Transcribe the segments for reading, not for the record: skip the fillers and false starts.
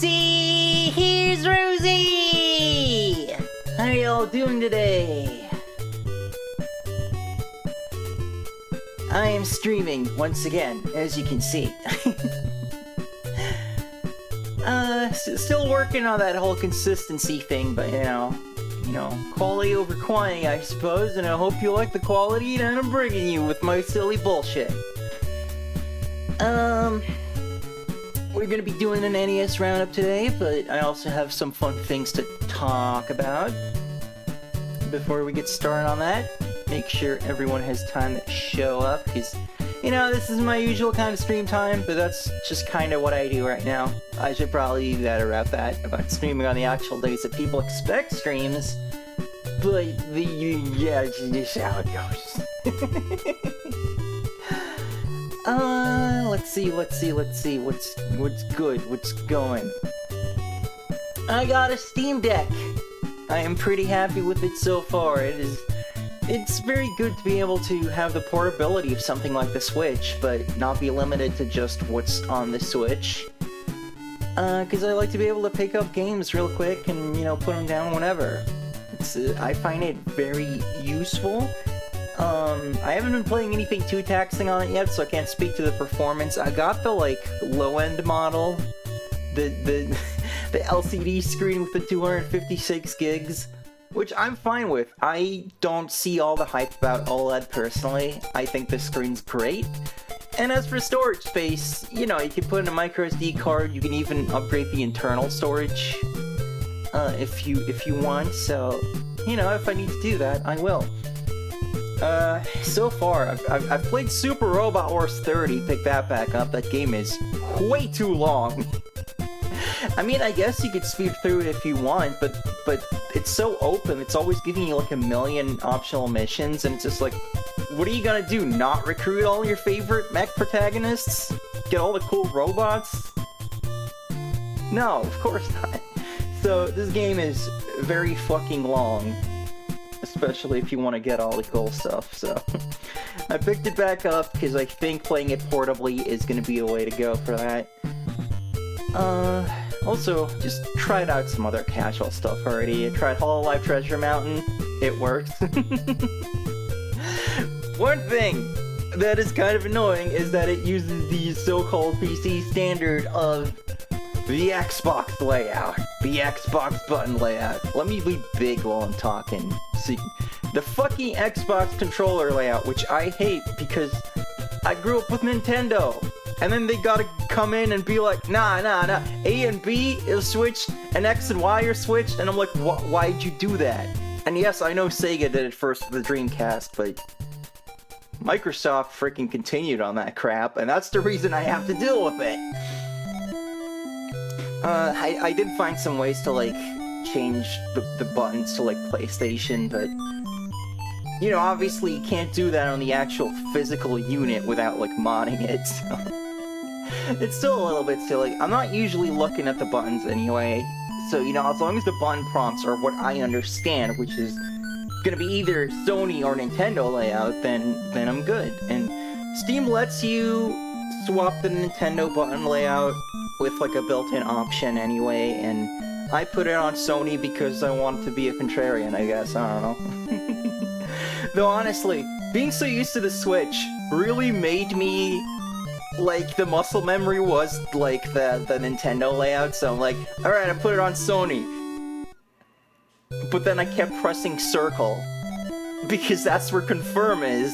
Rosie! Here's Rosie! How are y'all doing today? I am streaming once again, as you can see. Still working on that whole consistency thing, but you know, quality over quantity, I suppose, and I hope you like the quality that I'm bringing you with my silly bullshit. We're gonna be doing an NES Roundup today, but I also have some fun things to talk about. Before we get started on that, make sure everyone has time to show up, because, you know, this is my usual kind of stream time, but that's just kind of what I do right now. I should probably do better about streaming on the actual days that people expect streams, but yeah, it's just how it goes. Let's see, what's good, what's going? I got a Steam Deck! I am pretty happy with it so far. It's very good to be able to have the portability of something like the Switch, but not be limited to just what's on the Switch. Because I like to be able to pick up games real quick and, you know, put them down whenever. I find it very useful. I haven't been playing anything too taxing on it yet, so I can't speak to the performance. I got the, like, low-end model, the LCD screen with the 256 gigs, which I'm fine with. I don't see all the hype about OLED personally. I think the screen's great. And as for storage space, you know, you can put in a microSD card, you can even upgrade the internal storage, if you want, so, you know, if I need to do that, I will. So far, I've played Super Robot Wars 30, pick that back up. That game is way too long. I mean, I guess you could speed through it if you want, but it's so open, it's always giving you like a million optional missions, and it's just like, what are you gonna do, not recruit all your favorite mech protagonists? Get all the cool robots? No, of course not. So, this game is very fucking long. Especially if you want to get all the cool stuff, so... I picked it back up, because I think playing it portably is going to be a way to go for that. Also, just tried out some other casual stuff already. I tried Hololive Treasure Mountain. It works. One thing that is kind of annoying is that it uses the so-called PC standard of the Xbox layout. The Xbox button layout. Let me be big while I'm talking. See, the fucking Xbox controller layout, which I hate because I grew up with Nintendo. And then they gotta come in and be like, nah, A and B is switched, and X and Y are switched, and I'm like, why'd you do that? And yes, I know Sega did it first with the Dreamcast, but Microsoft freaking continued on that crap, and that's the reason I have to deal with it. I did find some ways to, like, change the buttons to, like, PlayStation, but, you know, obviously you can't do that on the actual physical unit without, like, modding it, so... It's still a little bit silly. I'm not usually looking at the buttons anyway, so, you know, as long as the button prompts are what I understand, which is gonna be either Sony or Nintendo layout, then I'm good. And Steam lets you swap the Nintendo button layout with, like, a built-in option anyway, and I put it on Sony because I want to be a contrarian, I guess, I don't know. Though honestly, being so used to the Switch really made me, like, the muscle memory was, like, the Nintendo layout, so I'm like, alright, I put it on Sony. But then I kept pressing circle, because that's where confirm is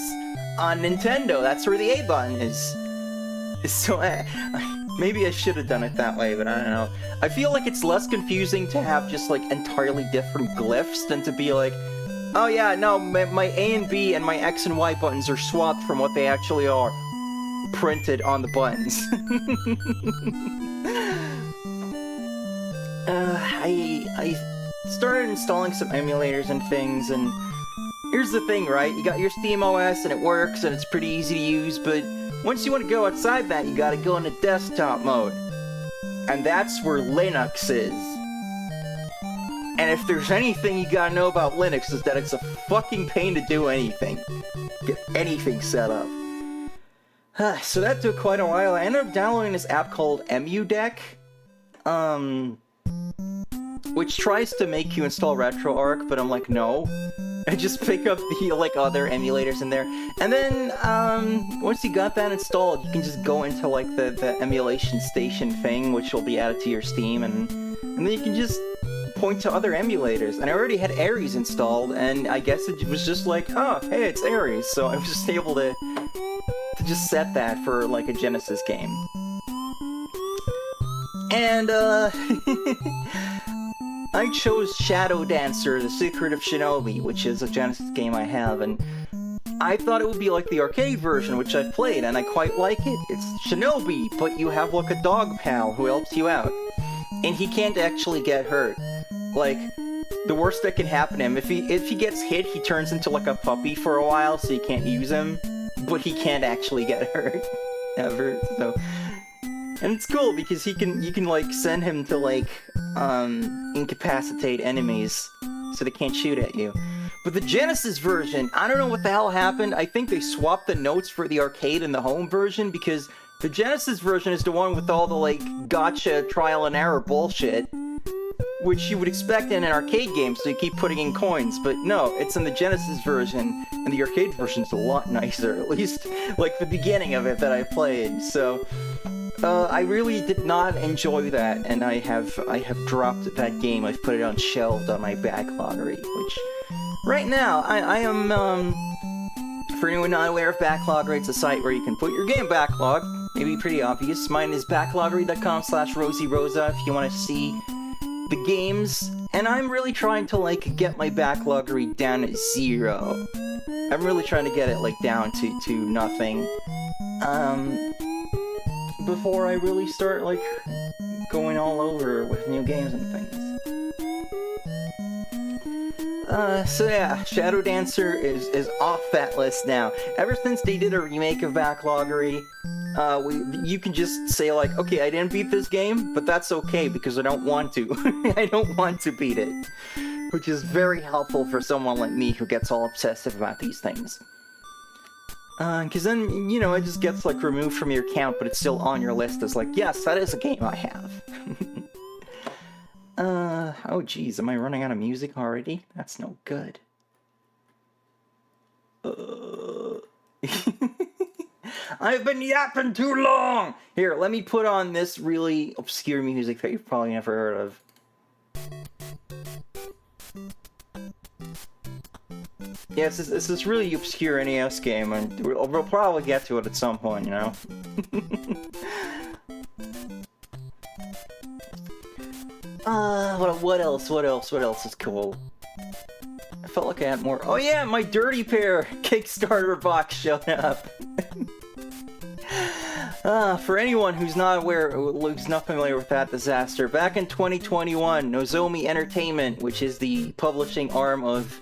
on Nintendo, that's where the A button is. So, maybe I should have done it that way, but I don't know. I feel like it's less confusing to have just, like, entirely different glyphs than to be like, oh yeah, no, my A and B and my X and Y buttons are swapped from what they actually are. Printed on the buttons. I started installing some emulators and things, and here's the thing, right? You got your Steam OS and it works and it's pretty easy to use, but once you want to go outside that, you gotta go into desktop mode. And that's where Linux is. And if there's anything you gotta know about Linux, is that it's a fucking pain to do anything. Get anything set up. So that took quite a while. I ended up downloading this app called EmuDeck. which tries to make you install RetroArch, but I'm like, no. I just pick up the, like, other emulators in there. And then, once you got that installed, you can just go into, like, the emulation station thing, which will be added to your Steam, and then you can just point to other emulators. And I already had Ares installed, and I guess it was just like, oh, hey, it's Ares. So I was just able to just set that for, like, a Genesis game. And, I chose Shadow Dancer, The Secret of Shinobi, which is a Genesis game I have, and I thought it would be like the arcade version, which I've played, and I quite like it. It's Shinobi, but you have, like, a dog pal who helps you out. And he can't actually get hurt. Like, the worst that can happen to him, if he gets hit, he turns into, like, a puppy for a while, so you can't use him. But he can't actually get hurt. Ever, so... And it's cool, because you can, like, send him to, like, incapacitate enemies, so they can't shoot at you. But the Genesis version, I don't know what the hell happened. I think they swapped the notes for the arcade and the home version, because the Genesis version is the one with all the, like, gotcha trial and error bullshit, which you would expect in an arcade game, so you keep putting in coins. But no, it's in the Genesis version, and the arcade version's a lot nicer, at least, like, the beginning of it that I played, so... I really did not enjoy that, and I have dropped that game. I've put it on shelved on my backloggery, which, right now, I am, for anyone not aware of Backloggery, it's a site where you can put your game backlog. Maybe pretty obvious. Mine is backloggery.com/RosieRosa if you want to see the games, and I'm really trying to, like, get my backloggery down to 0. I'm really trying to get it, like, down to nothing. Before I really start, like, going all over with new games and things. So yeah, Shadow Dancer is off that list now. Ever since they did a remake of Backloggery, you can just say, like, okay, I didn't beat this game, but that's okay, because I don't want to. I don't want to beat it. Which is very helpful for someone like me who gets all obsessive about these things. Cause then, you know, it just gets, like, removed from your account, but it's still on your list as, like, yes, that is a game I have. Oh geez, am I running out of music already? That's no good. I've been yapping too long! Here, let me put on this really obscure music that you've probably never heard of. Yeah, it's this really obscure NES game, and we'll probably get to it at some point, you know? What else is cool? I felt like I had more. Oh yeah, my Dirty Pair Kickstarter box showed up. For anyone who's not familiar with that disaster, back in 2021, Nozomi Entertainment, which is the publishing arm of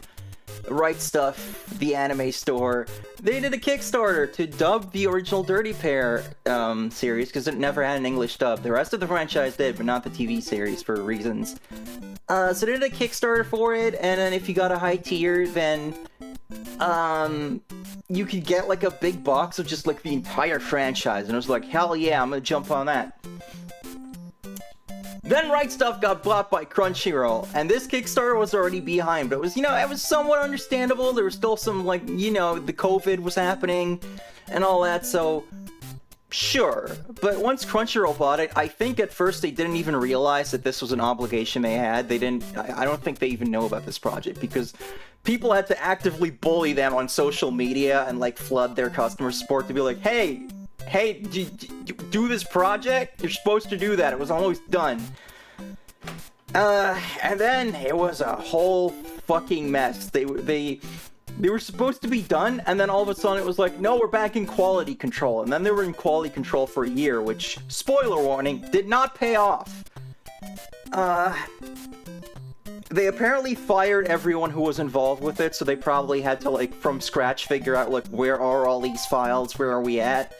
Right Stuff, the anime store, they did a Kickstarter to dub the original Dirty Pair series, because it never had an English dub. The rest of the franchise did, but not the TV series for reasons. So they did a Kickstarter for it, and then if you got a high tier, then you could get, like, a big box of just, like, the entire franchise, and it was like, hell yeah, I'm gonna jump on that. Then Right Stuff got bought by Crunchyroll, and this Kickstarter was already behind, but it was, you know, it was somewhat understandable. There was still some, like, you know, the COVID was happening and all that, so sure. But once Crunchyroll bought it, I think at first they didn't even realize that this was an obligation they had. I don't think they even know about this project, because people had to actively bully them on social media and, like, flood their customer support to be like, hey, do this project? You're supposed to do that. It was almost done. And then it was a whole fucking mess. They were supposed to be done, and then all of a sudden it was like, no, we're back in quality control. And then they were in quality control for a year, which, spoiler warning, did not pay off. They apparently fired everyone who was involved with it, so they probably had to, like, from scratch figure out, like, where are all these files, where are we at?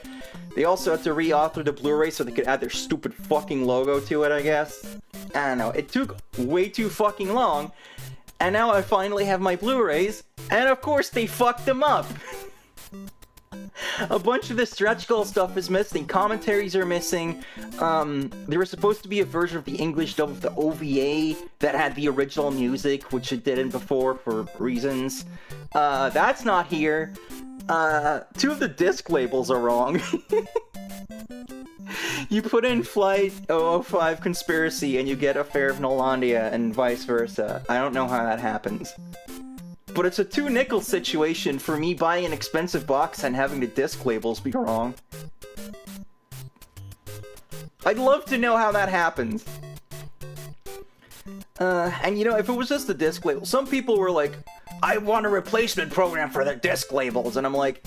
They also had to re-author the Blu-ray so they could add their stupid fucking logo to it, I guess. I don't know, it took way too fucking long, and now I finally have my Blu-rays, and of course they fucked them up! A bunch of the stretch goal stuff is missing. Commentaries are missing. There was supposed to be a version of the English dub of the OVA that had the original music, which it didn't before for reasons. That's not here. 2 of the disc labels are wrong. You put in Flight 005 Conspiracy and you get Affair of Nolandia and vice versa. I don't know how that happens. But it's a 2 nickel situation for me buying an expensive box and having the disc labels be wrong. I'd love to know how that happens. And you know, if it was just the disc label, some people were like, I want a replacement program for the disc labels, and I'm like,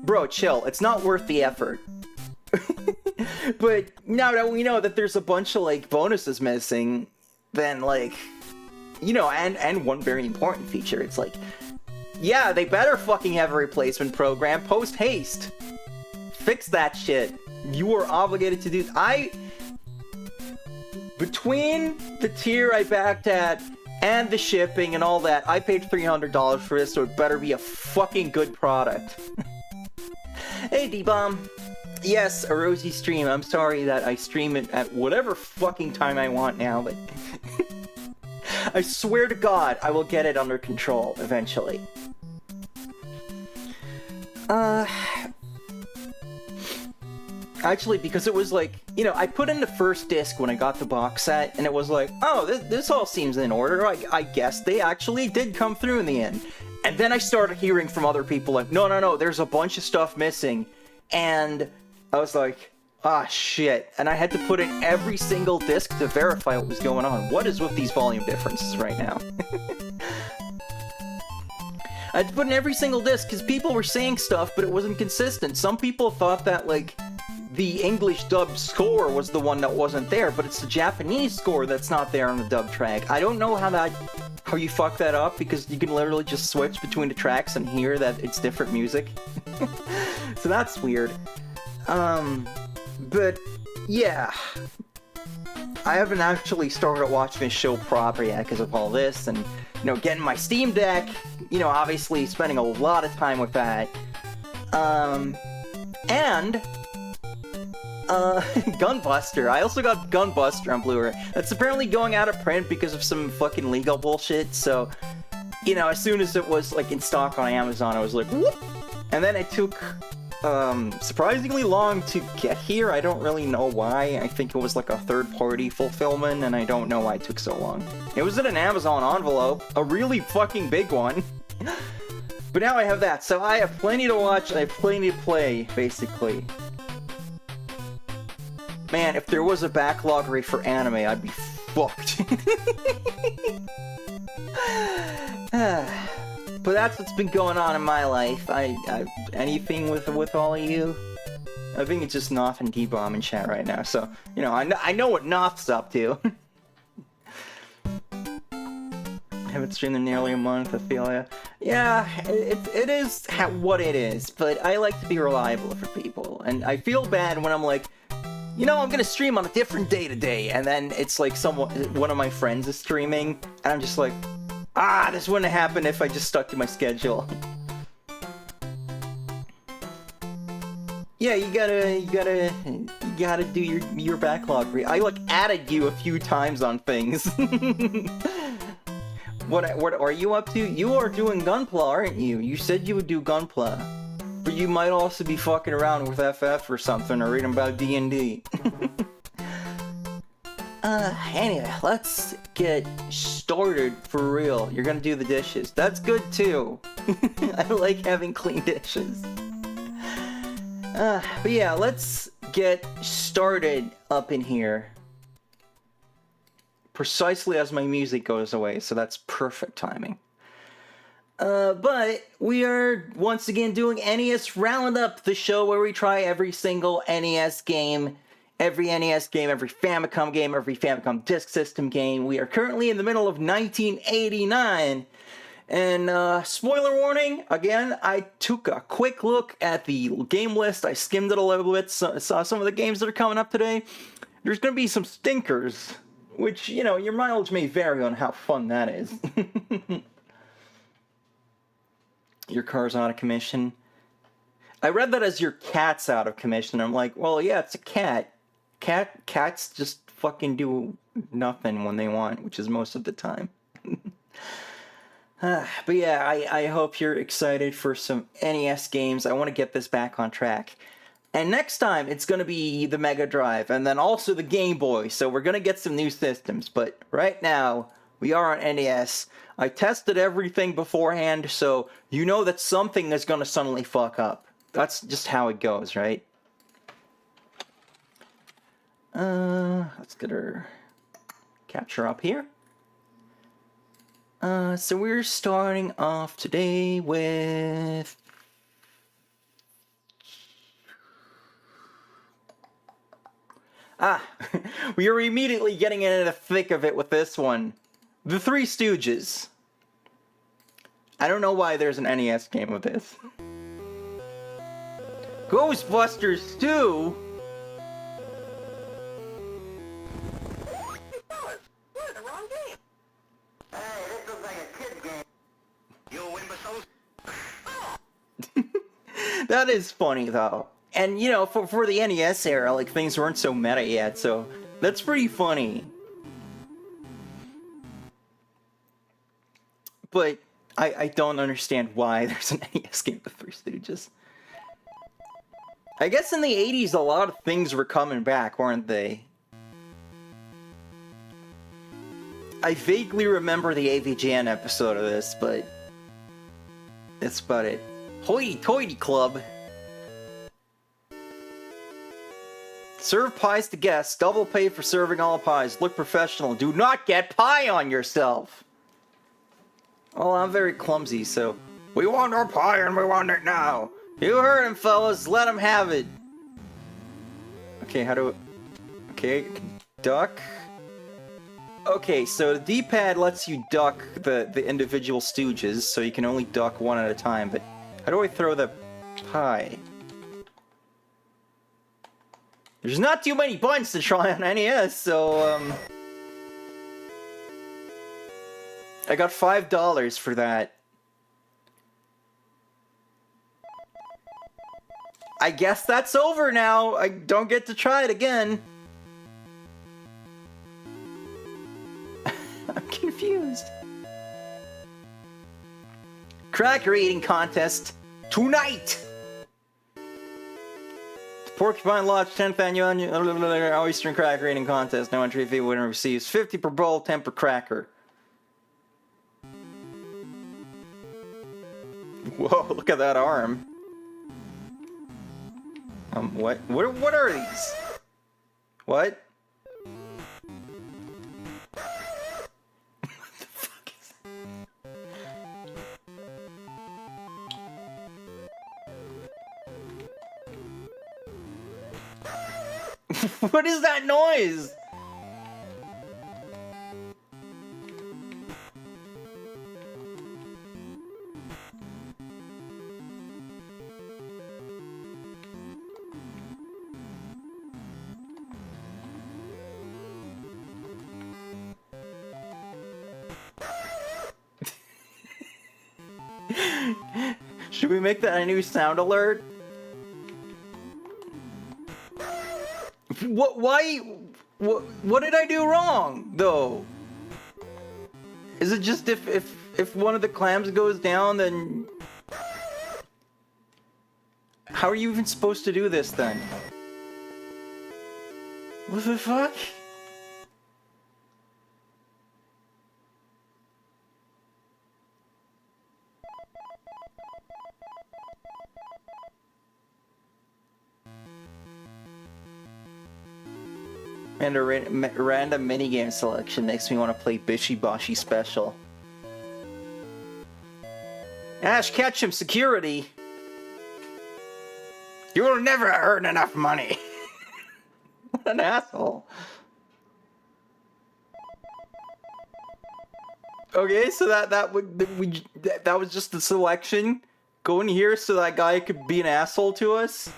bro, chill, it's not worth the effort. But now that we know that there's a bunch of, like, bonuses missing, then, like, you know, and one very important feature, it's like, yeah, they better fucking have a replacement program post-haste. Fix that shit. You are obligated to do... Between the tier I backed at and the shipping and all that, I paid $300 for this, so it better be a fucking good product. Hey, D-Bomb. Yes, a rosy stream. I'm sorry that I stream it at whatever fucking time I want now, but... I swear to God, I will get it under control, eventually. Actually, because it was like, you know, I put in the first disc when I got the box set, and it was like, oh, this all seems in order. I guess they actually did come through in the end. And then I started hearing from other people like, no, there's a bunch of stuff missing. And I was like, ah, shit. And I had to put in every single disc to verify what was going on. What is with these volume differences right now? I had to put in every single disc because people were saying stuff, but it wasn't consistent. Some people thought that, like, the English dub score was the one that wasn't there, but it's the Japanese score that's not there on the dub track. I don't know how you fuck that up, because you can literally just switch between the tracks and hear that it's different music. So that's weird. But, yeah. I haven't actually started watching this show proper yet because of all this, and, you know, getting my Steam Deck, you know, obviously spending a lot of time with that. And... Gunbuster. I also got Gunbuster on Blu-ray. That's apparently going out of print because of some fucking legal bullshit, so, you know, as soon as it was, like, in stock on Amazon, I was like, whoop! And then it took, surprisingly long to get here. I don't really know why. I think it was, like, a third-party fulfillment, and I don't know why it took so long. It was in an Amazon envelope, a really fucking big one. But now I have that, so I have plenty to watch, and I have plenty to play, basically. Man, if there was a backlog rate for anime, I'd be fucked. But that's what's been going on in my life. Anything with all of you? I think it's just Noth and D-Bomb in chat right now, so, you know, I know what Noth's up to. Haven't streamed in nearly a month, I feel ya. Yeah, it is what it is, but I like to be reliable for people, and I feel bad when I'm like, you know, I'm gonna stream on a different day today, and then it's like one of my friends is streaming, and I'm just like, this wouldn't have happened if I just stuck to my schedule. Yeah, you gotta do your backlog. I, like, added you a few times on things. What are you up to? You are doing Gunpla, aren't you? You said you would do Gunpla. But you might also be fucking around with FF or something, or reading about D&D. Anyway, let's get started for real. You're gonna do the dishes. That's good too. I like having clean dishes. But yeah, let's get started up in here. Precisely as my music goes away, so that's perfect timing. But we are once again doing NES Roundup, the show where we try every single NES game, every Famicom game, every Famicom Disk System game. We are currently in the middle of 1989, and spoiler warning, again, I took a quick look at the game list, I skimmed it a little bit, saw some of the games that are coming up today. There's gonna be some stinkers, which, you know, your mileage may vary on how fun that is. Your car's out of commission. I read that as your cat's out of commission. I'm like, well, yeah, it's a cat. Cats just fucking do nothing when they want, which is most of the time. But yeah, I hope you're excited for some NES games. I want to get this back on track. And next time, it's going to be the Mega Drive, and then also the Game Boy, so we're going to get some new systems. But right now, we are on NES. I tested everything beforehand, so you know that something is going to suddenly fuck up. That's just how it goes, right? Let's get our capture up here. So we're starting off today with... we are immediately getting into the thick of it with this one. The Three Stooges. I don't know why there's an NES game of this. Ghostbusters 2? The wrong game. Hey, this looks like a kid's game. You imbeciles. That is funny, though. And, you know, for the NES era, like, things weren't so meta yet, so that's pretty funny. But I don't understand why there's an NES game of Three Stooges. I guess in the 80s, a lot of things were coming back, weren't they? I vaguely remember the AVGN episode of this, but that's about it. Hoity-toity club. Serve pies to guests. Double pay for serving all pies. Look professional. Do not get pie on yourself. Well, I'm very clumsy, so... We want our pie and we want it now. You heard him, fellas. Let him have it. Okay, how do... Okay, duck. Okay, so the D-pad lets you duck the individual stooges, so you can only duck one at a time, but how do I throw the pie? There's not too many buttons to try on NES, so, I got $5 for that. I guess that's over now. I don't get to try it again. I'm confused. Cracker eating contest tonight! Porcupine Lodge 10th annual Oyster Cracker eating contest. No entry fee. Winner receives 50 per bowl, 10 per cracker. Whoa, look at that arm. What are these? What? What the fuck is that? What is that noise? Should we make that a new sound alert? What did I do wrong, though? Is it just if one of the clams goes down, then... How are you even supposed to do this, then? What the fuck? And a random minigame selection makes me want to play Bishi Bashi Special. Ash Ketchum Security! You will never earn enough money! What an asshole. Okay, so that was just the selection? Go in here so that guy could be an asshole to us?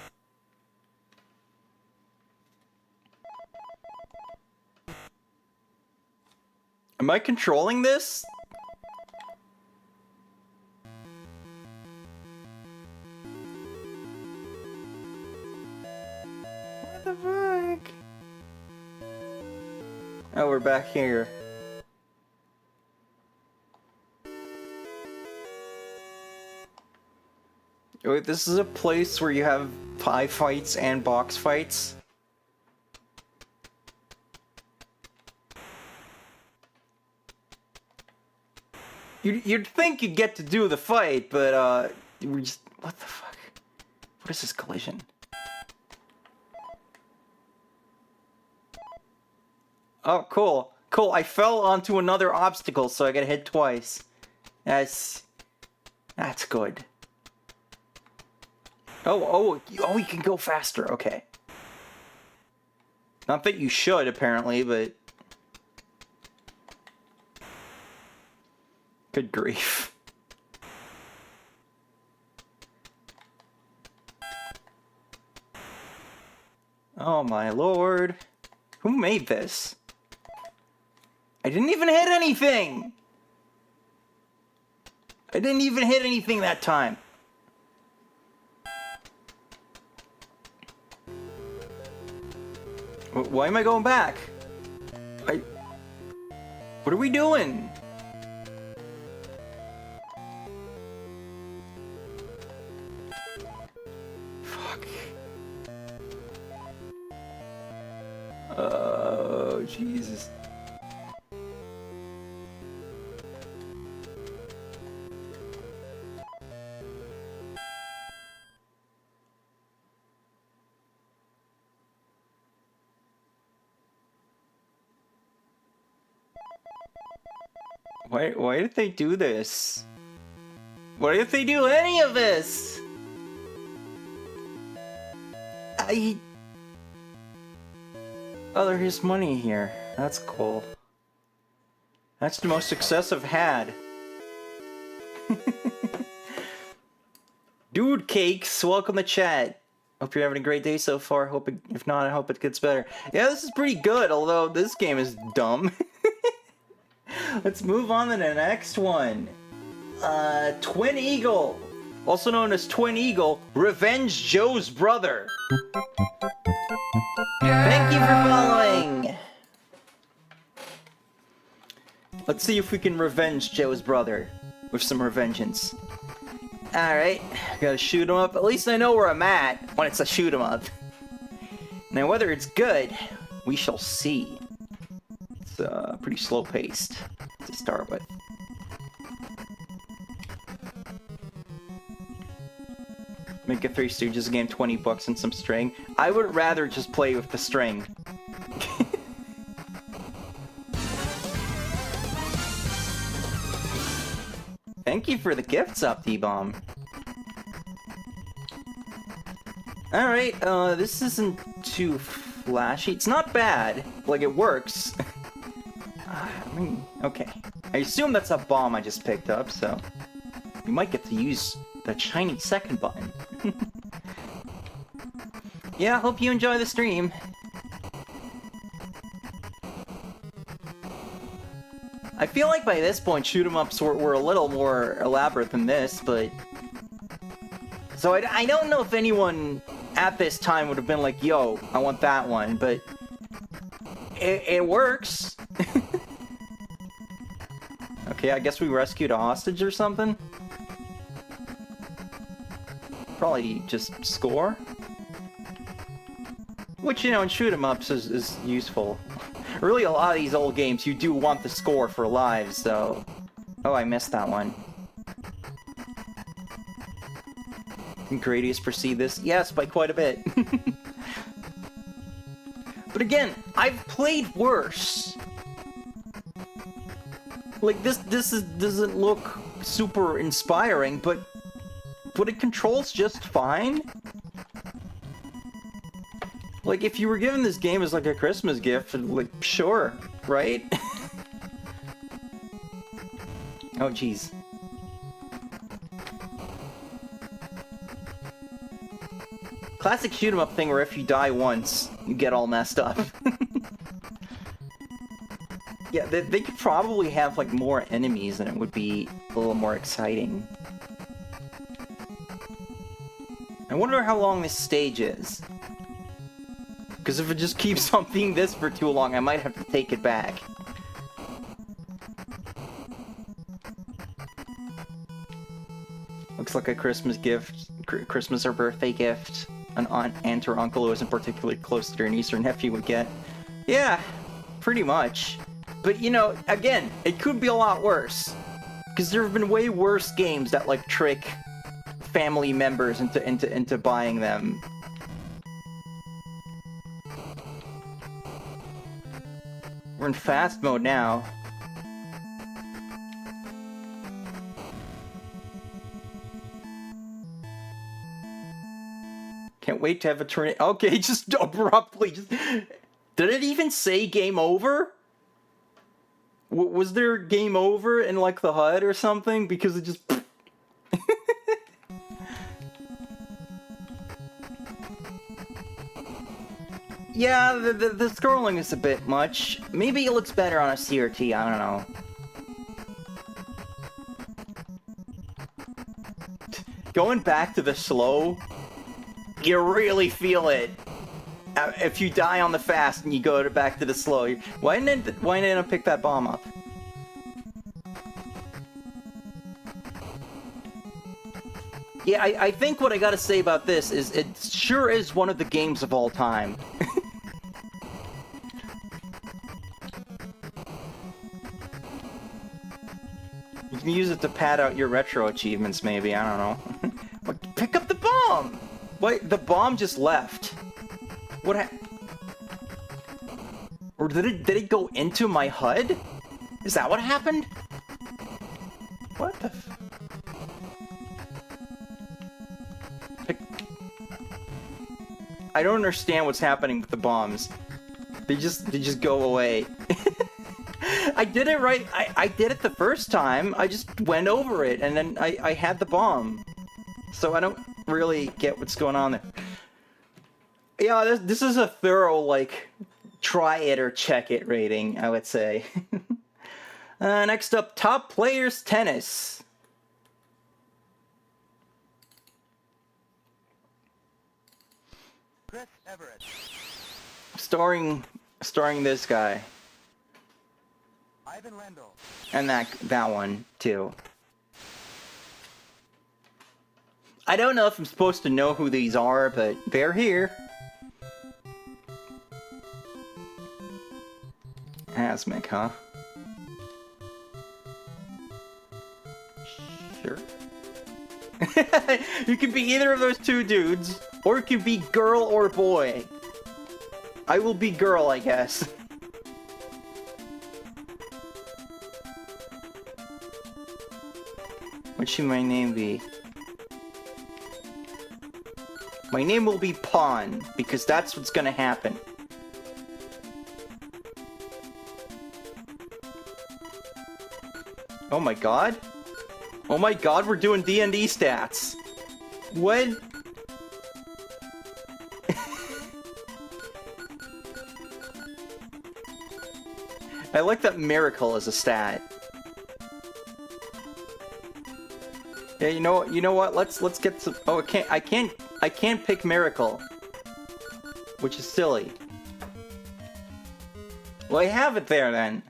Am I controlling this? the fuck? Oh, we're back here. Wait, this is a place where you have pie fights and box fights? You'd think you'd get to do the fight, but, we're just... What the fuck? What is this collision? Oh, cool. Cool, I fell onto another obstacle, so I got hit twice. That's good. Oh, you can go faster, okay. Not that you should, apparently, but... Good grief. Oh my lord. Who made this? I didn't even hit anything! I didn't even hit anything that time. Why am I going back? What are we doing? Fuck. Oh, Jesus. Why did they do this? Why did they do any of this? Oh, there's money here. That's cool. That's the most success I've had. Dude Cakes, welcome to chat. Hope you're having a great day so far. If not, I hope it gets better. Yeah, this is pretty good, although this game is dumb. Let's move on to the next one. Twin Eagle. Also known as Twin Eagle, Revenge Joe's brother. Thank you for following. Let's see if we can revenge Joe's brother with some revengeance. Alright, gotta shoot him up. At least I know where I'm at when it's a shoot 'em up. Now whether it's good, we shall see. It's pretty slow paced to start with. Make a Three Stooges game, $20 and some string. I would rather just play with the string. Thank you for the gifts up, D-Bomb. Alright, this isn't too flashy. It's not bad. Like, it works. I mean, okay. I assume that's a bomb I just picked up, so... you might get to use the shiny second button. Yeah, hope you enjoy the stream. I feel like by this point, shoot-em-ups were a little more elaborate than this, but... So I don't know if anyone at this time would have been like, yo, I want that one, but... It works. Okay, I guess we rescued a hostage or something? Probably just score? Which, you know, in shoot-em-ups is useful. Really, a lot of these old games, you do want the score for lives, so... Oh, I missed that one. Can Gradius perceive this? Yes, by quite a bit. But again, I've played worse. Like, this doesn't look super inspiring, but it controls just fine. Like, if you were given this game as, like, a Christmas gift, like, sure, right? Oh, jeez. Classic shoot-em-up thing where if you die once, you get all messed up. Yeah, they could probably have, like, more enemies and it would be a little more exciting. I wonder how long this stage is. Because if it just keeps on being this for too long, I might have to take it back. Looks like a Christmas gift, Christmas or birthday gift an aunt or uncle who isn't particularly close to their niece or nephew would get. Yeah, pretty much. But you know, again, it could be a lot worse. Because there have been way worse games that like trick family members into buying them. We're in fast mode now. Can't wait to have a tournament. Okay, just abruptly. Did it even say game over? Was there game over in like the HUD or something? Because it just... Yeah, the scrolling is a bit much. Maybe it looks better on a CRT, I don't know. Going back to the slow, you really feel it. If you die on the fast and you go back to the slow, why didn't I pick that bomb up? Yeah, I think what I gotta say about this is it sure is one of the games of all time. You can use it to pad out your retro achievements, maybe, I don't know. Pick up the bomb! Wait, the bomb just left. What Or did it go into my HUD? Is that what happened? What the I don't understand what's happening with the bombs. They just go away. I did it right. I did it the first time. I just went over it, and then I had the bomb. So I don't really get what's going on there. Yeah, this is a thorough, like, try it or check it rating, I would say. Next up, Top Players Tennis. Chris Everett. Starring this guy. Ivan Lendl. And that one, too. I don't know if I'm supposed to know who these are, but they're here. Asmic, huh? Sure. You can be either of those two dudes, or it could be girl or boy. I will be girl, I guess. What should my name be? My name will be Pawn, because that's what's gonna happen. Oh my god? Oh my god, we're doing D&D stats. What? I like that miracle as a stat. Yeah, you know what? Let's get some. Oh, I can't pick miracle, which is silly. Well, I have it there then.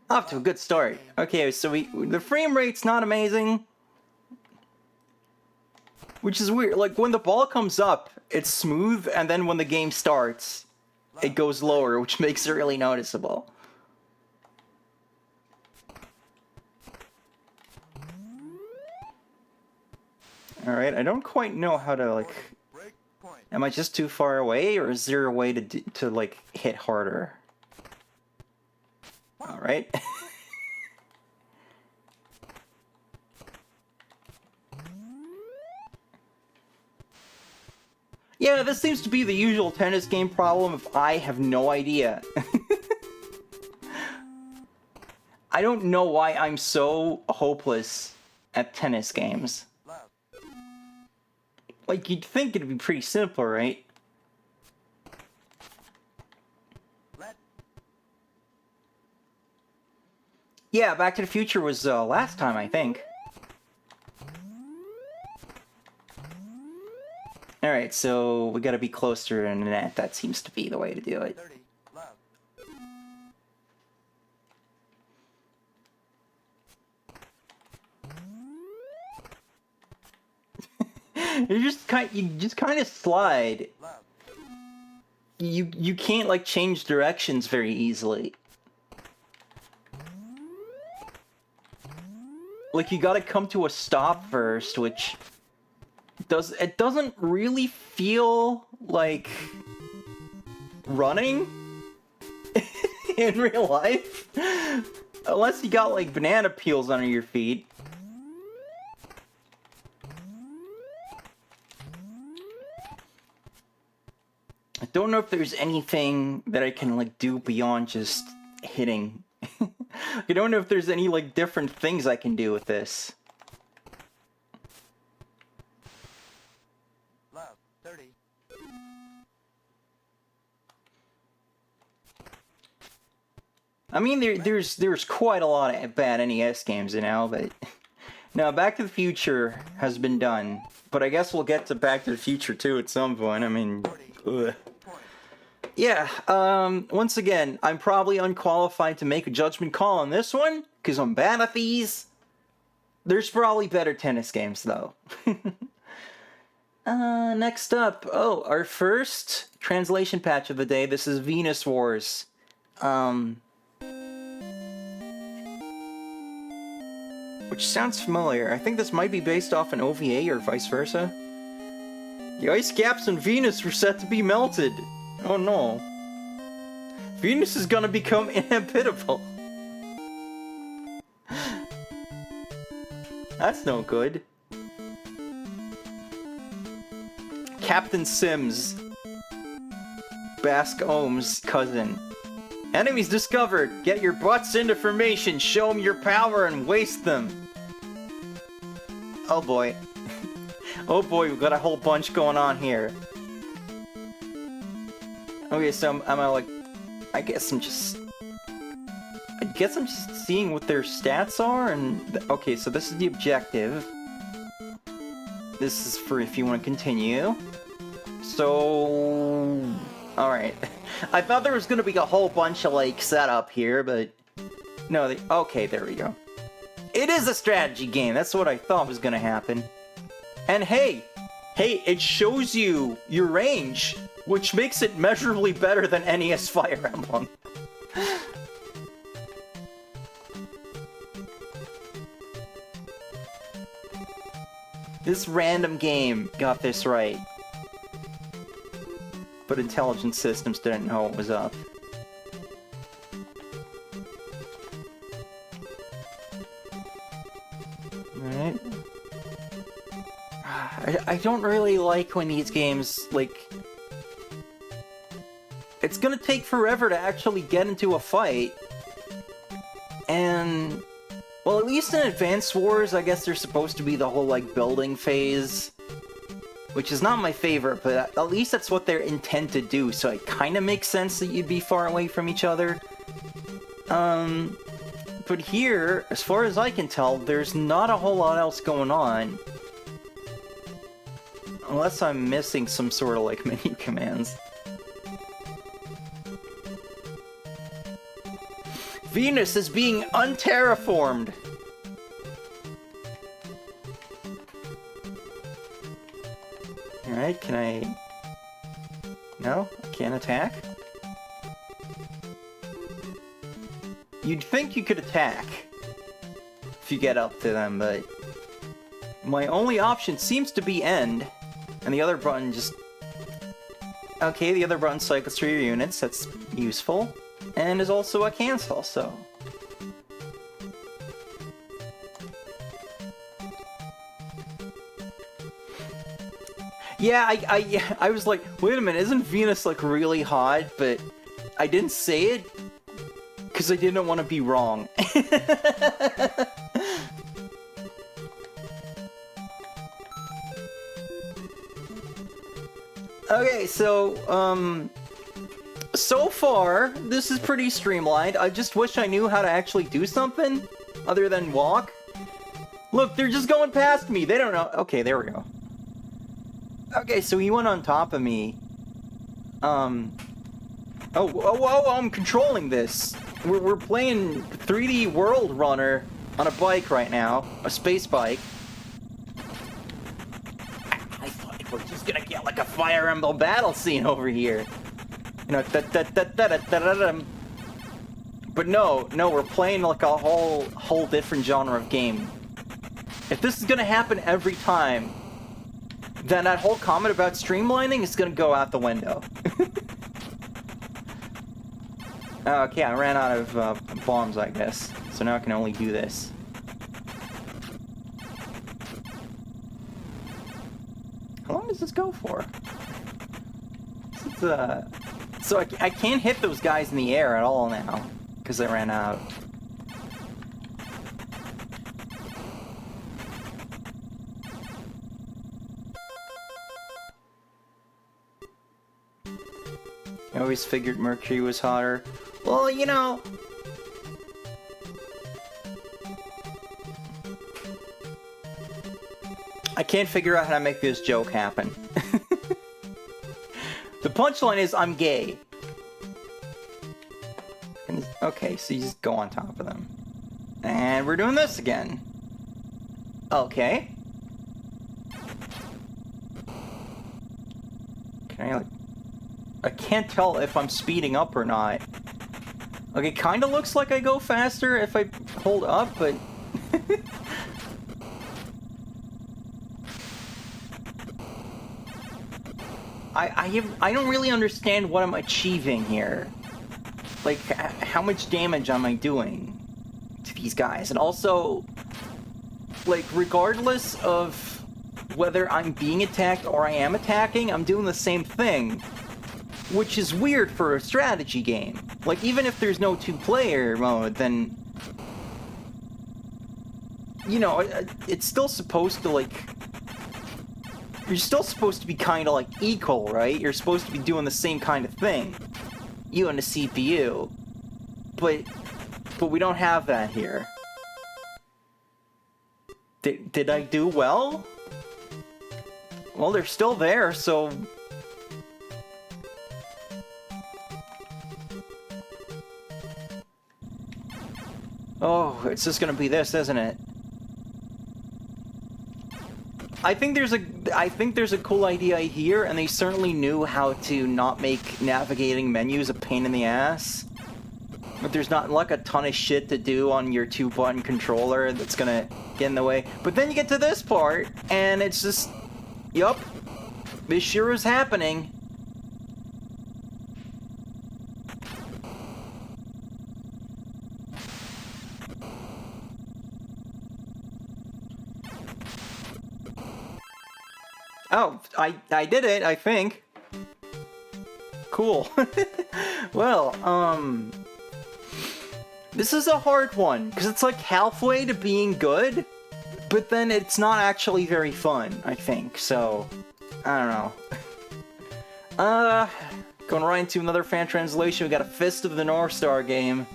Off to a good start. Okay, so the frame rate's not amazing, which is weird. Like when the ball comes up, it's smooth, and then when the game starts, it goes lower, which makes it really noticeable. All right, I don't quite know how to like. Am I just too far away, or is there a way to like hit harder? All right. Yeah, this seems to be the usual tennis game problem if I have no idea. I don't know why I'm so hopeless at tennis games. Like, you'd think it'd be pretty simple, right? Yeah, Back to the Future was last time, I think. Alright, so we gotta be closer to the net. That seems to be the way to do it. you just kind of slide. You can't like change directions very easily. Like you gotta come to a stop first, which doesn't really feel like running in real life. Unless you got like banana peels under your feet. I don't know if there's anything that I can like do beyond just hitting. I don't know if there's any like different things I can do with this. Love, 30. I mean, there's quite a lot of bad NES games now, but now Back to the Future has been done. But I guess we'll get to Back to the Future too at some point. I mean, ugh. Yeah, once again, I'm probably unqualified to make a judgment call on this one, because I'm bad at these. There's probably better tennis games, though. Next up, our first translation patch of the day. This is Venus Wars. Which sounds familiar. I think this might be based off an OVA or vice versa. The ice caps on Venus were set to be melted. Oh no. Venus is gonna become inhabitable. That's no good. Captain Sims. Basque Ohm's cousin. Enemies discovered. Get your butts into formation. Show them your power and waste them. Oh boy. Oh boy, we've got a whole bunch going on here. Okay, so I'm like, I guess I'm just seeing what their stats are, and okay, so this is the objective. This is for if you want to continue. So, all right. I thought there was gonna be a whole bunch of like setup here, but no. Okay, there we go. It is a strategy game. That's what I thought was gonna happen. And hey, it shows you your range, which makes it measurably better than NES Fire Emblem. This random game got this right. But Intelligent Systems didn't know what was up. Alright. I don't really like when these games, like... It's gonna take forever to actually get into a fight. And... well, at least in Advance Wars, I guess there's supposed to be the whole, like, building phase. Which is not my favorite, but at least that's what they're intent to do, so it kinda makes sense that you'd be far away from each other. But here, as far as I can tell, there's not a whole lot else going on. Unless I'm missing some sort of, like, menu commands. Venus is being unterraformed! Alright, can I... No? I can't attack? You'd think you could attack if you get up to them, but... my only option seems to be end, and the other button just... okay, the other button cycles through your units, that's useful, and is also a cancel, so... yeah, I was like, wait a minute, isn't Venus, like, really hot? But I didn't say it, because I didn't want to be wrong. Okay, so, so far, this is pretty streamlined. I just wish I knew how to actually do something other than walk. Look, they're just going past me. They don't know. Okay, there we go. Okay, so he went on top of me. Oh, I'm controlling this. We're playing 3D World Runner on a bike right now. A space bike. I thought we're just gonna get like a Fire Emblem battle scene over here. You know, but no, we're playing like a whole different genre of game. If this is gonna happen every time, then that whole comment about streamlining is gonna go out the window. Okay, I ran out of bombs, I guess. So now I can only do this. How long does this go for? So I can't hit those guys in the air at all now, because I ran out. I always figured Mercury was hotter. Well, you know... I can't figure out how to make this joke happen. The punchline is, I'm gay. Okay, so you just go on top of them. And we're doing this again. Okay. Can I, like... I can't tell if I'm speeding up or not. Okay, kinda looks like I go faster if I hold up, but... I don't really understand what I'm achieving here. Like, how much damage am I doing to these guys? And also, like, regardless of whether I'm being attacked or I am attacking, I'm doing the same thing. Which is weird for a strategy game. Like, even if there's no two-player mode, then... You know, it's still supposed to, like... You're still supposed to be kind of, like, equal, right? You're supposed to be doing the same kind of thing. You and the CPU. But we don't have that here. Did I do well? Well, they're still there, so... Oh, it's just gonna be this, isn't it? I think there's a cool idea here, and they certainly knew how to not make navigating menus a pain in the ass. But there's not like a ton of shit to do on your 2-button controller that's gonna get in the way. But then you get to this part, and it's just, yup, this sure is happening. Oh, I did it, I think. Cool. Well, this is a hard one, because it's like halfway to being good, but then it's not actually very fun, I think, so, I don't know. Going right into another fan translation, we got a Fist of the North Star game.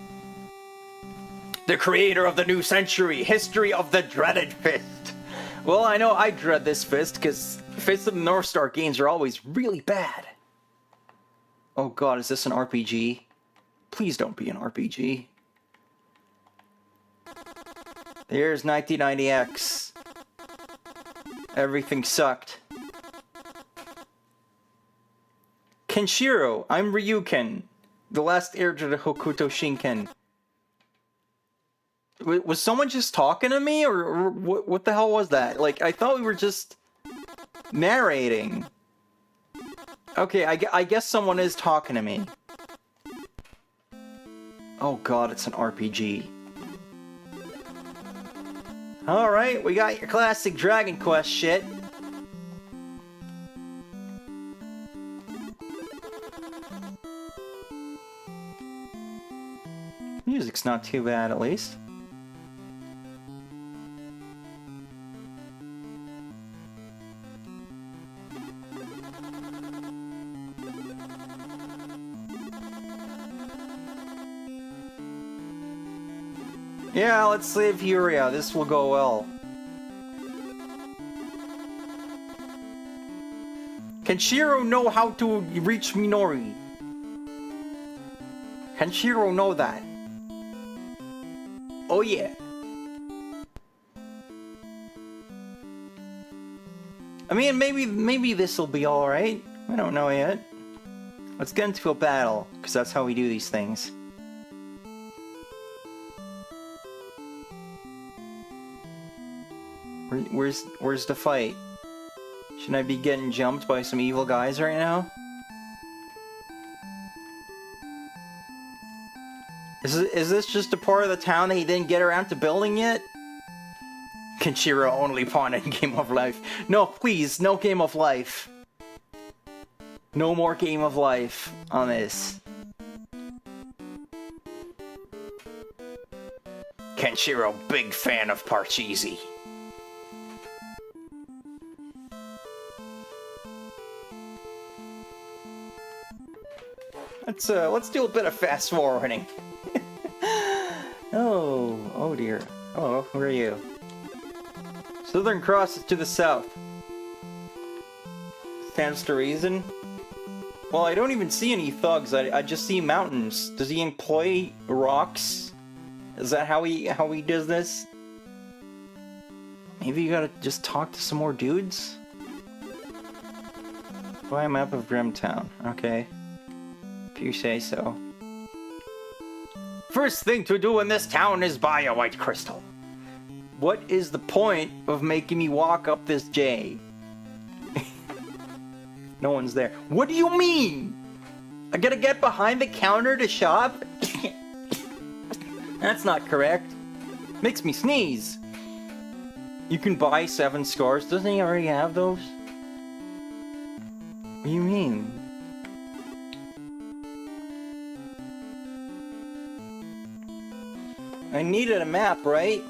The creator of the new century, history of the dreaded fist. Well, I know I dread this fist, because Fist of the North Star games are always really bad. Oh god, is this an RPG? Please don't be an RPG. There's 1990X. Everything sucked. Kenshiro, I'm Ryuken, the last heir to the Hokuto Shinken. Was someone just talking to me, or what the hell was that? Like, I thought we were just narrating. Okay, I guess someone is talking to me. Oh god, it's an RPG. Alright, we got your classic Dragon Quest shit. Music's not too bad, at least. Yeah, let's save Furia. This will go well. Can Shiro know how to reach Minori? Can Shiro know that? Oh yeah. I mean, maybe this will be alright. I don't know yet. Let's get into a battle, because that's how we do these things. Where's the fight? Shouldn't I be getting jumped by some evil guys right now? Is this just a part of the town that he didn't get around to building yet? Can Shiro only pawn in Game of Life? No, please, no Game of Life. No more Game of Life on this. Kenshiro, big fan of Parcheesi. Let's do a bit of fast forwarding. Oh dear. Oh, where are you? Southern Cross is to the south. Stands to reason. Well, I don't even see any thugs. I just see mountains. Does he employ rocks? Is that how he does this? Maybe you gotta just talk to some more dudes? Buy a map of Grimtown. Okay. If you say so. First thing to do in this town is buy a white crystal. What is the point of making me walk up this J? No one's there. What do you mean? I gotta get behind the counter to shop? That's not correct. Makes me sneeze. You can buy 7 scores. Doesn't he already have those? What do you mean? I needed a map, right?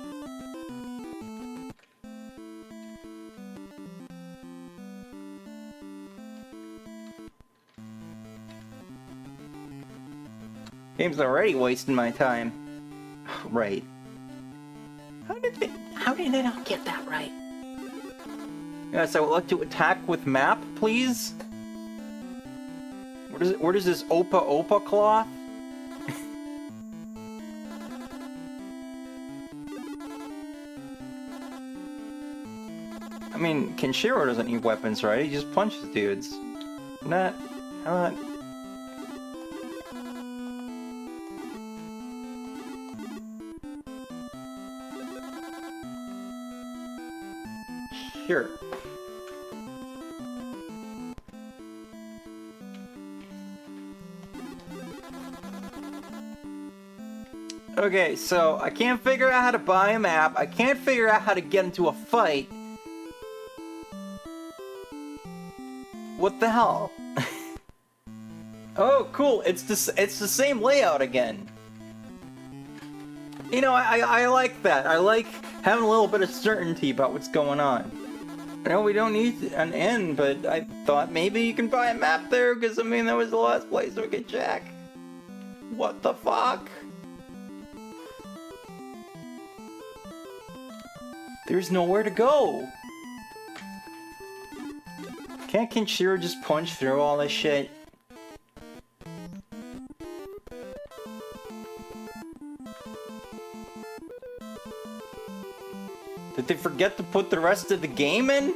Game's already wasting my time. Right. How did they not get that right? Yes, I would like to attack with map, please. Where does this Opa cloth? I mean, Kenshiro doesn't need weapons, right? He just punches dudes. Not. Sure. Okay, so I can't figure out how to buy a map. I can't figure out how to get into a fight. What the hell? Oh, cool. It's the same layout again. You know, I like that. I like having a little bit of certainty about what's going on. I know we don't need an end, but I thought maybe you can buy a map there, because, I mean, that was the last place we could check. What the fuck? There's nowhere to go. Can't Kenshiro just punch through all this shit? Did they forget to put the rest of the game in?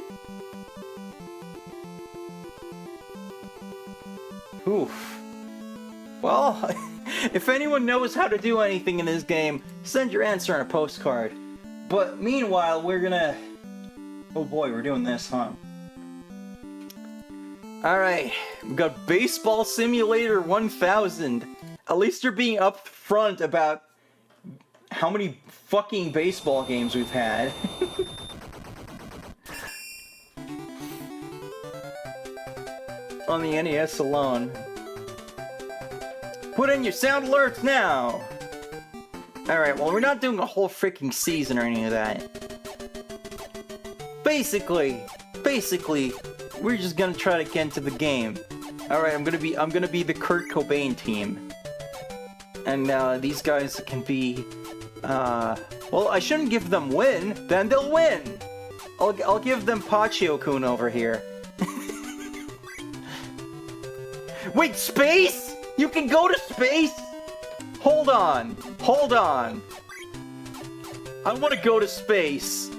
Oof. Well, if anyone knows how to do anything in this game, send your answer on a postcard. But meanwhile, we're gonna... Oh boy, we're doing this, huh? Alright, we got Baseball Simulator 1000. At least you're being upfront about how many fucking baseball games we've had. On the NES alone. Put in your sound alerts now! Alright, well, we're not doing a whole freaking season or any of that. Basically, we're just gonna try to get into the game. Alright, I'm gonna be the Kurt Cobain team. And these guys can be Well, I shouldn't give them win, then they'll win! I'll give them Pachio-kun over here. Wait, space?! You can go to space?! Hold on. I want to go to space.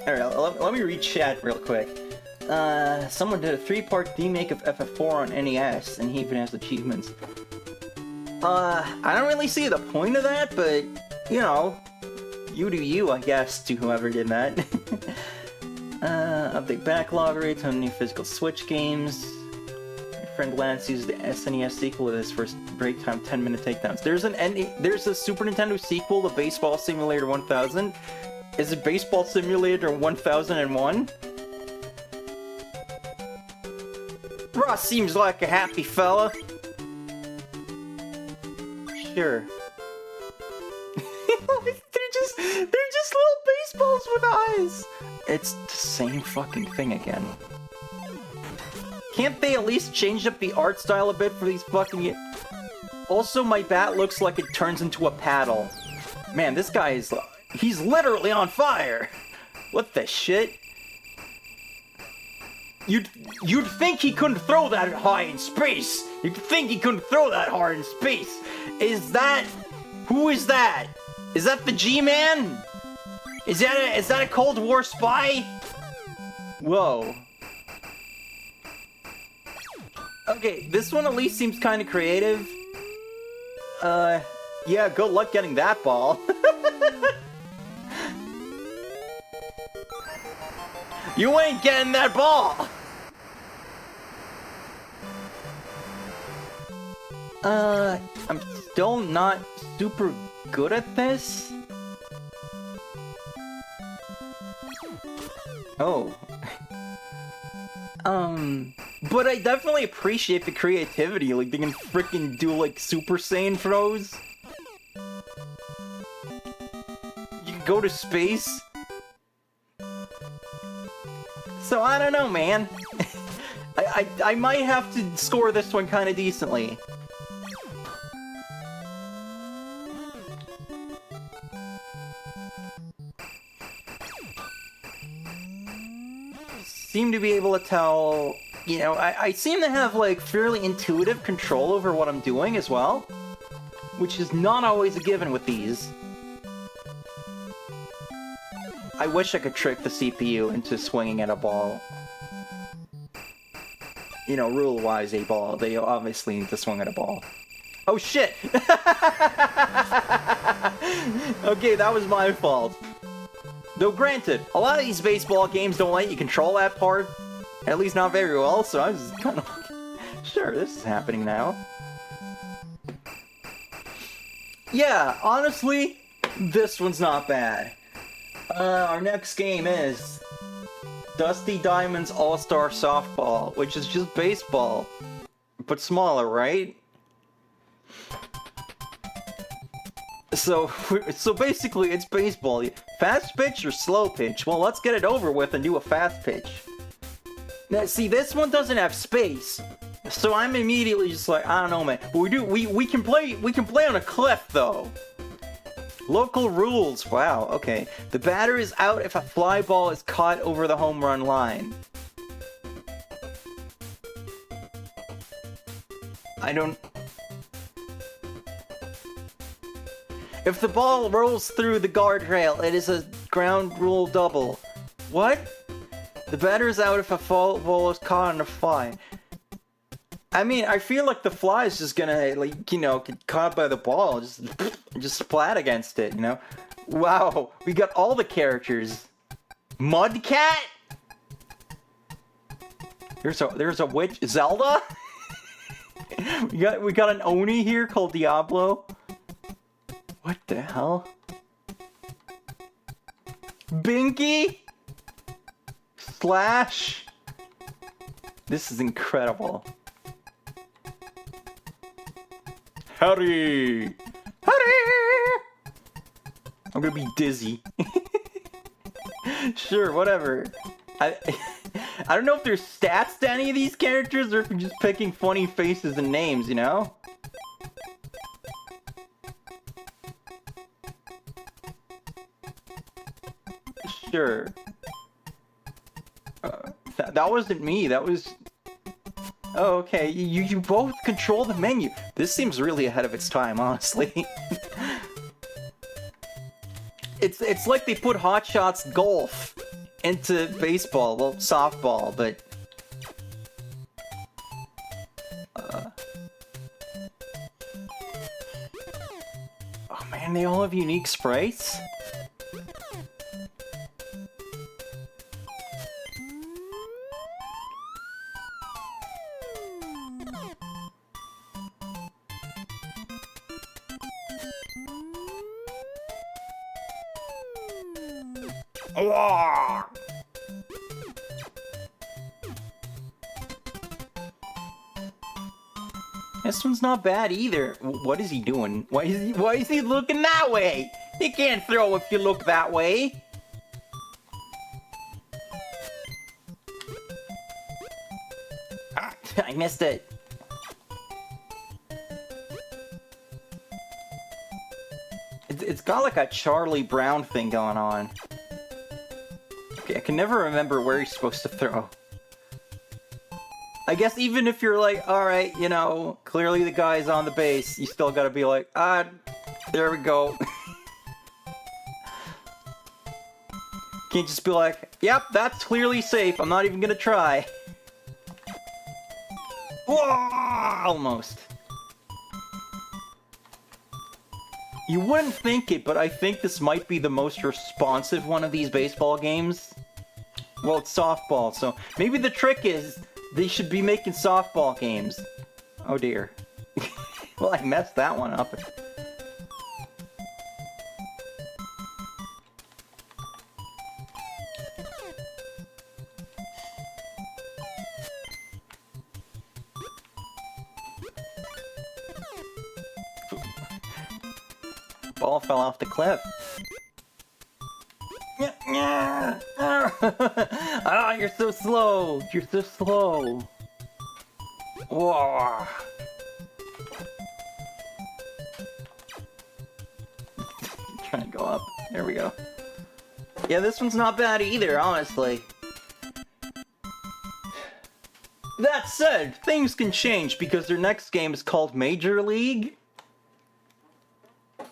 Alright, let me read chat real quick. Someone did a 3-part remake of FF4 on NES, and he even has achievements. I don't really see the point of that, but, you know, you do you, I guess, to whoever did that. Update backlog rates on new physical Switch games. My friend Lance used the SNES sequel to his first break time 10-minute takedowns. There's a Super Nintendo sequel to Baseball Simulator 1000. Is it Baseball Simulator 1001? Ross seems like a happy fella. Sure. they're just little baseballs with eyes. It's the same fucking thing again. Can't they at least change up the art style a bit for these fucking... Also, my bat looks like it turns into a paddle. Man, this guy is... He's literally on fire! What the shit? You'd think he couldn't throw that high in space! You'd think he couldn't throw that hard in space! Is that... Who is that? Is that the G-Man? Is that a Cold War spy? Whoa. Okay, this one at least seems kind of creative. Yeah, good luck getting that ball. You ain't getting that ball! I'm still not super good at this. Oh. But I definitely appreciate the creativity, like they can freaking do like Super Saiyan throws. You can go to space. So I don't know, man. I might have to score this one kind of decently. Seem to be able to tell, you know, I seem to have like fairly intuitive control over what I'm doing as well, which is not always a given with these. I wish I could trick the CPU into swinging at a ball. You know, rule-wise, a ball. They obviously need to swing at a ball. Oh shit! Okay, that was my fault. Though granted, a lot of these baseball games don't let you control that part. At least not very well, so I was kind of like, sure, this is happening now. Yeah, honestly, this one's not bad. Our next game is Dusty Diamond's All-Star Softball, which is just baseball, but smaller, right? So basically, it's baseball. Fast pitch or slow pitch? Well, let's get it over with and do a fast pitch. Now, see, this one doesn't have space, so I'm immediately just like, I don't know, man. But we can play on a cliff though. Local rules. Wow. Okay. The batter is out if a fly ball is caught over the home run line. I don't. If the ball rolls through the guardrail, it is a ground rule double. What? The batter is out if a foul ball is caught on a fly. I mean, I feel like the fly is just gonna, like, you know, get caught by the ball, just splat against it, you know? Wow, we got all the characters. Mudcat? There's a witch, Zelda? we got an Oni here called Diablo. What the hell? Binky? Slash? This is incredible. Howdy! Howdy! I'm gonna be dizzy. Sure, whatever. I don't know if there's stats to any of these characters or if you're just picking funny faces and names, you know? Sure. That wasn't me, that was... Oh, okay, you both control the menu. This seems really ahead of its time, honestly. It's like they put Hot Shots Golf into baseball, well, softball, but... Oh man, they all have unique sprites? This one's not bad either. What is he doing? Why is he looking that way? You can't throw if you look that way. Ah, I missed it. It's got like a Charlie Brown thing going on. Okay, I can never remember where he's supposed to throw. I guess even if you're like, alright, you know, clearly the guy's on the base, you still gotta be like, there we go. Can't just be like, yep, that's clearly safe, I'm not even gonna try. Whoa! Almost. You wouldn't think it, but I think this might be the most responsive one of these baseball games. Well, it's softball, so maybe the trick is they should be making softball games. Oh dear. Well, I messed that one up. Ball fell off the cliff. Ah, you're so slow. You're so slow. Whoa. Trying to go up. There we go. Yeah, this one's not bad either, honestly. That said, things can change because their next game is called Major League.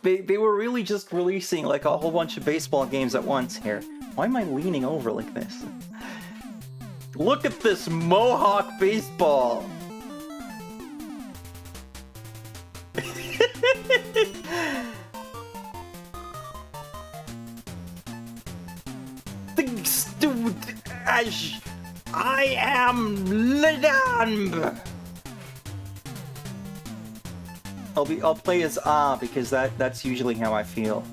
They were really just releasing like a whole bunch of baseball games at once here. Why am I leaning over like this? Look at this Mohawk baseball! Three Stooges, I am Lidamb! I'll play as because that's usually how I feel.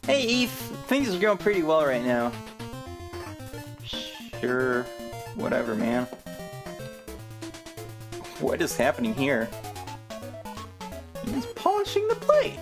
Hey Eve, things are going pretty well right now. Sure, whatever, man. What is happening here? He's polishing the plate.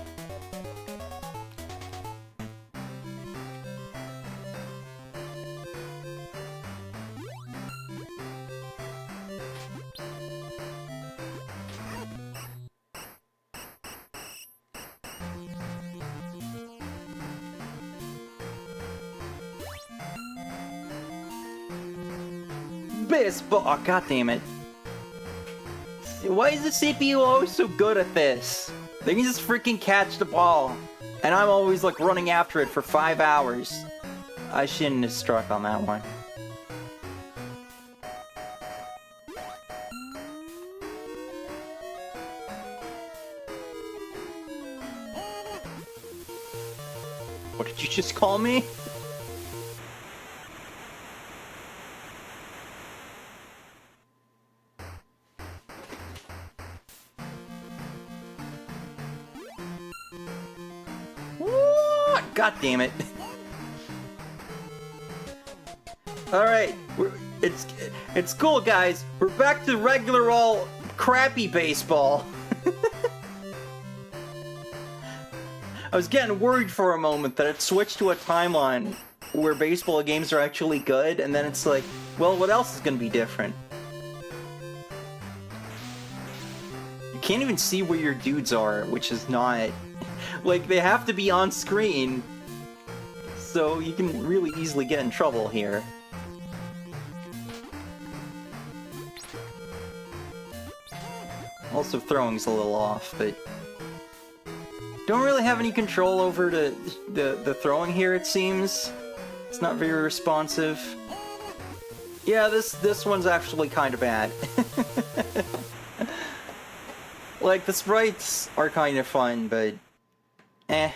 Baseball. Oh, god damn it. Why is the CPU always so good at this? They can just freaking catch the ball. And I'm always like running after it for 5 hours. I shouldn't have struck on that one. What did you just call me? God damn it. Alright, it's cool, guys. We're back to regular old crappy baseball. I was getting worried for a moment that it switched to a timeline where baseball games are actually good, and then it's like, well, what else is gonna be different? You can't even see where your dudes are, which is not... Like, they have to be on screen, so you can really easily get in trouble here. Also, throwing's a little off, but... Don't really have any control over the throwing here, it seems. It's not very responsive. Yeah, this one's actually kind of bad. Like, the sprites are kind of fun, but... eh.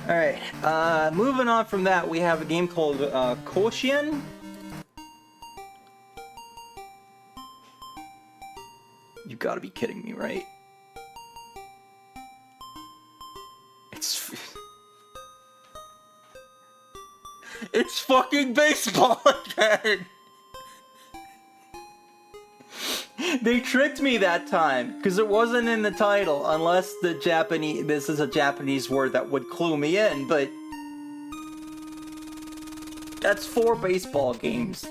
Alright, moving on from that, we have a game called Kōshien. You gotta be kidding me, right? It's fucking baseball again! They tricked me that time, because it wasn't in the title, unless this is a Japanese word that would clue me in, but... That's 4 baseball games.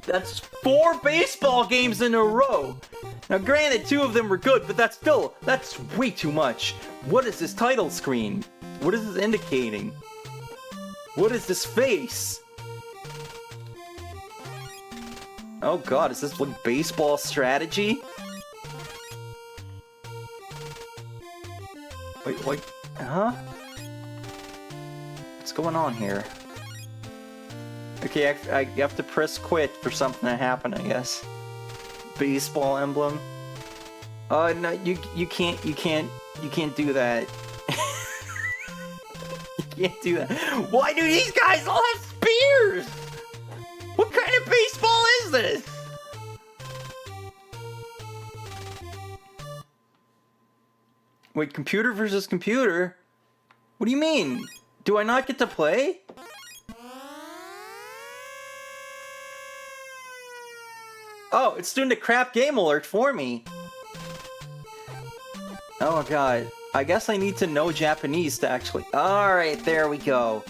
That's 4 baseball games in a row! Now granted, 2 of them were good, but that's way too much. What is this title screen? What is this indicating? What is this face? Oh god, is this like baseball strategy? Wait, huh? What's going on here? Okay, I have to press quit for something to happen, I guess. Baseball emblem. Oh no, you can't do that. You can't do that. Why do these guys all have spears? What kind of baseball is this? Wait, computer versus computer? What do you mean? Do I not get to play? Oh, it's doing the crap game alert for me. Oh god. I guess I need to know Japanese to actually... Alright, there we go.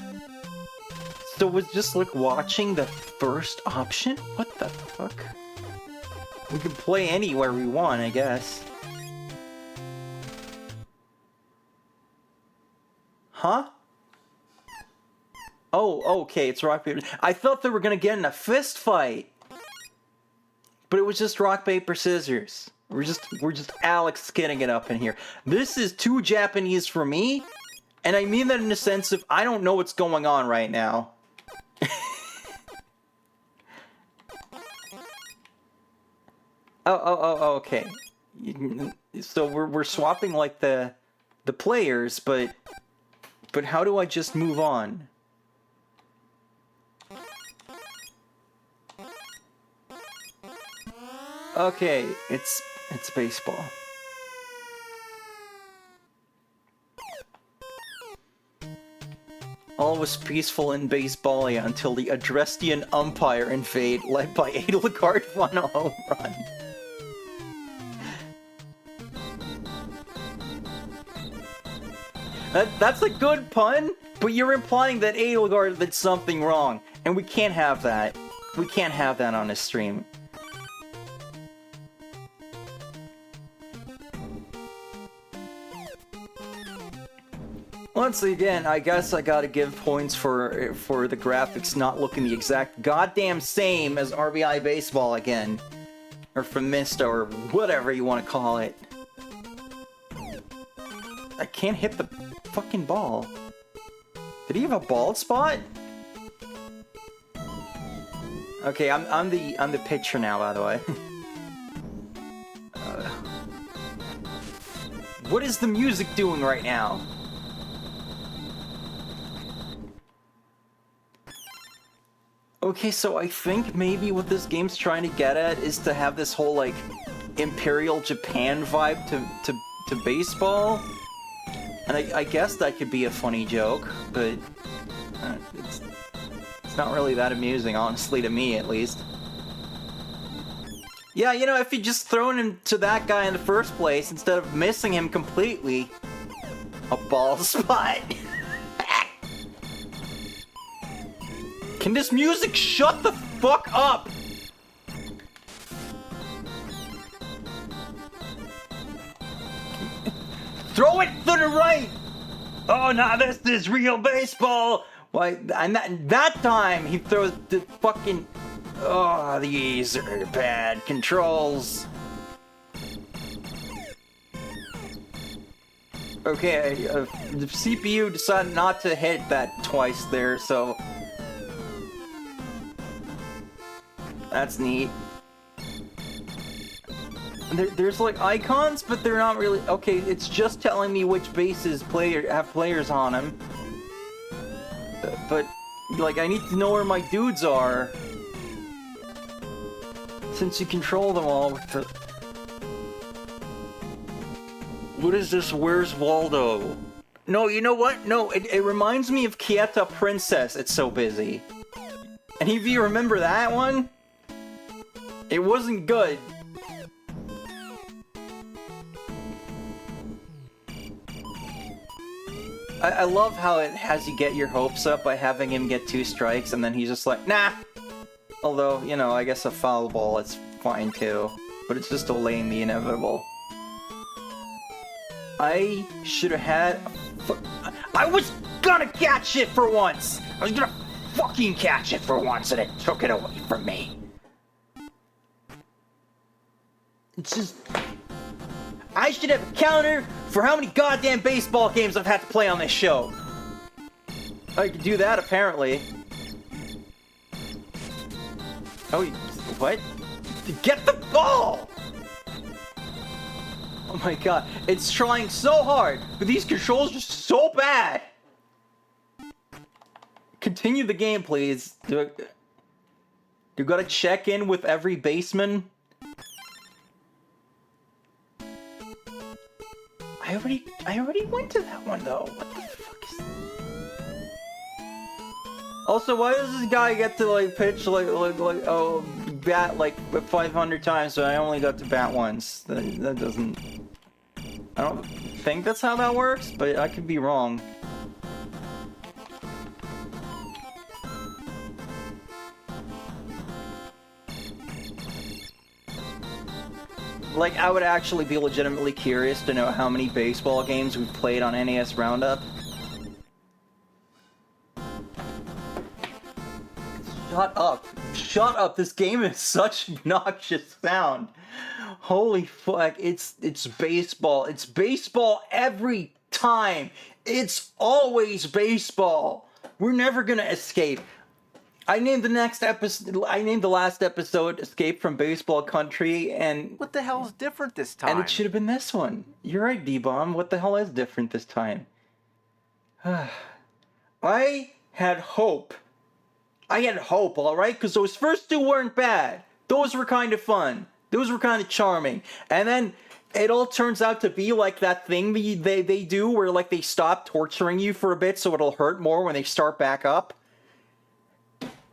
So was just like watching the first option? What the fuck? We can play anywhere we want, I guess. Huh? Oh, okay, it's rock, paper... I thought they were gonna get in a fist fight! But it was just rock, paper, scissors. We're just Alex getting it up in here. This is too Japanese for me, and I mean that in the sense of I don't know what's going on right now. Oh, okay. So we're swapping like the players, but how do I just move on? Okay, it's baseball. All was peaceful in baseballia until the Adrestian umpire invade, led by Edelgard won a home run. That's a good pun, but you're implying that Edelgard did something wrong, and we can't have that. We can't have that on this stream. Once again, I guess I gotta give points for the graphics not looking the exact goddamn same as RBI Baseball again. Or from Mista, or whatever you want to call it. I can't hit the fucking ball. Did he have a bald spot? Okay, I'm the pitcher now, by the way. What is the music doing right now? Okay, so I think maybe what this game's trying to get at is to have this whole, like, Imperial Japan vibe to baseball. And I guess that could be a funny joke, but it's not really that amusing, honestly, to me, at least. Yeah, you know, if you just thrown him to that guy in the first place, instead of missing him completely... A ball spot! Can this music shut the fuck up? Throw it to the right! Oh, now this is real baseball! Why, and that time he throws the fucking... Oh, these are bad controls. Okay, the CPU decided not to hit that twice there, so... That's neat. There's like icons, but they're not really... Okay, it's just telling me which bases have players on them. But, like, I need to know where my dudes are. Since you control them all with the... What is this? Where's Waldo? No, you know what? No, it reminds me of Kieta Princess, It's So Busy. Any of you remember that one? It wasn't good. I love how it has you get your hopes up by having him get 2 strikes, and then he's just like, nah! Although, you know, I guess a foul ball is fine too. But it's just delaying the inevitable. I should have had... I was gonna catch it for once! I was gonna fucking catch it for once, and it took it away from me. It's just... I should have a counter for how many goddamn baseball games I've had to play on this show. I could do that, apparently. Oh, what? Get the ball! Oh my god, it's trying so hard, but these controls are so bad! Continue the game, please. Do you gotta check in with every baseman? I already went to that one though. What the fuck is that? Also, why does this guy get to like pitch bat like 500 times, so I only got to bat once? That doesn't... I don't think that's how that works, but I could be wrong. Like, I would actually be legitimately curious to know how many baseball games we've played on NES Roundup. Shut up. Shut up. This game is such obnoxious sound. Holy fuck. It's baseball. It's baseball every time. It's always baseball. We're never gonna escape. I named the last episode Escape from Baseball Country, and... What the hell is different this time? And it should have been this one. You're right, D-Bomb. What the hell is different this time? I had hope. Alright? Because those first 2 weren't bad. Those were kind of fun. Those were kind of charming. And then it all turns out to be like that thing they do where like they stop torturing you for a bit so it'll hurt more when they start back up.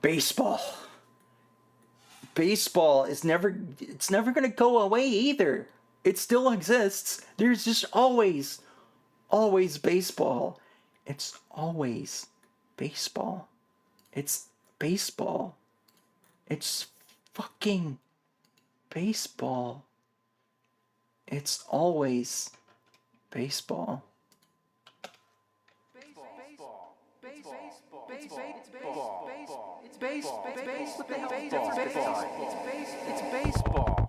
Baseball. Baseball is never gonna go away either. It still exists. There's just always baseball. It's always baseball. It's baseball. It's fucking baseball. It's always baseball. It's baseball. It's baseball. It's baseball. Again. It's baseball. It's baseball. It's baseball.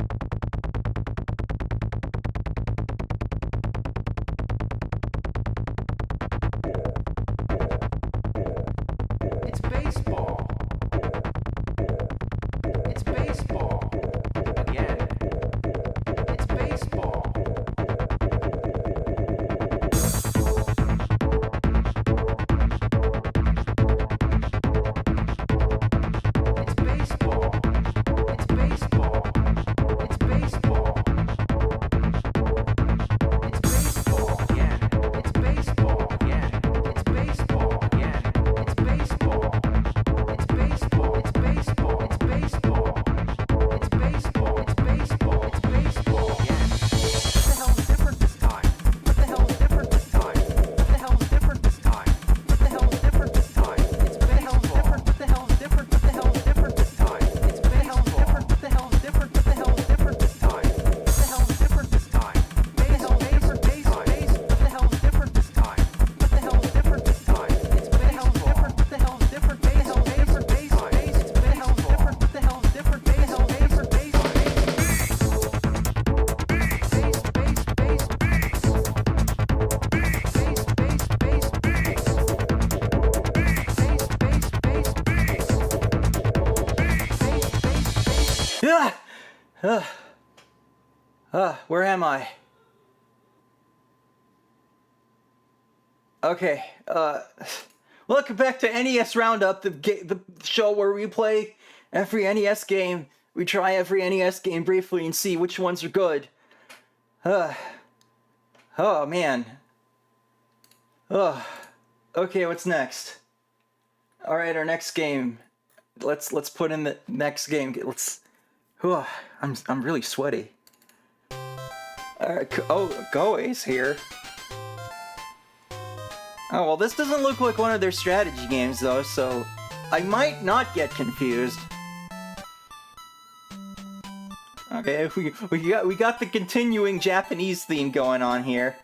Where am I? Okay, welcome back to NES Roundup, the show where we play every NES game. We try every NES game briefly and see which ones are good. Oh, man. Okay, what's next? Alright, our next game. Let's put in the next game. I'm really sweaty. Goei's here. Oh, well, this doesn't look like one of their strategy games, though, so I might not get confused. Okay, we got the continuing Japanese theme going on here.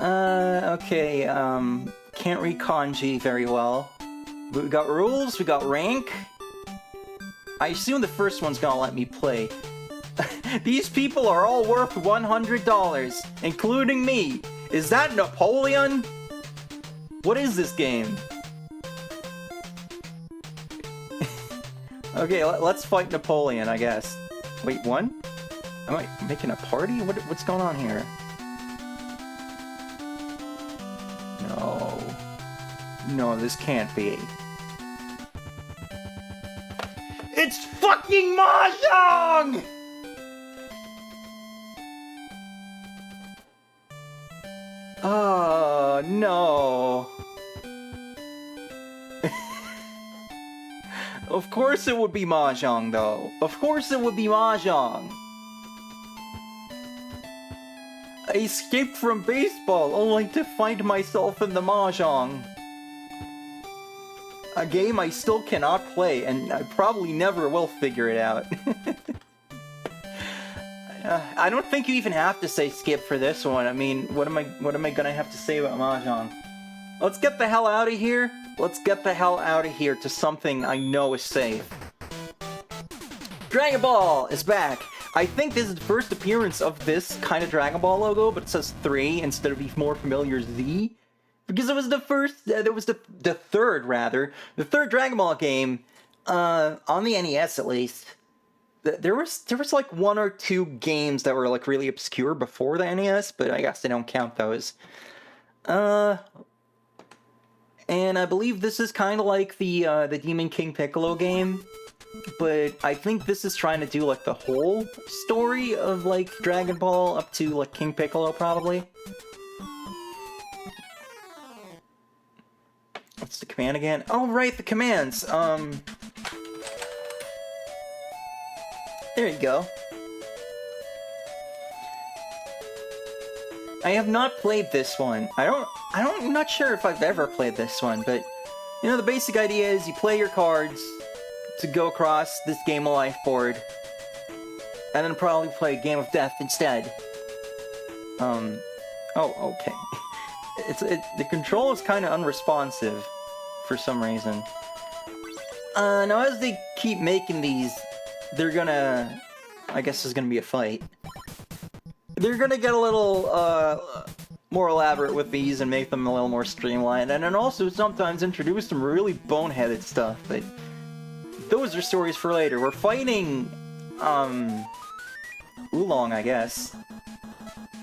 Okay, can't read kanji very well. We got rules, we got rank. I assume the first one's gonna let me play. These people are all worth $100, including me. Is that Napoleon? What is this game? Okay, let's fight Napoleon, I guess. Wait, one? Am I making a party? What's going on here? No. No, this can't be. It's fucking Mahjong! Oh, no. Of course it would be Mahjong, though. Of course it would be Mahjong. I escaped from baseball only to find myself in the Mahjong. A game I still cannot play, and I probably never will figure it out. I don't think you even have to say skip for this one. I mean, what am I gonna have to say about Mahjong? Let's get the hell out of here. Let's get the hell out of here to something I know is safe. Dragon Ball is back. I think this is the first appearance of this kind of Dragon Ball logo, but it says 3 instead of the more familiar Z. Because it was the first, the third Dragon Ball game, on the NES at least. There was like 1 or 2 games that were like really obscure before the NES, but I guess they don't count those. And I believe this is kind of like the Demon King Piccolo game, but I think this is trying to do like the whole story of like Dragon Ball up to like King Piccolo probably. What's the command again? Oh right, the commands. There you go. I have not played this one. I'm not sure if I've ever played this one, but you know, the basic idea is you play your cards to go across this game of life board, and then probably play a game of death instead. Oh, okay. The control is kind of unresponsive for some reason. Now as they keep making these, they're gonna, I guess there's gonna be a fight. They're gonna get a little, more elaborate with these and make them a little more streamlined, and then also sometimes introduce some really boneheaded stuff, but those are stories for later. We're fighting, Oolong, I guess.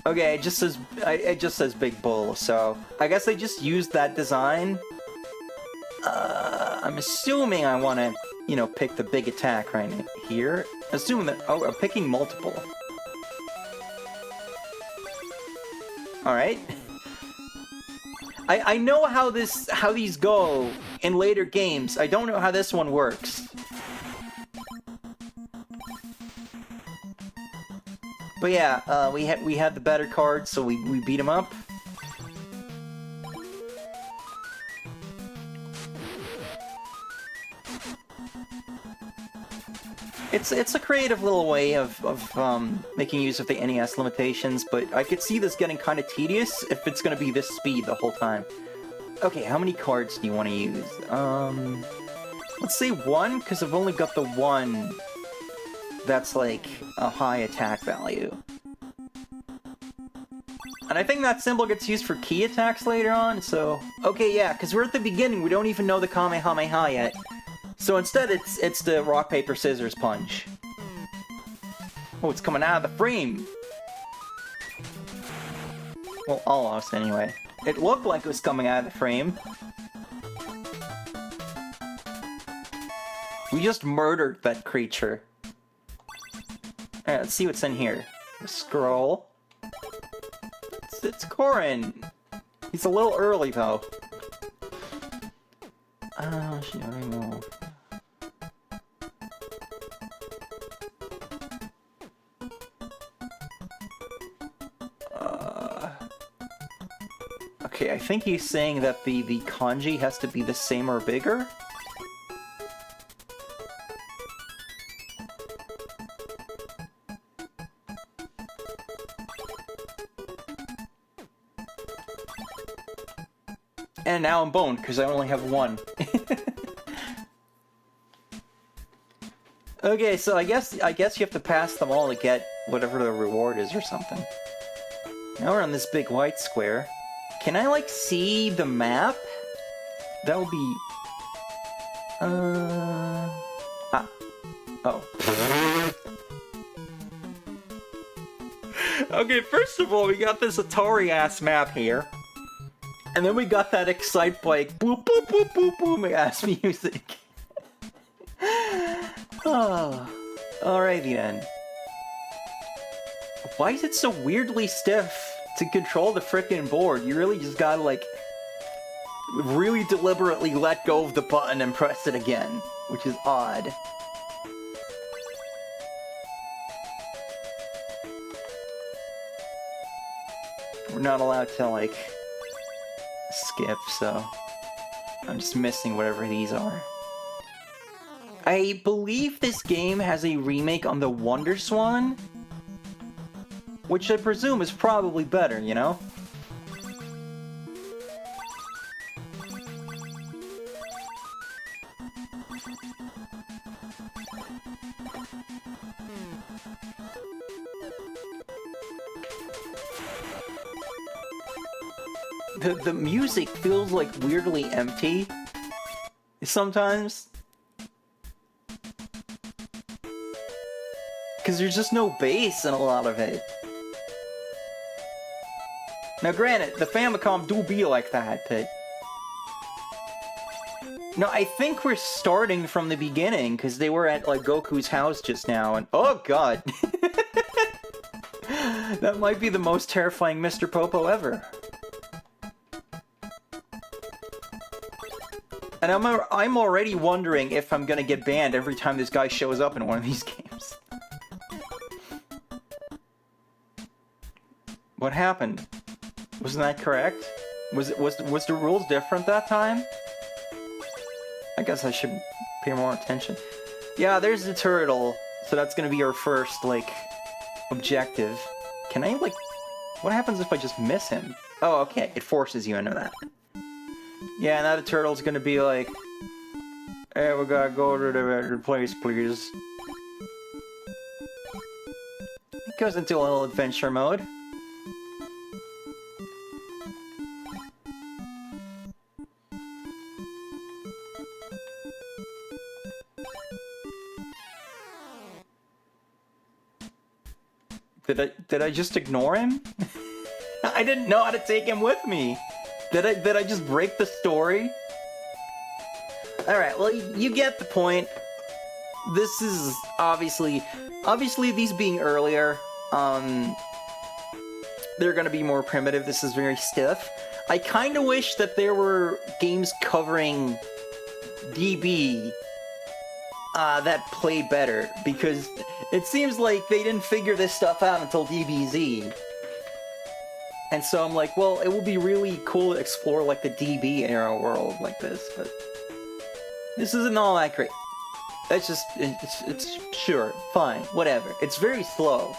Okay, it just says Big Bull, so I guess I just used that design. I'm assuming I want to, you know, pick the big attack right here. Assuming that, oh, I'm picking multiple. Alright. I know how these go in later games. I don't know how this one works. But yeah, we had the better cards, so we beat him up. It's a creative little way of making use of the NES limitations, but I could see this getting kind of tedious if it's going to be this speed the whole time. Okay, how many cards do you want to use? Let's say 1, because I've only got the 1 that's like a high attack value. And I think that symbol gets used for key attacks later on, so... Okay, yeah, because we're at the beginning, we don't even know the Kamehameha yet. So instead, it's the rock, paper, scissors punch. Oh, it's coming out of the frame! Well, almost, anyway. It looked like it was coming out of the frame. We just murdered that creature. Alright, let's see what's in here. A scroll. It's Korin. He's a little early, though. She already know. Okay, I think he's saying that the kanji has to be the same or bigger? And now I'm boned, because I only have one. Okay, so I guess you have to pass them all to get whatever the reward is or something. Now we're on this big white square. Can I, like, see the map? That would be... Oh. Okay, first of all, we got this Atari-ass map here. And then we got that Excite Bike boop boop boop boop boom ass music. Oh. Alrighty then. Why is it so weirdly stiff to control the frickin' board? You really just gotta, like, really deliberately let go of the button and press it again, which is odd. We're not allowed to, like, skip, so I'm just missing whatever these are. I believe this game has a remake on the Wonder Swan, which I presume is probably better, you know? The music feels like weirdly empty sometimes. Because there's just no bass in a lot of it. Now granted, the Famicom do be like that, but... No, I think we're starting from the beginning, because they were at, like, Goku's house just now, and... Oh god! That might be the most terrifying Mr. Popo ever. And I'm already wondering if I'm gonna get banned every time this guy shows up in one of these games. What happened? Wasn't that correct? Was the rules different that time? I guess I should pay more attention. Yeah, there's the turtle. So that's gonna be our first, like, objective. Can I, like... What happens if I just miss him? Oh, okay. It forces you into that. Yeah, now the turtle's gonna be like... Hey, we gotta go to the place, please. It goes into a little adventure mode. Did I just ignore him? I didn't know how to take him with me. Did I just break the story? Alright, well, you get the point. This is obviously these being earlier, they're gonna be more primitive. This is very stiff. I kinda wish that there were games covering DB that play better, because it seems like they didn't figure this stuff out until DBZ. And so I'm like, well, it would be really cool to explore, like, the DB era world like this, but this isn't all that great. That's just, it's sure, fine, whatever. It's very slow.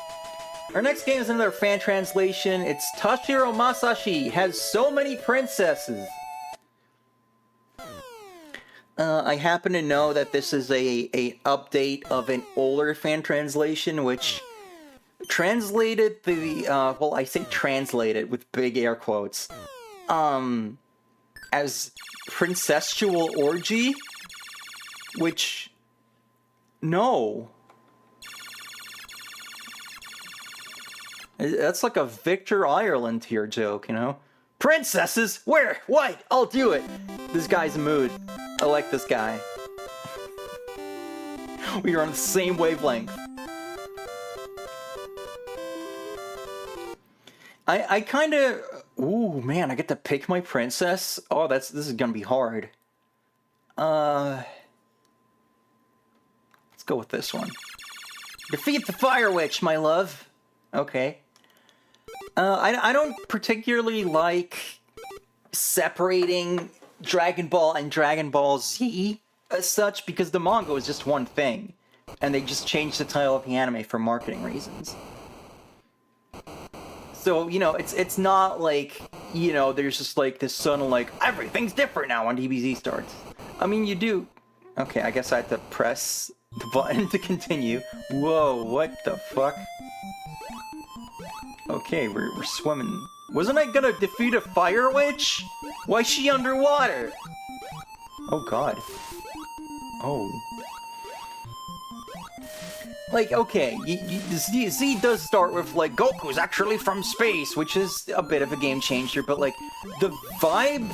Our next game is another fan translation. It's Tashiro Masashi has so many princesses. I happen to know that this is a update of an older fan translation, which translated the, well, I say translated with big air quotes, as Princessual Orgy, which, no. That's like a Victor Ireland tier joke, you know? Princesses? Where? What? I'll do it! This guy's a mood. I like this guy. We are on the same wavelength. I kinda... Ooh, man, I get to pick my princess? Oh, this is gonna be hard. Let's go with this one. Defeat the Fire Witch, my love. Okay. I don't particularly like separating Dragon Ball and Dragon Ball Z as such, because the manga is just one thing, and they just changed the title of the anime for marketing reasons. So, you know, it's not like, you know, there's just like this sudden like, everything's different now when DBZ starts. I mean, you do. Okay, I guess I have to press the button to continue. Whoa, what the fuck? Okay, we're swimming. Wasn't I gonna defeat a fire witch? Why is she underwater? Oh god. Oh. Like, okay, Z does start with, like, Goku's actually from space, which is a bit of a game changer, but, like, the vibe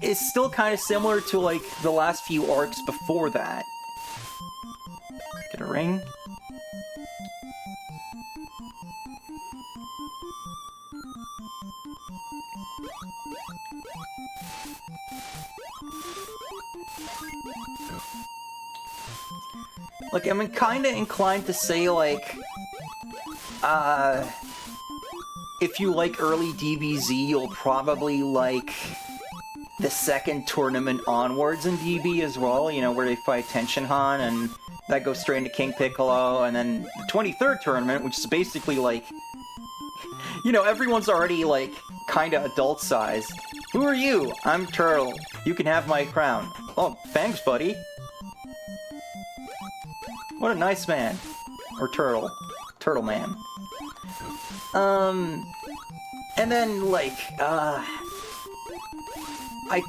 is still kind of similar to, like, the last few arcs before that. Get a ring. Like, I'm kind of inclined to say, like, if you like early DBZ, you'll probably like the second tournament onwards in DB as well, you know, where they fight Tenshinhan, and that goes straight into King Piccolo, and then the 23rd tournament, which is basically, like, you know, everyone's already, like, kind of adult size. Who are you? I'm Turtle. You can have my crown. Oh, thanks, buddy. What a nice man. Or turtle. Turtle man. And then, like, I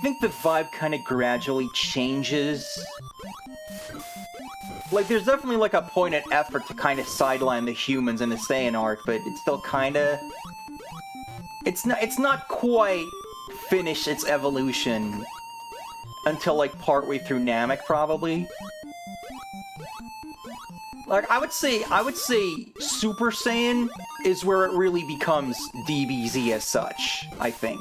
think the vibe kind of gradually changes. Like, there's definitely, like, a pointed effort to kind of sideline the humans in the Saiyan arc, but it's still kind of... It's not quite finished its evolution until, like, partway through Namek, probably. Like, I would say Super Saiyan is where it really becomes DBZ as such, I think.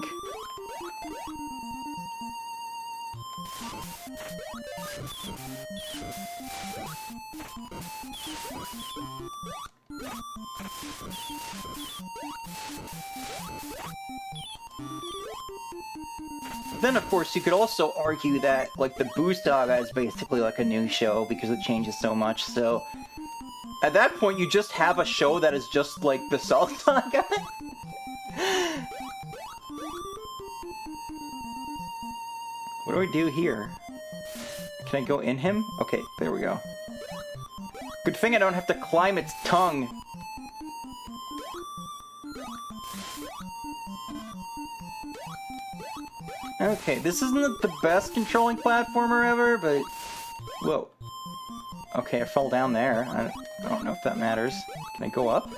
Then, of course, you could also argue that, like, the Boo Saga is basically like a new show because it changes so much, so... At that point, you just have a show that is just like the Cell Saga. What do we do here? Can I go in him? Okay, there we go. Good thing I don't have to climb its tongue. Okay, this isn't the best controlling platformer ever, but... Whoa. Okay, I fell down there. I don't know if that matters. Can I go up?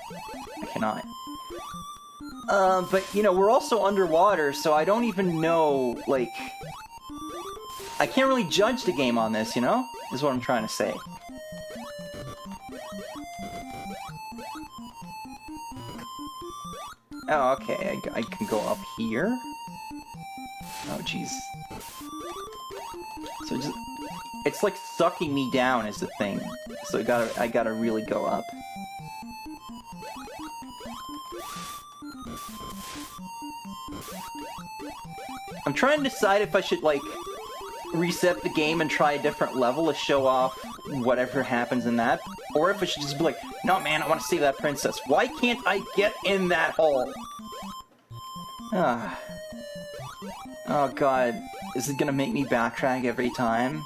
I cannot. But, you know, we're also underwater, so I don't even know, like... I can't really judge the game on this, you know? Is what I'm trying to say. Oh, okay, I can go up here? Oh, jeez. So just... It's like sucking me down is the thing. So I gotta really go up. I'm trying to decide if I should, like, reset the game and try a different level to show off whatever happens in that. Or if I should just be like, no man, I want to save that princess. Why can't I get in that hole? Ah. Oh god. Is it gonna make me backtrack every time?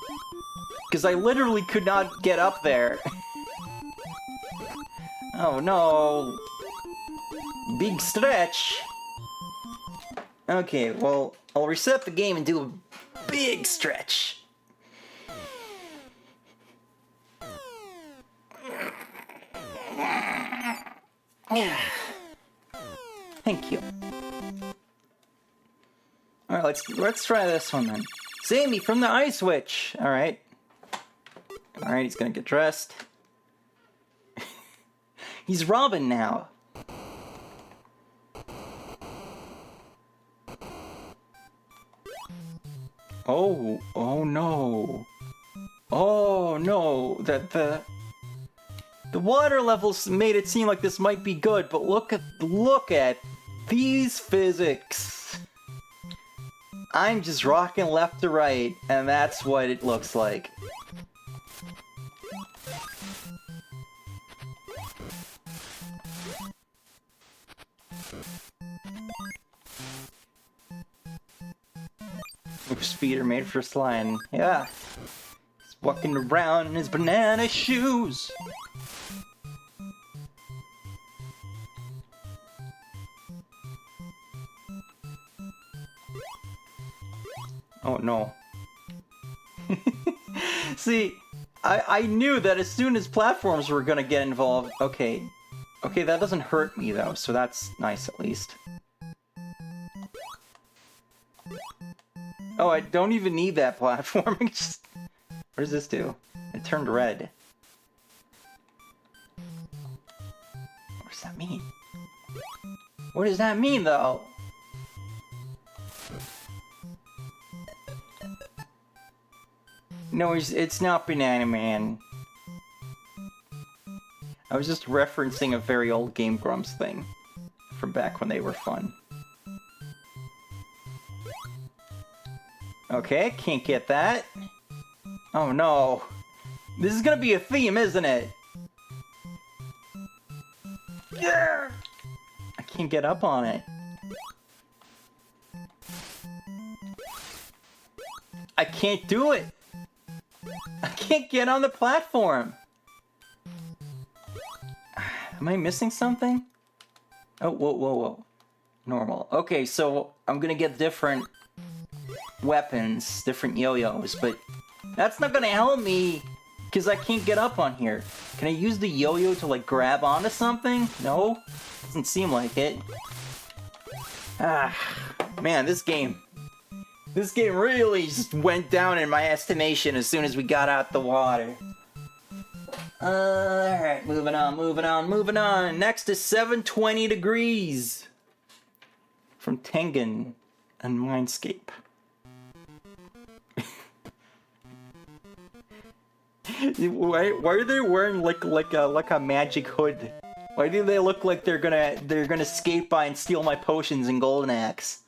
Because I literally could not get up there. Oh no. Big stretch. Okay, well, I'll reset the game and do a big stretch. Thank you. Alright, let's try this one then. Save me from the ice witch! Alright. Alright, he's gonna get dressed. He's Robin now. Oh no. Oh no. The water levels made it seem like this might be good, but look at these physics. I'm just rocking left to right, and that's what it looks like. Speeder made for sliding. Yeah. He's walking around in his banana shoes. Oh no. See, I knew that as soon as platforms were gonna get involved. Okay, that doesn't hurt me though, so that's nice at least. Oh, I don't even need that platform. Just... What does this do? It turned red. What does that mean? What does that mean, though? No, it's not Banana Man. I was just referencing a very old Game Grumps thing from back when they were fun. Okay, can't get that. Oh no. This is gonna be a theme, isn't it? Yeah! I can't get up on it. I can't do it! I can't get on the platform! Am I missing something? Oh, whoa. Normal. Okay, so I'm gonna get different weapons, different yo-yos, but that's not gonna help me because I can't get up on here. Can I use the yo-yo to like grab onto something? No? Doesn't seem like it. Ah, man, this game really just went down in my estimation as soon as we got out the water. Alright, moving on. Next is 720 Degrees from Tengen and Mindscape. Why are they wearing like a magic hood? Why do they look like they're gonna skate by and steal my potions in Golden Axe?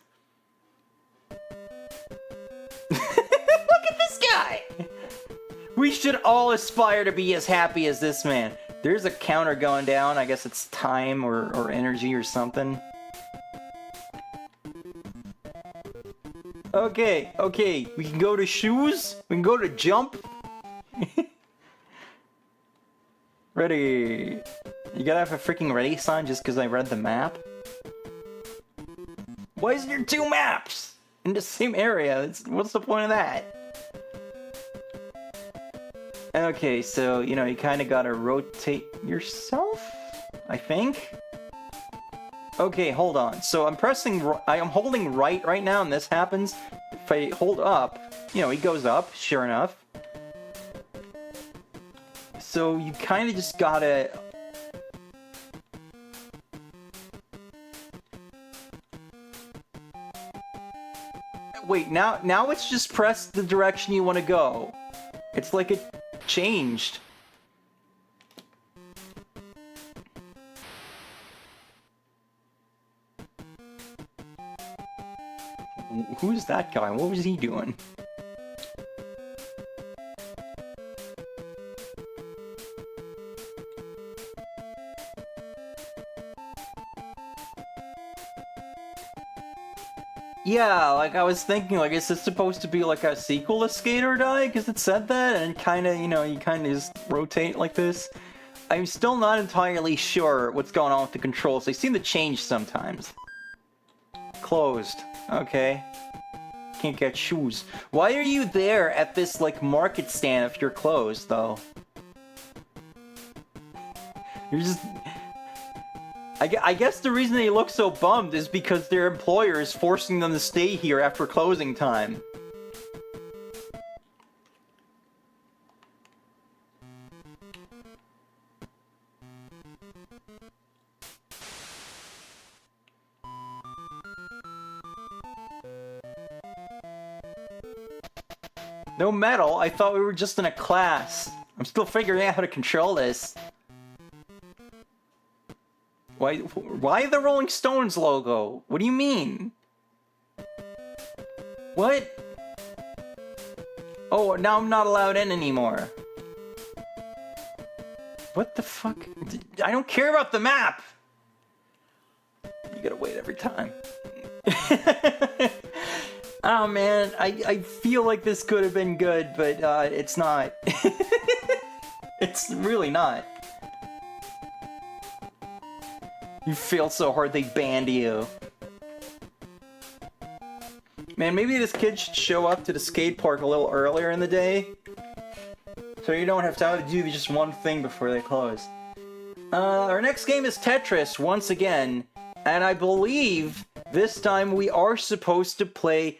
Look at this guy! We should all aspire to be as happy as this man. There's a counter going down. I guess it's time or energy or something. Okay. We can go to shoes. We can go to jump. Ready. You gotta have a freaking ready sign just because I read the map? Why is there two maps in the same area? What's the point of that? Okay, so, you know, you kind of gotta rotate yourself, I think? Okay, hold on. So I'm holding right now and this happens. If I hold up, you know, he goes up, sure enough. So you kind of just gotta... Wait, now it's just press the direction you want to go. It's like it changed. Who's that guy? What was he doing? Yeah, like I was thinking, like, is this supposed to be like a sequel to Skate or Die? Because it said that, and kind of, you know, you kind of just rotate like this. I'm still not entirely sure what's going on with the controls. They seem to change sometimes. Closed. Okay. Can't get shoes. Why are you there at this, like, market stand if you're closed, though? You're just... I guess the reason they look so bummed is because their employer is forcing them to stay here after closing time. No metal? I thought we were just in a class. I'm still figuring out how to control this. Why the Rolling Stones logo? What do you mean? What? Oh, now I'm not allowed in anymore. What the fuck? I don't care about the map! You gotta wait every time. Oh man, I feel like this could have been good, but it's not. It's really not. You failed so hard they banned you. Man, maybe this kid should show up to the skate park a little earlier in the day, so you don't have to do just one thing before they close. Our next game is Tetris, once again, and I believe this time we are supposed to play...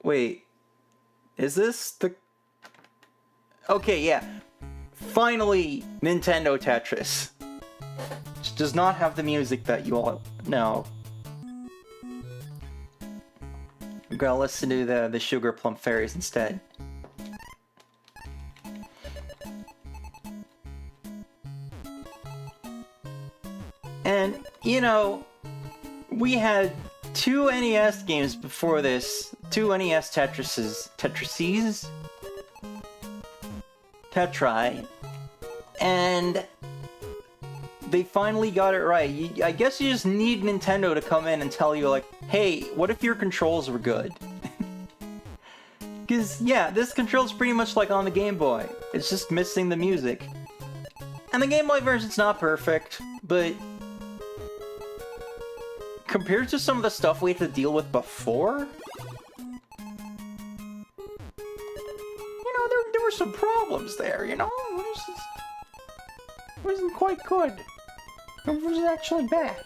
Wait, is this the... Okay, yeah. Finally, Nintendo Tetris. Which does not have the music that you all know. I'm gonna listen to the Sugar Plum Fairies instead. And, you know, we had 2 NES games before this. 2 NES Tetrises. Tetrai. And they finally got it right. I guess you just need Nintendo to come in and tell you, like, hey, what if your controls were good? Because, yeah, this control's pretty much like on the Game Boy. It's just missing the music. And the Game Boy version's not perfect, but compared to some of the stuff we had to deal with before, you know, there were some problems there, you know? It wasn't quite good. It was actually bad.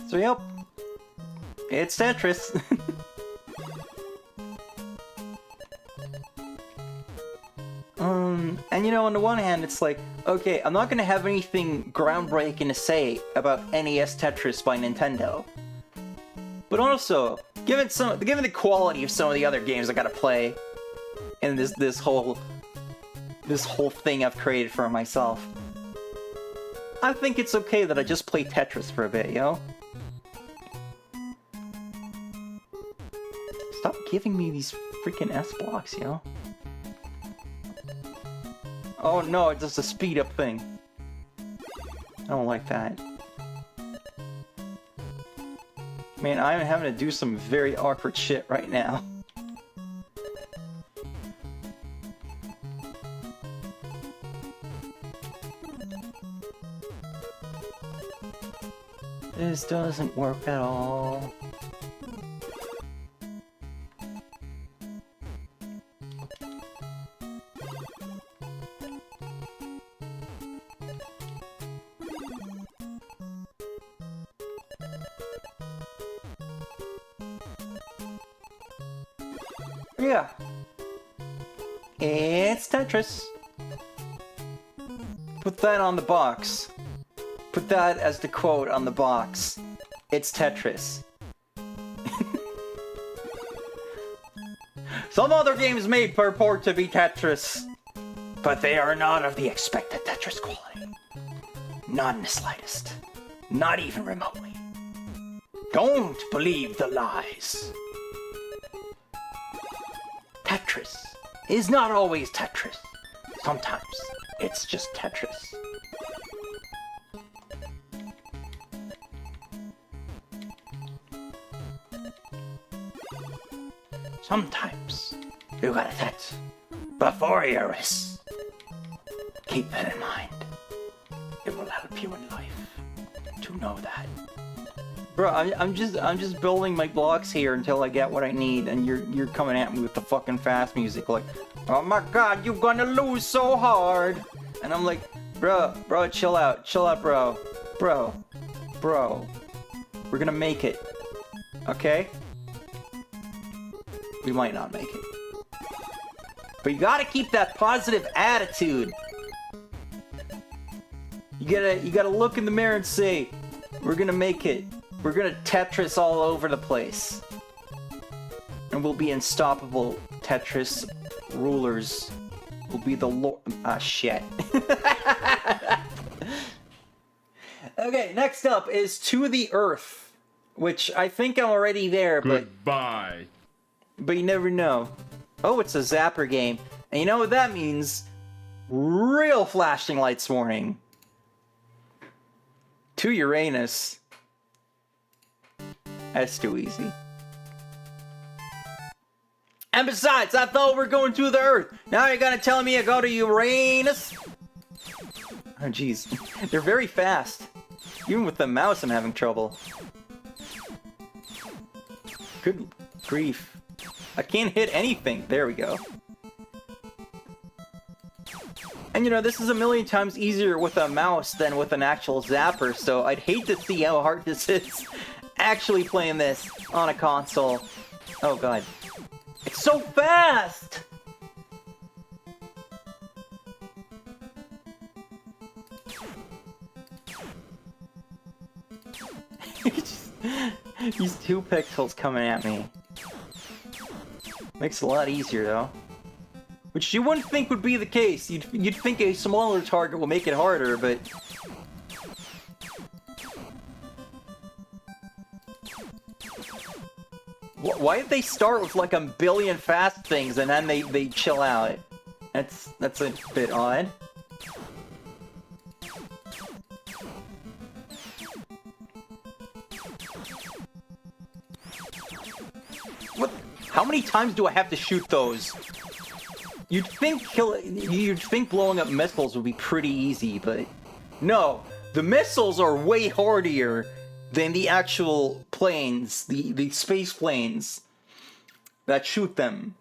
So, yep. It's Tetris. And you know, on the one hand, it's like, okay, I'm not gonna have anything groundbreaking to say about NES Tetris by Nintendo. But also, given the quality of some of the other games I gotta play in this whole thing I've created for myself, I think it's okay that I just play Tetris for a bit, you know? Stop giving me these freaking S blocks, you know? Oh no, it's just a speed up thing. I don't like that. Man, I'm having to do some very awkward shit right now. This doesn't work at all. Yeah. It's Tetris. Put that on the box. Put that as the quote on the box. It's Tetris. Some other games may purport to be Tetris, but they are not of the expected Tetris quality. Not in the slightest. Not even remotely. Don't believe the lies. Tetris is not always Tetris. Sometimes it's just Tetris. Sometimes you gotta set before your wrist. Keep that in mind. It will help you in life to know that. Bro, I'm just building my blocks here until I get what I need, and you're coming at me with the fucking fast music like, oh my god, you're gonna lose so hard. And I'm like, bro, chill out, bro. We're gonna make it. Okay? We might not make it. But you gotta keep that positive attitude. You gotta look in the mirror and say, we're gonna make it. We're gonna Tetris all over the place. And we'll be unstoppable. Tetris rulers will be the lord. Ah, shit. Okay, next up is To the Earth. Which I think I'm already there, but... Goodbye. But you never know. Oh, it's a zapper game. And you know what that means? Real flashing lights warning. To Uranus. That's too easy. And besides, I thought we were going to the Earth. Now you're gonna tell me I go to Uranus? Oh, jeez. They're very fast. Even with the mouse, I'm having trouble. Good grief. I can't hit anything. There we go. And you know, this is a million times easier with a mouse than with an actual zapper, so I'd hate to see how hard this is actually playing this on a console. Oh god. It's so fast! These two pixels coming at me. Makes it a lot easier though. Which you wouldn't think would be the case. You'd think a smaller target will make it harder, but... Why did they start with like a billion fast things and then they chill out? That's a bit odd. What? How many times do I have to shoot those? You'd think blowing up missiles would be pretty easy, but no. The missiles are way harder than the actual planes, the space planes that shoot them.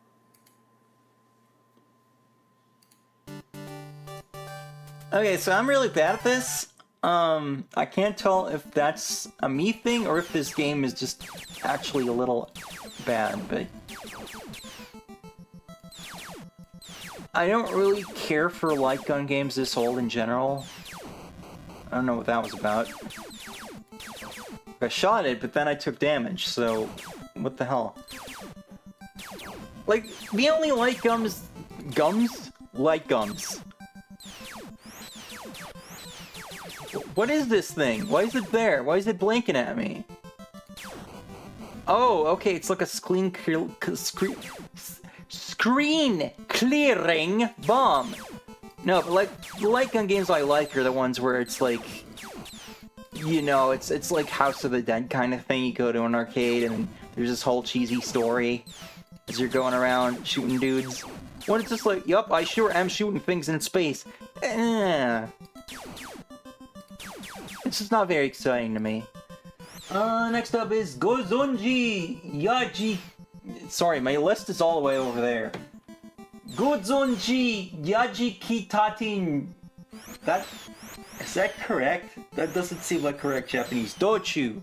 Okay, so I'm really bad at this. I can't tell if that's a me thing or if this game is just actually a little bad, but... I don't really care for light gun games this old in general. I don't know what that was about. I shot it, but then I took damage, so... What the hell? Like, the only light gums... Light gums. What is this thing? Why is it there? Why is it blinking at me? Oh, okay, it's like a screen clearing bomb. No, but like, the light gun games I like are the ones where it's like... You know, it's like House of the Dead kind of thing. You go to an arcade and there's this whole cheesy story as you're going around shooting dudes. When it's just like, yup, I sure am shooting things in space. It's just not very exciting to me. Next up is Gozonji Sorry, my list is all the way over there. Gozonji Yajikitatin. Is that correct? That doesn't seem like correct Japanese. Douchuu.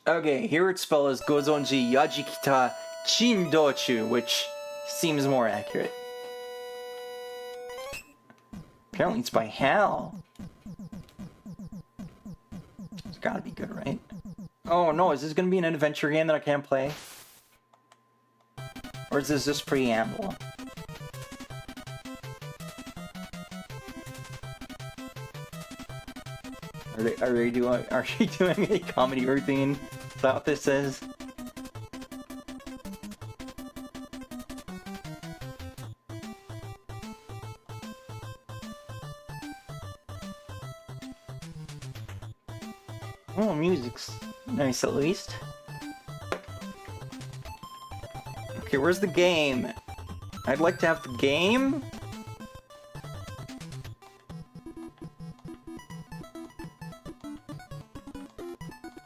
Okay, here it's spelled as Gozonji Yajikitatin Douchuu, which seems more accurate. Apparently it's by Hal. It's gotta be good, right? Oh no, is this gonna be an adventure game that I can't play? Or is this just preamble? Are they doing a comedy routine? Is that what this is? Oh, music's nice at least. Okay, where's the game? I'd like to have the game.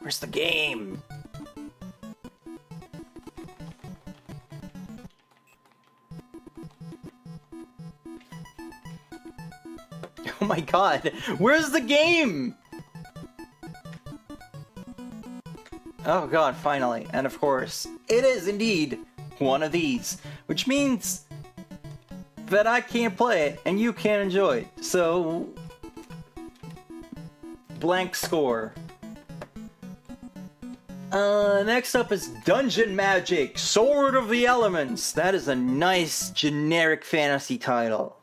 Where's the game? Oh my god, where's the game? Oh god, finally. And of course, it is indeed one of these, which means that I can't play it and you can't enjoy it. So, blank score. Next up is Dungeon Magic, Sword of the Elements. That is a nice generic fantasy title.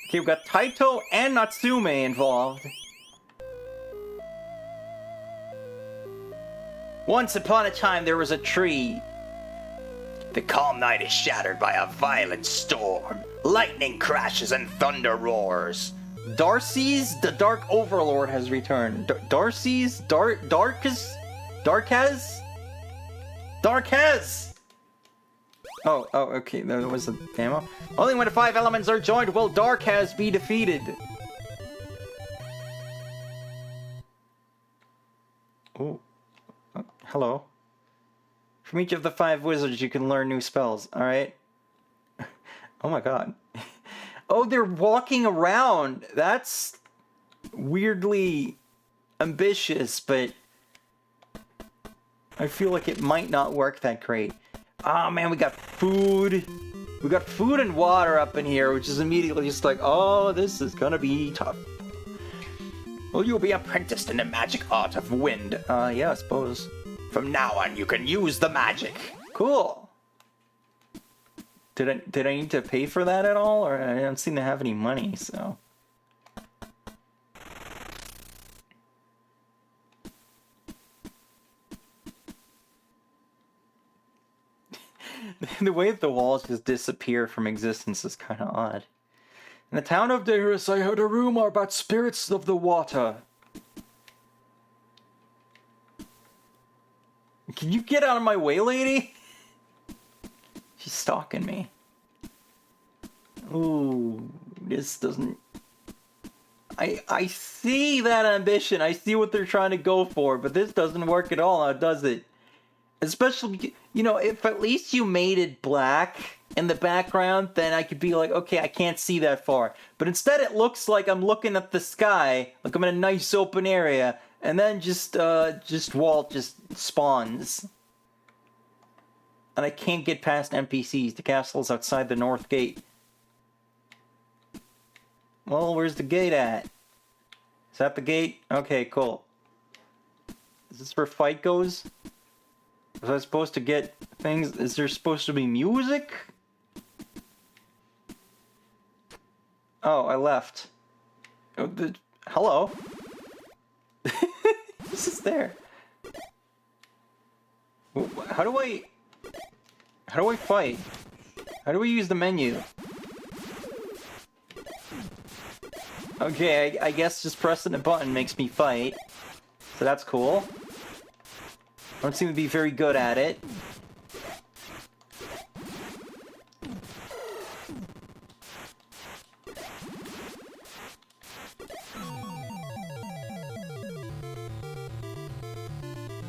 Okay, we've got Taito and Natsume involved. Once upon a time, there was a tree. The calm night is shattered by a violent storm. Lightning crashes and thunder roars. Darcy's, the Dark Overlord, has returned. Darcy's? Darkez? Oh, okay, there was a demo. Only when the 5 elements are joined will Darkez be defeated. Ooh. Hello. From each of the 5 wizards, you can learn new spells, alright? Oh my god. Oh, they're walking around! That's weirdly ambitious, but I feel like it might not work that great. Oh man, we got food. We got food and water up in here, which is immediately just like, oh, this is gonna be tough. Will you be apprenticed in the magic art of wind? Yeah, I suppose. From now on, you can use the magic. Cool. Did I need to pay for that at all? Or I don't seem to have any money, so. The way that the walls just disappear from existence is kind of odd. In the town of Deirus, I heard a rumor about spirits of the water. Can you get out of my way, lady? She's stalking me. Ooh, this doesn't... I see that ambition. I see what they're trying to go for, but this doesn't work at all now, does it? Especially, you know, if at least you made it black in the background, then I could be like, okay, I can't see that far. But instead it looks like I'm looking at the sky, like I'm in a nice open area, and then just Walt just spawns. And I can't get past NPCs. The castle's outside the north gate. Well, where's the gate at? Is that the gate? Okay, cool. Is this where fight goes? Was I supposed to get things? Is there supposed to be music? Oh, I left. Oh, hello? This is there. How do I fight? How do we use the menu? Okay, I guess just pressing a button makes me fight. So that's cool. I don't seem to be very good at it.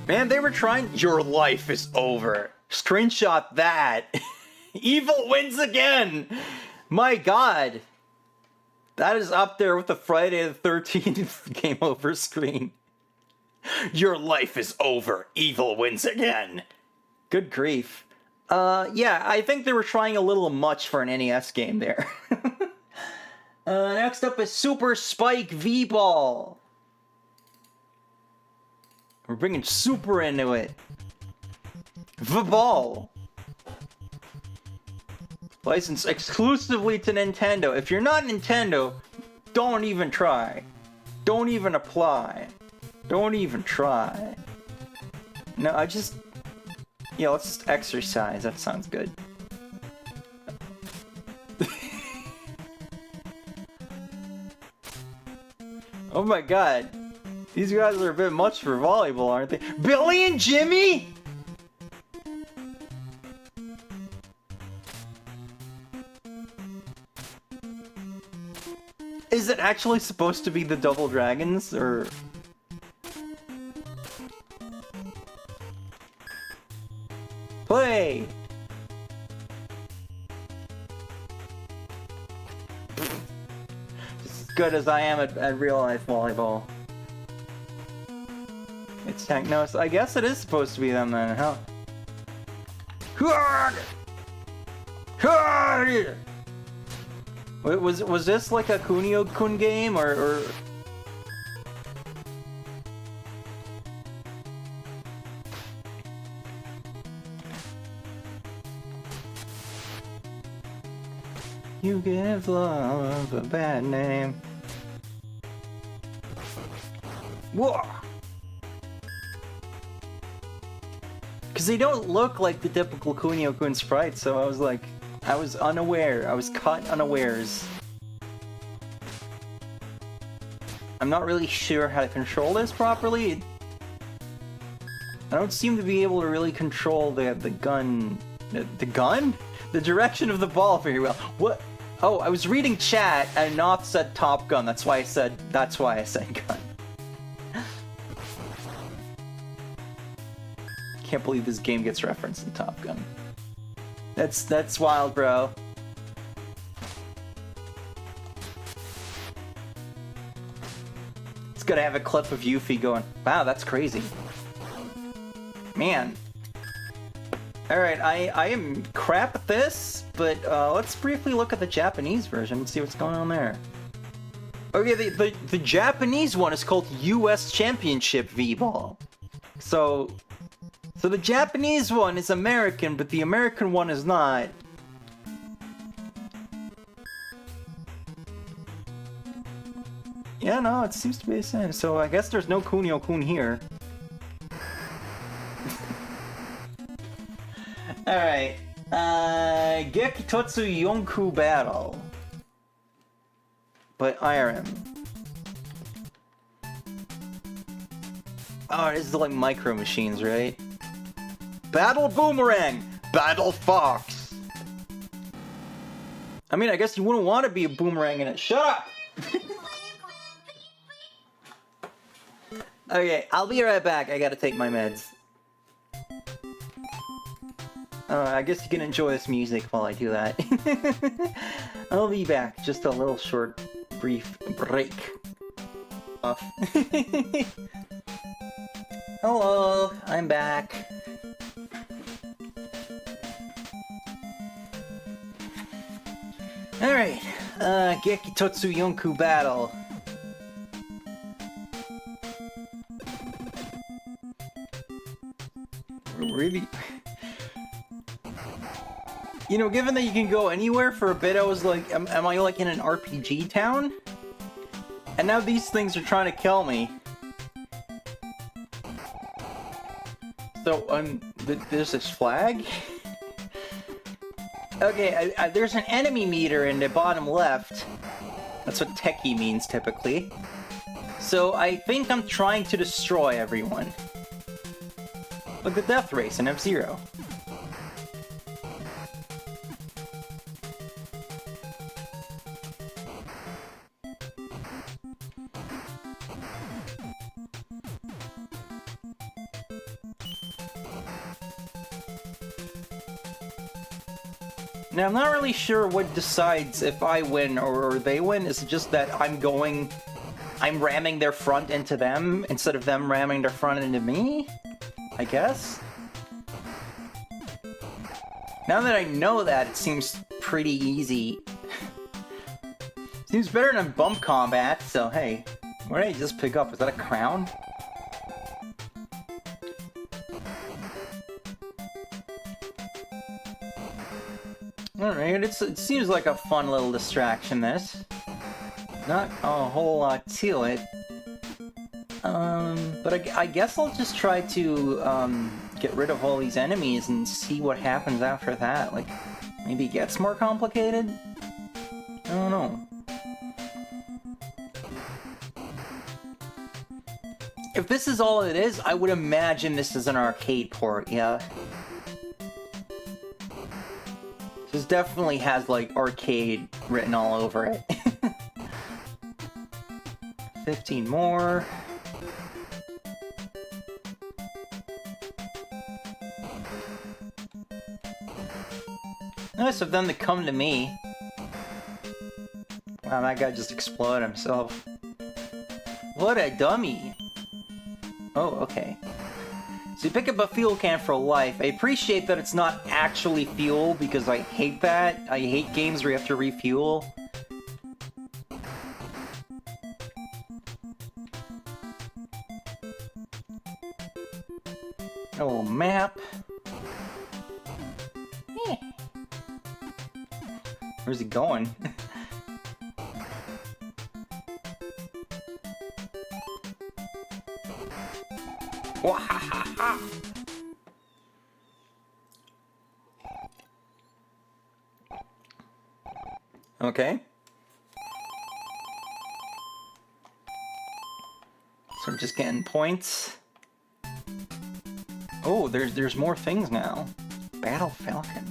Man, they were trying... Your life is over. Screenshot that. Evil wins again! My god. That is up there with the Friday the 13th game over screen. Your life is over. Evil wins again. Good grief. Yeah, I think they were trying a little much for an NES game there. Next up is Super Spike V-Ball. We're bringing Super into it. V-Ball. Licensed exclusively to Nintendo. If you're not Nintendo, don't even try. Don't even apply. Don't even try. No, yeah, let's just exercise. That sounds good. Oh my god. These guys are a bit much for volleyball, aren't they? Billy and Jimmy?! Is it actually supposed to be the double dragons, or... Play! As good as I am at real life volleyball. It's no, I guess it is supposed to be them then, huh? Was this like a Kunio-kun game, or... You give love a bad name. Whoa! Because they don't look like the typical Kunio-kun sprites, so I was like... I was unaware. I was caught unawares. I'm not really sure how to control this properly. I don't seem to be able to really control the gun... The gun? The direction of the ball very well. What? Oh, I was reading chat and Noth said Top Gun. That's why I said gun. Can't believe this game gets referenced in Top Gun. That's wild, bro. It's gonna have a clip of Yuffie going, wow, that's crazy. Man. Alright, I am crap at this, but let's briefly look at the Japanese version and see what's going on there. Okay, the Japanese one is called US Championship V-Ball. So the Japanese one is American, but the American one is not. Yeah, no, it seems to be the same. So I guess there's no Kunio-kun here. Alright. Gekitotsu Yonku Battle. By IRM. Oh, this is like micro machines, right? Battle Boomerang! Battle Fox! I mean, I guess you wouldn't want to be a boomerang in it. Shut up! Okay, I'll be right back. I gotta take my meds. I guess you can enjoy this music while I do that. I'll be back. Just a little short, brief break. Off. Hello, I'm back. Alright, Gekitotsu Yonku Battle. Really? You know, given that you can go anywhere for a bit, I was like, am I like in an RPG town? And now these things are trying to kill me. So, there's this flag? Okay, there's an enemy meter in the bottom left. That's what techie means, typically. So, I think I'm trying to destroy everyone. Like the Death Race in F-Zero. Now, I'm not really sure what decides if I win or they win. Is it just that I'm ramming their front into them instead of them ramming their front into me? I guess? Now that I know that, it seems pretty easy. Seems better than bump combat, so hey. What did I just pick up? Is that a crown? Alright, it seems like a fun little distraction, this. Not a whole lot to it. But I guess I'll just try to, get rid of all these enemies and see what happens after that. Like, maybe it gets more complicated? I don't know. If this is all it is, I would imagine this is an arcade port, yeah. This definitely has, like, arcade written all over it. 15 more. Nice of them to come to me. Wow, that guy just exploded himself. What a dummy! Oh, okay. So you pick up a fuel can for life. I appreciate that it's not actually fuel, because I hate that. I hate games where you have to refuel. A little map. Eh. Where's he going? Wahahaha! Okay. So I'm just getting points. Oh, there's more things now. Battle Falcon.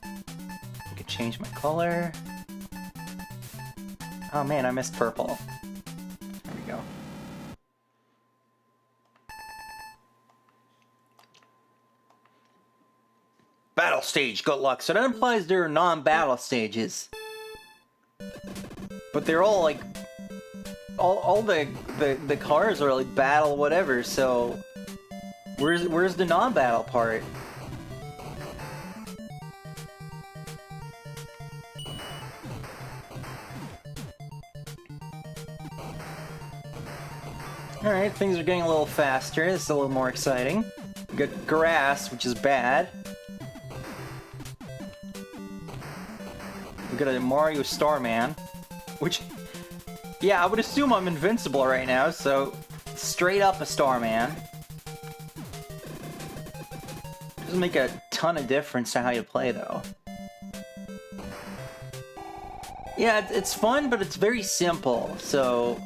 I could change my color. Oh man, I missed purple. There we go. Battle stage, good luck. So that implies there are non-battle stages. But they're all like... All the cars are like battle whatever, so... Where's the non-battle part? Alright, things are getting a little faster. This is a little more exciting. We got grass, which is bad. We got a Mario Starman, which... Yeah, I would assume I'm invincible right now, so... Straight up a Starman. Doesn't make a ton of difference to how you play, though. Yeah, it's fun, but it's very simple, so...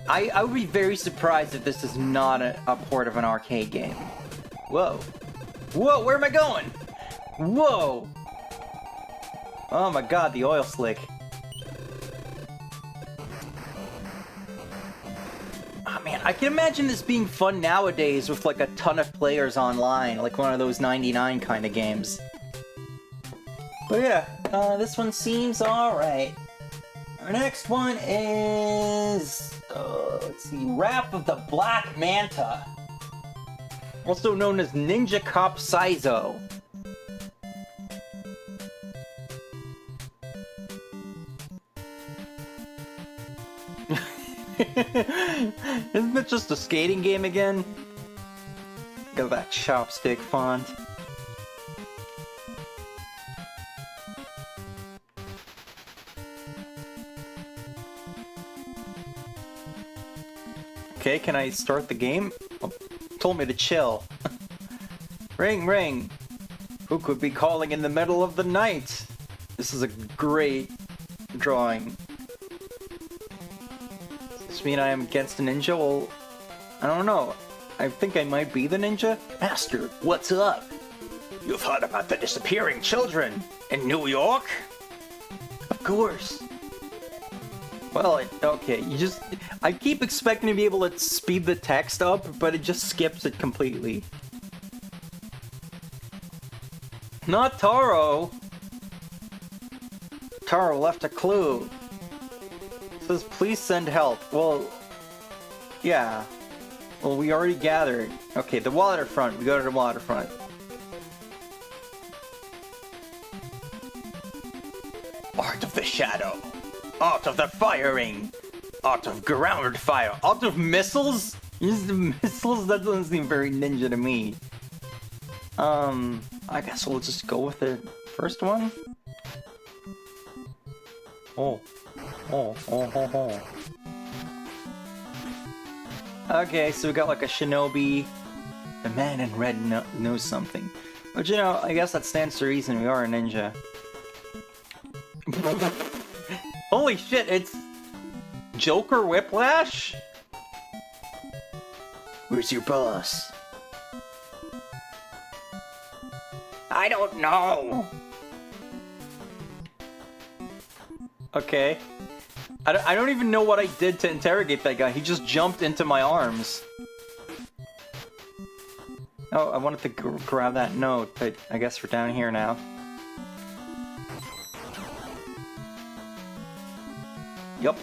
I would be very surprised if this is not a port of an arcade game. Whoa. Whoa, where am I going? Whoa! Oh my god, the oil slick. Oh man, I can imagine this being fun nowadays with like a ton of players online, like one of those 99 kind of games. But yeah, this one seems alright. Our next one is... let's see, Wrath of the Black Manta. Also known as Ninja Cop Saizou. Isn't it just a skating game again? Got that chopstick font. Okay, can I start the game? Oh, told me to chill. Ring, ring. Who could be calling in the middle of the night? This is a great drawing. Does this mean I am against a ninja? Well, I don't know. I think I might be the ninja. Master, what's up? You've heard about the disappearing children in New York? Of course. Well, okay, you just... I keep expecting to be able to speed the text up, but it just skips it completely. Not Taro! Taro left a clue. It says, please send help. Well, yeah. Well, we already gathered. Okay, the waterfront. We go to the waterfront. Art of the shadow. Art of the firing. Art of ground fire. Art of missiles? Use the missiles? That doesn't seem very ninja to me. I guess we'll just go with the first one. Oh. Okay, so we got like a shinobi. The man in red knows something. But you know, I guess that stands to reason we are a ninja. Holy shit, it's Joker Whiplash? Where's your boss? I don't know. Okay. I don't even know what I did to interrogate that guy. He just jumped into my arms. Oh, I wanted to grab that note, but I guess we're down here now. Yup.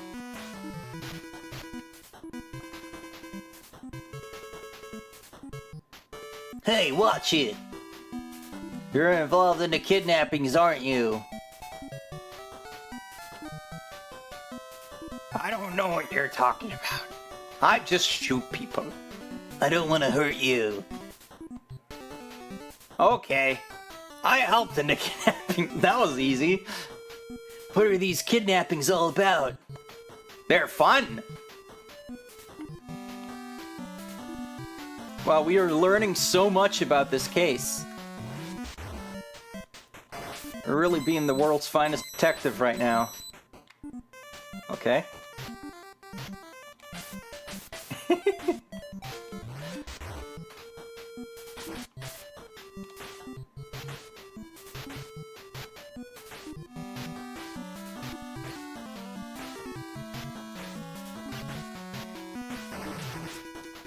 Hey, watch it! You're involved in the kidnappings, aren't you? I don't know what you're talking about. I just shoot people. I don't want to hurt you. Okay. I helped in the kidnapping. That was easy. What are these kidnappings all about? They're fun. Wow, we are learning so much about this case. We're really being the world's finest detective right now. Okay.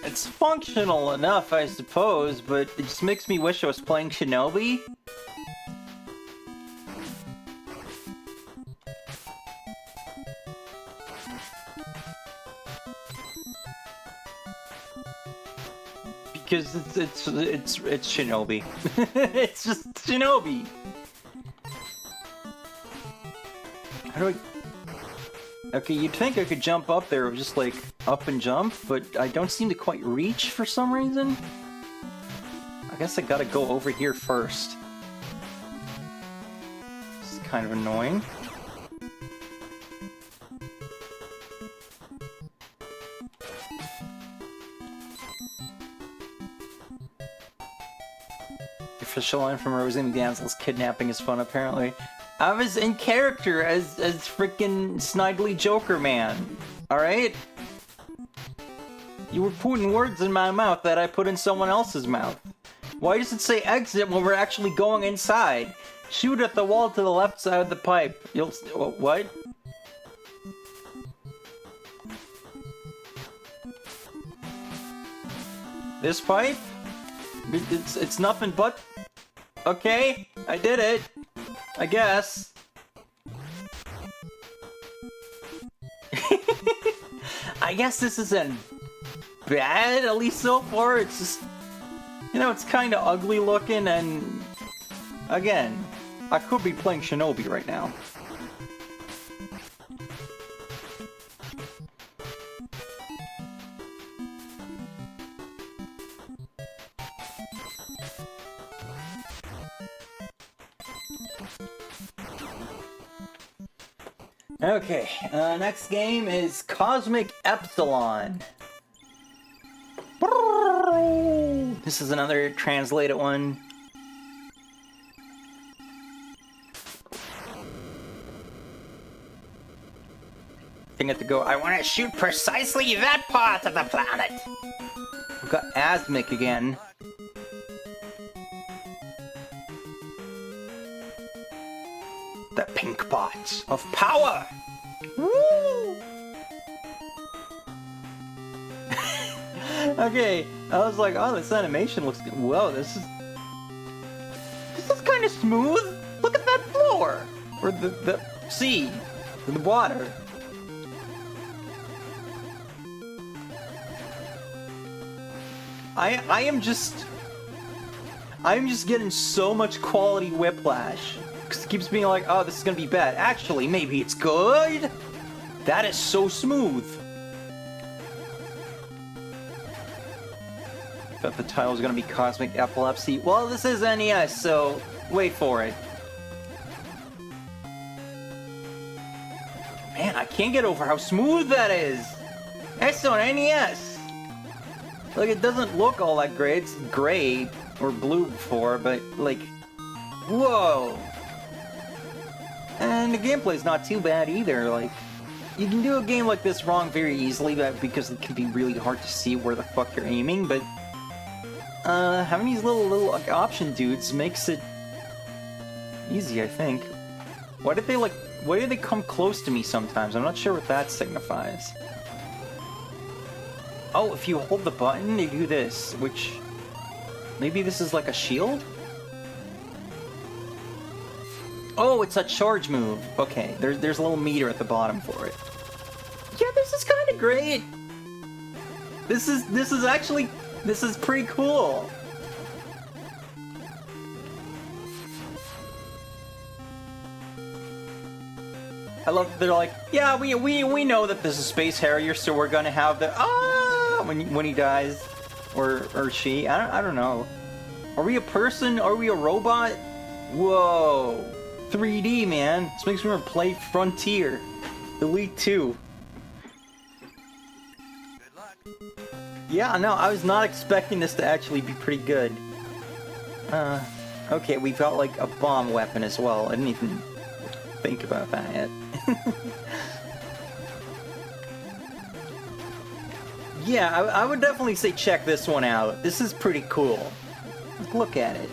It's functional enough, I suppose, but it just makes me wish I was playing Shinobi. Because it's Shinobi. It's just Shinobi. How do I... Okay, you'd think I could jump up there, just like up and jump, but I don't seem to quite reach for some reason. I guess I gotta go over here first. This is kind of annoying. The official line from Rosie McDaniel's kidnapping is fun, apparently. I was in character as freaking Snidely Joker Man, alright? You were putting words in my mouth that I put in someone else's mouth. Why does it say exit when we're actually going inside? Shoot at the wall to the left side of the pipe. You'll... What? This pipe? It's nothing but... Okay, I did it. I guess. I guess this isn't bad, at least so far. It's just, you know, it's kind of ugly looking, and again, I could be playing Shinobi right now. Okay, next game is Cosmic Epsilon. This is another translated one. I have to go, I want to shoot precisely that part of the planet. We've got Asmic again. The pink pot of power! Woo! Okay, I was like, oh, this animation looks good. Whoa, this is kind of smooth. Look at that floor! Or the sea, the water. I'm just getting so much quality whiplash. Because it keeps being like, oh, this is gonna be bad. Actually, maybe it's good. That is so smooth. I thought the title was gonna be Cosmic Epilepsy. Well, this is NES, so wait for it. Man, I can't get over how smooth that is. That's on NES. Like, it doesn't look all that great. It's gray or blue before, but like, whoa. And the gameplay's not too bad either. Like, you can do a game like this wrong very easily, because it can be really hard to see where the fuck you're aiming. But having these little like option dudes makes it easy, I think. Why did they like why do they come close to me sometimes? I'm not sure what that signifies. Oh, if you hold the button, they do this, which... Maybe this is like a shield? Oh, it's a charge move. Okay, there's a little meter at the bottom for it. Yeah, this is kind of great. This is pretty cool. I love that they're like, yeah, we know that this is Space Harrier, so we're gonna have the when he dies, or she. I don't know. Are we a person? Are we a robot? Whoa, 3D, man. This makes me want to play Frontier, Elite 2. Good luck. Yeah, no, I was not expecting this to actually be pretty good. Okay, we've got like a bomb weapon as well. I didn't even think about that yet. Yeah, I would definitely say check this one out. This is pretty cool. Look at it.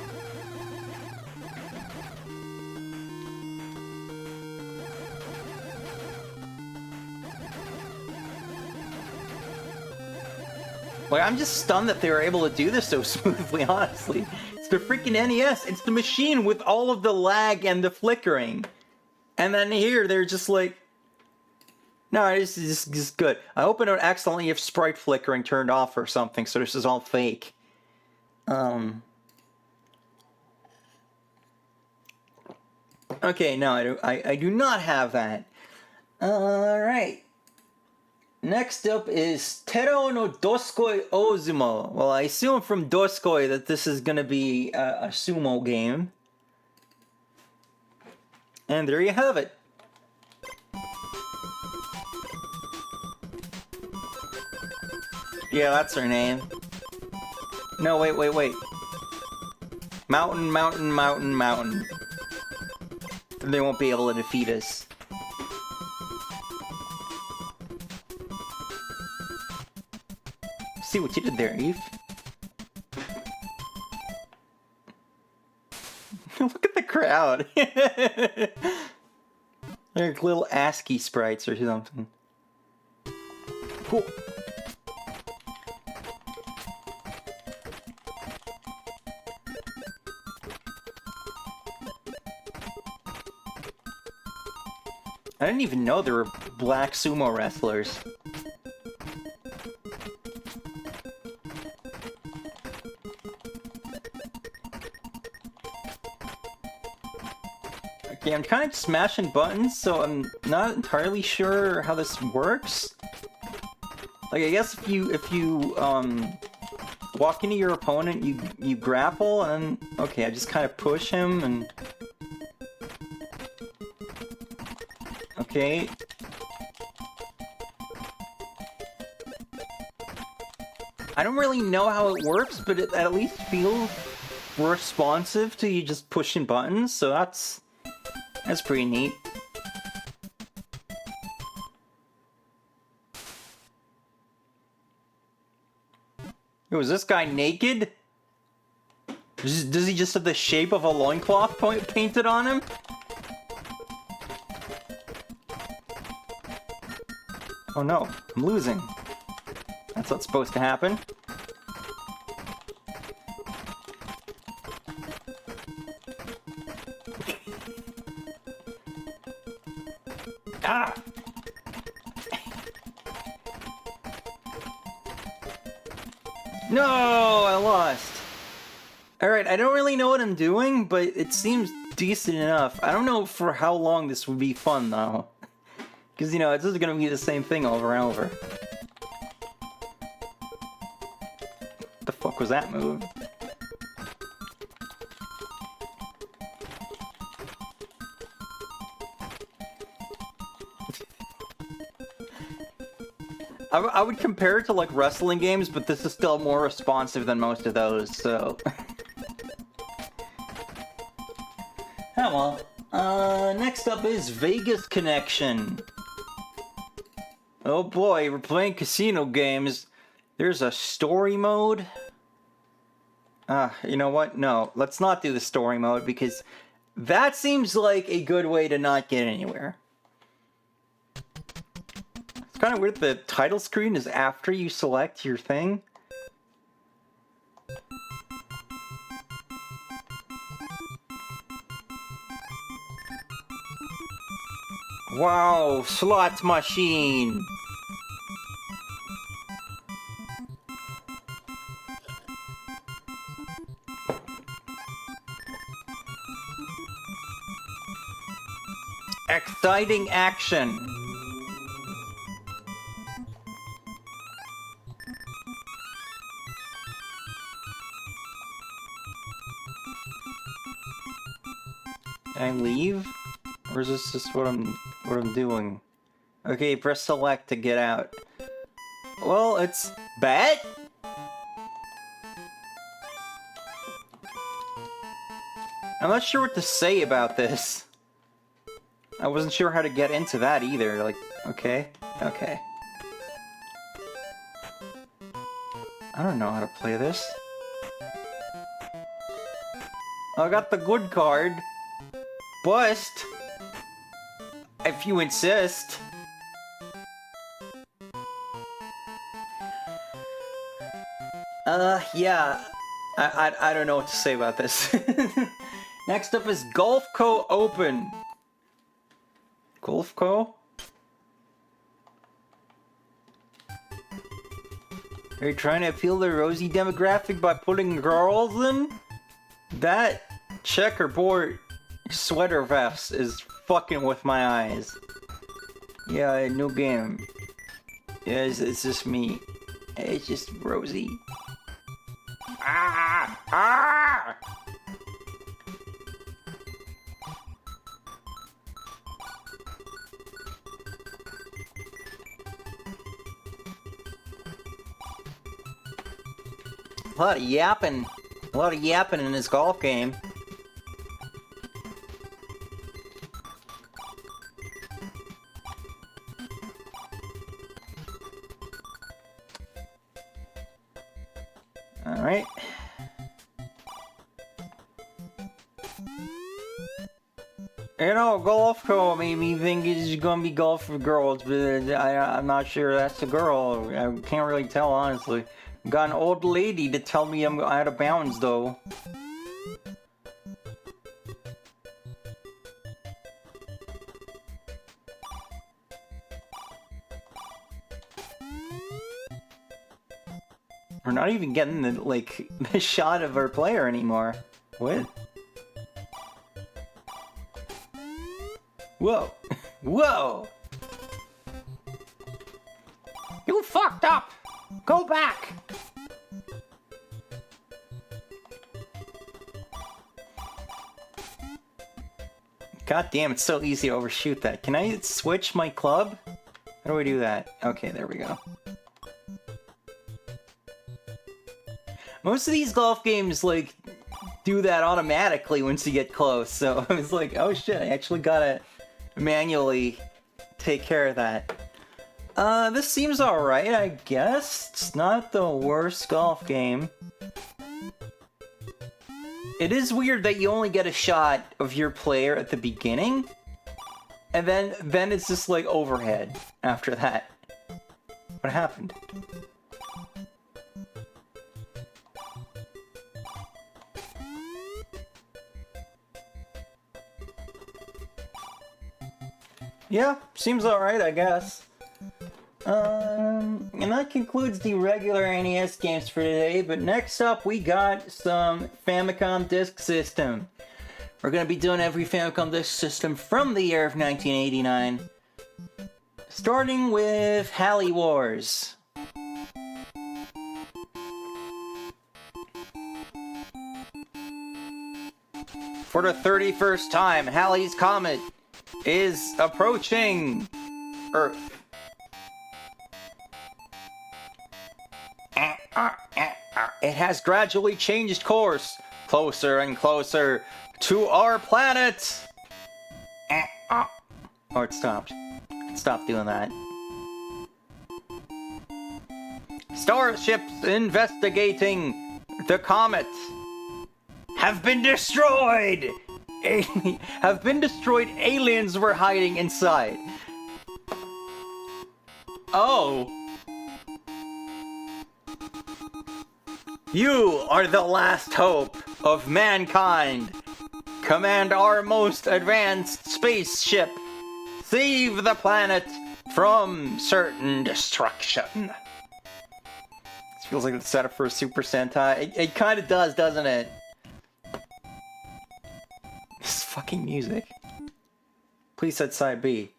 Like, I'm just stunned that they were able to do this so smoothly, honestly. It's the freaking NES. It's the machine with all of the lag and the flickering. And then here, they're just like... No, this is just good. I hope I don't accidentally have sprite flickering turned off or something, so this is all fake. Okay, no, I do not have that. Alright. Next up is Terao no Dosukoi Oozumou. Well, I assume from Dosukoi that this is gonna be a sumo game. And there you have it. Yeah, that's her name. No, wait. Mountain, mountain, mountain, mountain. They won't be able to defeat us. See what you did there, Eve. Look at the crowd. They're like little ASCII sprites or something. Cool. I didn't even know there were black sumo wrestlers. Okay, I'm kind of smashing buttons, so I'm not entirely sure how this works. Like, I guess if you walk into your opponent, you grapple, and okay, I just kind of push him, and... Okay. I don't really know how it works, but it at least feels responsive to you just pushing buttons, so that's pretty neat. Yo, is this guy naked? Does he just have the shape of a loincloth painted on him? Oh no, I'm losing. That's what's supposed to happen. Ah! No, I lost. Alright, I don't really know what I'm doing, but it seems decent enough. I don't know for how long this would be fun, though. Because, you know, it's just gonna be the same thing over and over. What the fuck was that move? I would compare it to, like, wrestling games, but this is still more responsive than most of those, so... Oh well. Next up is Vegas Connection. Oh boy, we're playing casino games. There's a story mode. You know what? No, let's not do the story mode, because That seems like a good way to not get anywhere. It's kind of weird the title screen is after you select your thing. Wow, slot machine! Exciting action! Can I leave? Or is this just what I'm doing? Okay, press select to get out. Well, it's bet? I'm not sure what to say about this. I wasn't sure how to get into that either. Like, okay. I don't know how to play this. I got the good card. Bust. If you insist. Yeah. I don't know what to say about this. Next up is Golf-kko Open. Golf-kko? Are you trying to appeal to the rosy demographic by putting girls in? That checkerboard sweater vest is fucking with my eyes. Yeah, new game. Yeah, it's just me. It's just Rosie. Ah! Ah! A lot of yapping. A lot of yapping in this golf game. Alright. You know, Golf-kko made me think it's gonna be golf for girls, but I'm not sure that's a girl. I can't really tell, honestly. Got an old lady to tell me I'm out of bounds, though. We're not even getting the, like, the shot of our player anymore. What? Whoa! Whoa! You fucked up! Go back! God damn, it's so easy to overshoot that. Can I switch my club? How do I do that? Okay, there we go. Most of these golf games, like, do that automatically once you get close, so I was like, oh shit, I actually gotta manually take care of that. This seems alright, I guess. It's not the worst golf game. It is weird that you only get a shot of your player at the beginning, and then it's just like overhead after that. What happened? Yeah, seems alright, I guess. And that concludes the regular NES games for today, but next up we got some Famicom Disk System. We're gonna be doing every Famicom Disk System from the year of 1989. Starting with Halley Wars. For the 31st time, Halley's Comet is approaching Earth. It has gradually changed course, closer and closer to our planet. Oh, it stopped. It stopped doing that. Starships investigating the comet have been destroyed. have been destroyed. Aliens were hiding inside. Oh. You are the last hope of mankind. Command our most advanced spaceship. Save the planet from certain destruction. This feels like the setup for a Super Sentai. It kind of does, doesn't it? This fucking music. Please set side B.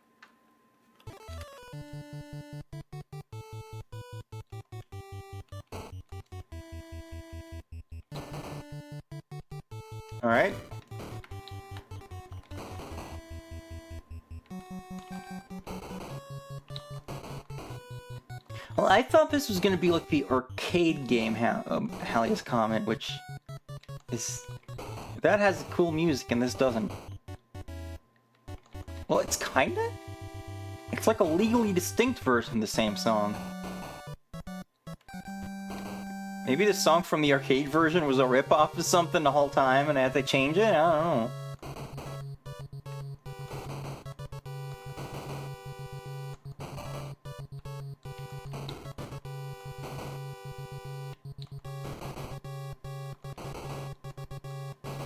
Alright. Well, I thought this was gonna be like the arcade game, Halley's Comet, which is... that has cool music and this doesn't. Well, it's kinda? It's like a legally distinct version of the same song. Maybe the song from the arcade version was a rip-off of something the whole time and I had to change it? I don't know.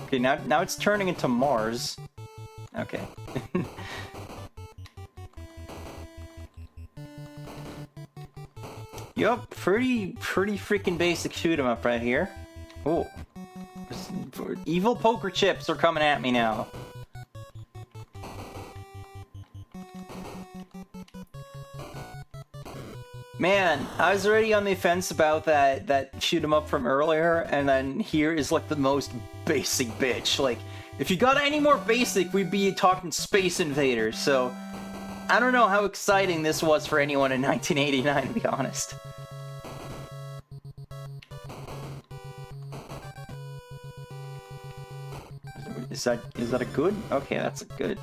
Okay, now it's turning into Mars. Okay. Yup, pretty freaking basic shoot 'em up right here. Oh, evil poker chips are coming at me now. Man, I was already on the fence about that shoot 'em up from earlier, and then here is like the most basic bitch. Like, if you got any more basic, we'd be talking Space Invaders, so I don't know how exciting this was for anyone in 1989, to be honest. Is that a good? Okay, that's a good.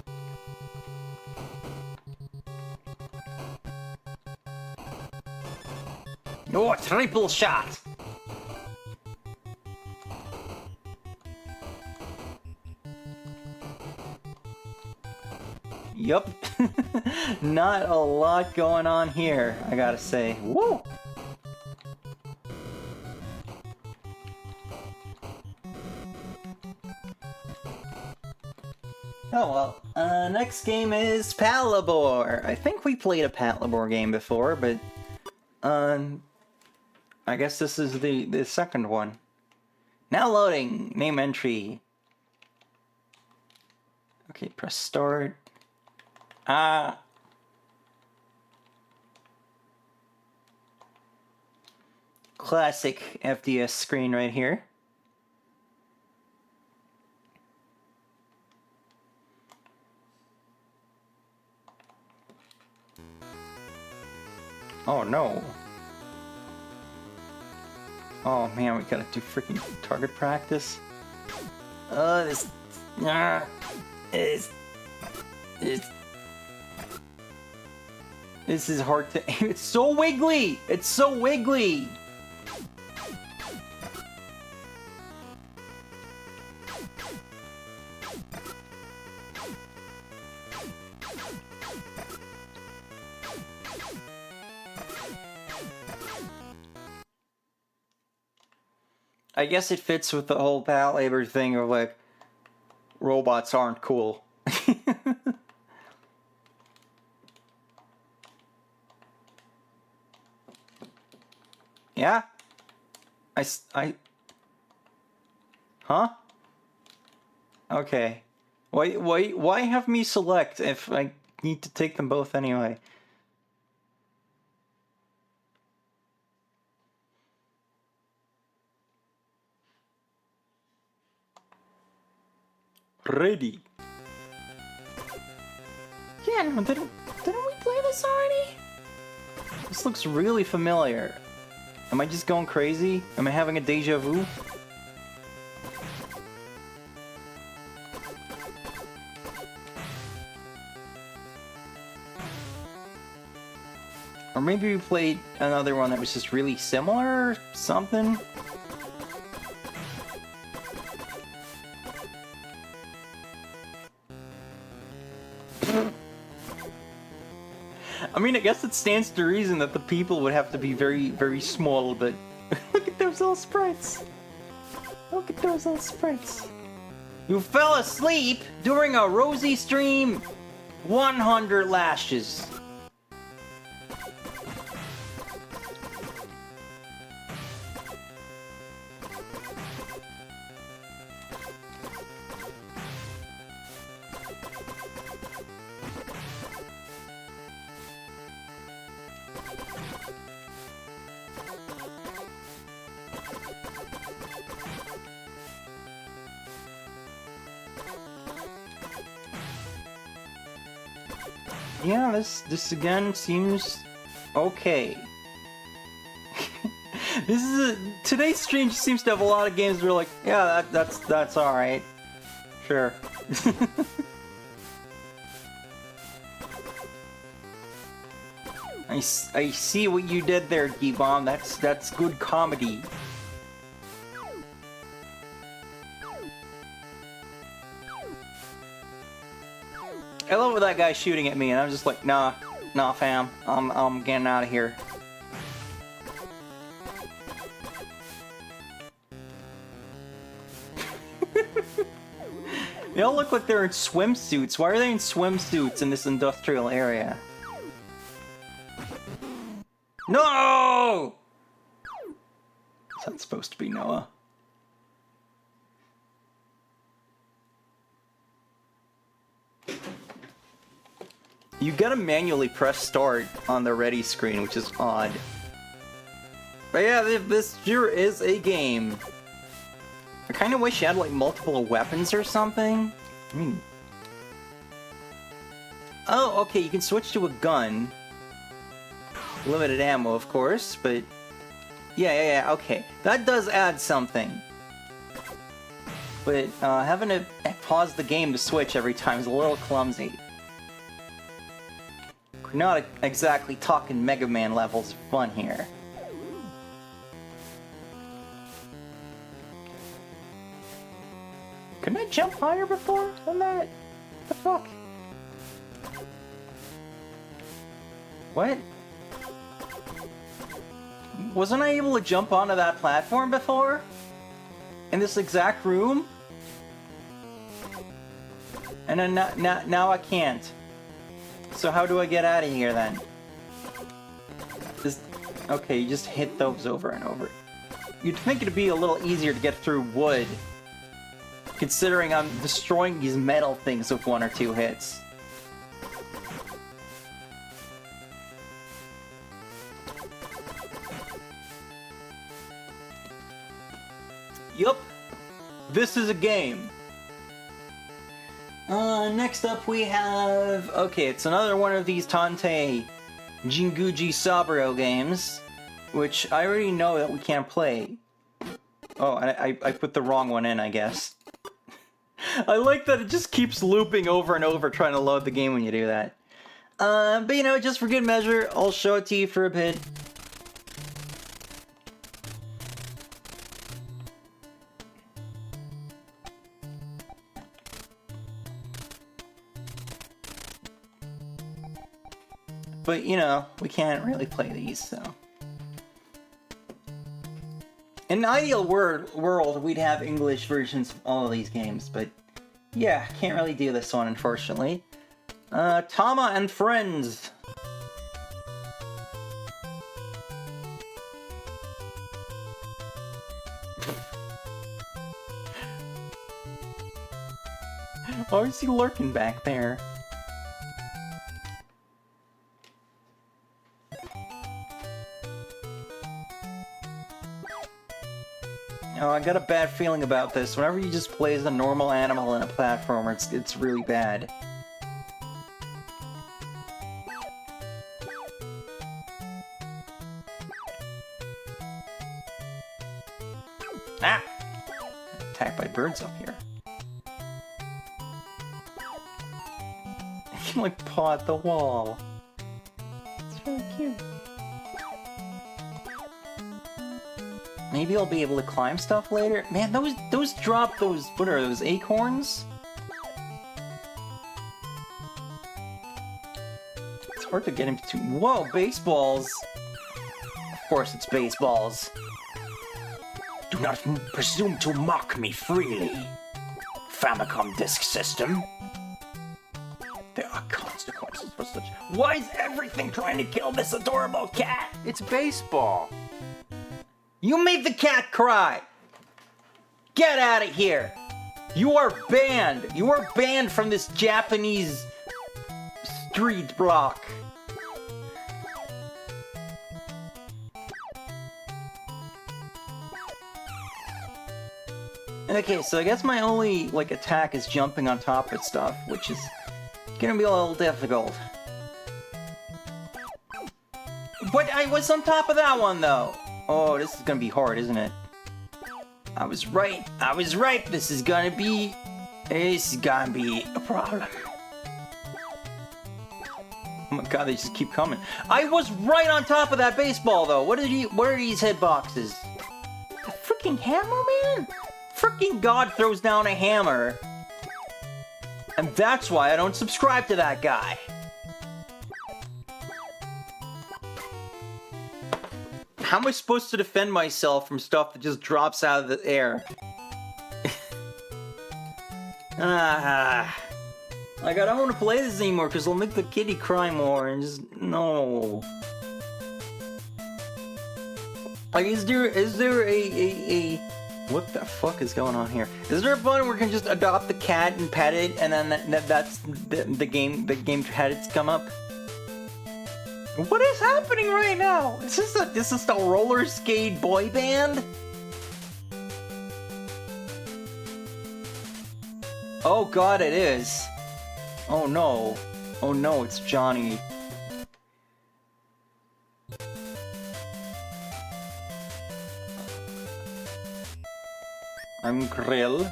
Oh, triple shot! Yup. Not a lot going on here, I gotta say. Woo! Oh well, next game is Palabor. I think we played a Palabor game before, but I guess this is the second one. Now loading, name entry. Okay, press start. Classic FDS screen right here. Oh no. Oh man, we gotta do freaking target practice. This is hard to aim. It's so wiggly! It's so wiggly! I guess it fits with the whole Pal labor thing of like, robots aren't cool. Yeah? Huh? Okay. Why have me select if I need to take them both anyway? Ready. Yeah, no, didn't we play this already? This looks really familiar. Am I just going crazy? Am I having a deja vu? Or maybe we played another one that was just really similar or something? mean, I guess it stands to reason that the people would have to be very, very small, but look at those little sprites. Look at those little sprites. You fell asleep during a rosy stream. 100 lashes. Yeah, this again seems okay. Today's stream just seems to have a lot of games that are like, yeah, that's all right, sure. I see what you did there, G-Bomb. That's good comedy. I love when that guy's shooting at me, and I'm just like, nah, fam, I'm getting out of here. They all look like they're in swimsuits. Why are they in swimsuits in this industrial area? No! Is that supposed to be Noah? You gotta manually press start on the ready screen, which is odd. But yeah, this sure is a game. I kinda wish you had like multiple weapons or something. I mean... Oh, okay, you can switch to a gun. Limited ammo, of course, but... Yeah, okay. That does add something. But having to pause the game to switch every time is a little clumsy. We're not exactly talking Mega Man levels of fun here. Couldn't I jump higher before than that? What the fuck? What? Wasn't I able to jump onto that platform before? In this exact room? And then now I can't. So how do I get out of here then? Okay, you just hit those over and over. You'd think it'd be a little easier to get through wood, considering I'm destroying these metal things with 1 or 2 hits. Yup, this is a game. Next up we have... Okay, it's another one of these Tantei Jinguji Saburo games, which I already know that we can't play. Oh, I put the wrong one in, I guess. I like that it just keeps looping over and over trying to load the game when you do that. But you know, just for good measure, I'll show it to you for a bit. But, you know, we can't really play these, so... In an ideal world, we'd have English versions of all of these games, but... Yeah, can't really do this one, unfortunately. Tama and Friends! Why is he lurking back there? Oh, I got a bad feeling about this. Whenever you just play as a normal animal in a platformer, it's really bad. Ah! Attacked by birds up here. I can like paw at the wall. It's really cute. Maybe I'll be able to climb stuff later. Man, those drop those, what are those, acorns? It's hard to get him to... Whoa, baseballs! Of course it's baseballs. Do not presume to mock me freely. Famicom Disk System. There are consequences for such... Why is everything trying to kill this adorable cat? It's baseball. You made the cat cry! Get out of here! You are banned! You are banned from this Japanese street block. Okay, so I guess my only, like, attack is jumping on top of stuff, which is gonna be a little difficult. But I was on top of that one, though! Oh, this is gonna be hard, isn't it? I was right. I was right. This is gonna be a problem. Oh my god, they just keep coming. I was right on top of that baseball, though. What are these hitboxes? The freaking hammer, man? Freaking God throws down a hammer. And that's why I don't subscribe to that guy. How am I supposed to defend myself from stuff that just drops out of the air? Like, I don't want to play this anymore because it'll make the kitty cry more and just... No. Like, is there a... What the fuck is going on here? Is there a button where we can just adopt the cat and pet it and then that's the game credits come up? What is happening right now? Is this a roller skate boy band? Oh god, it is. Oh no. Oh no, it's Johnny. I'm Grill.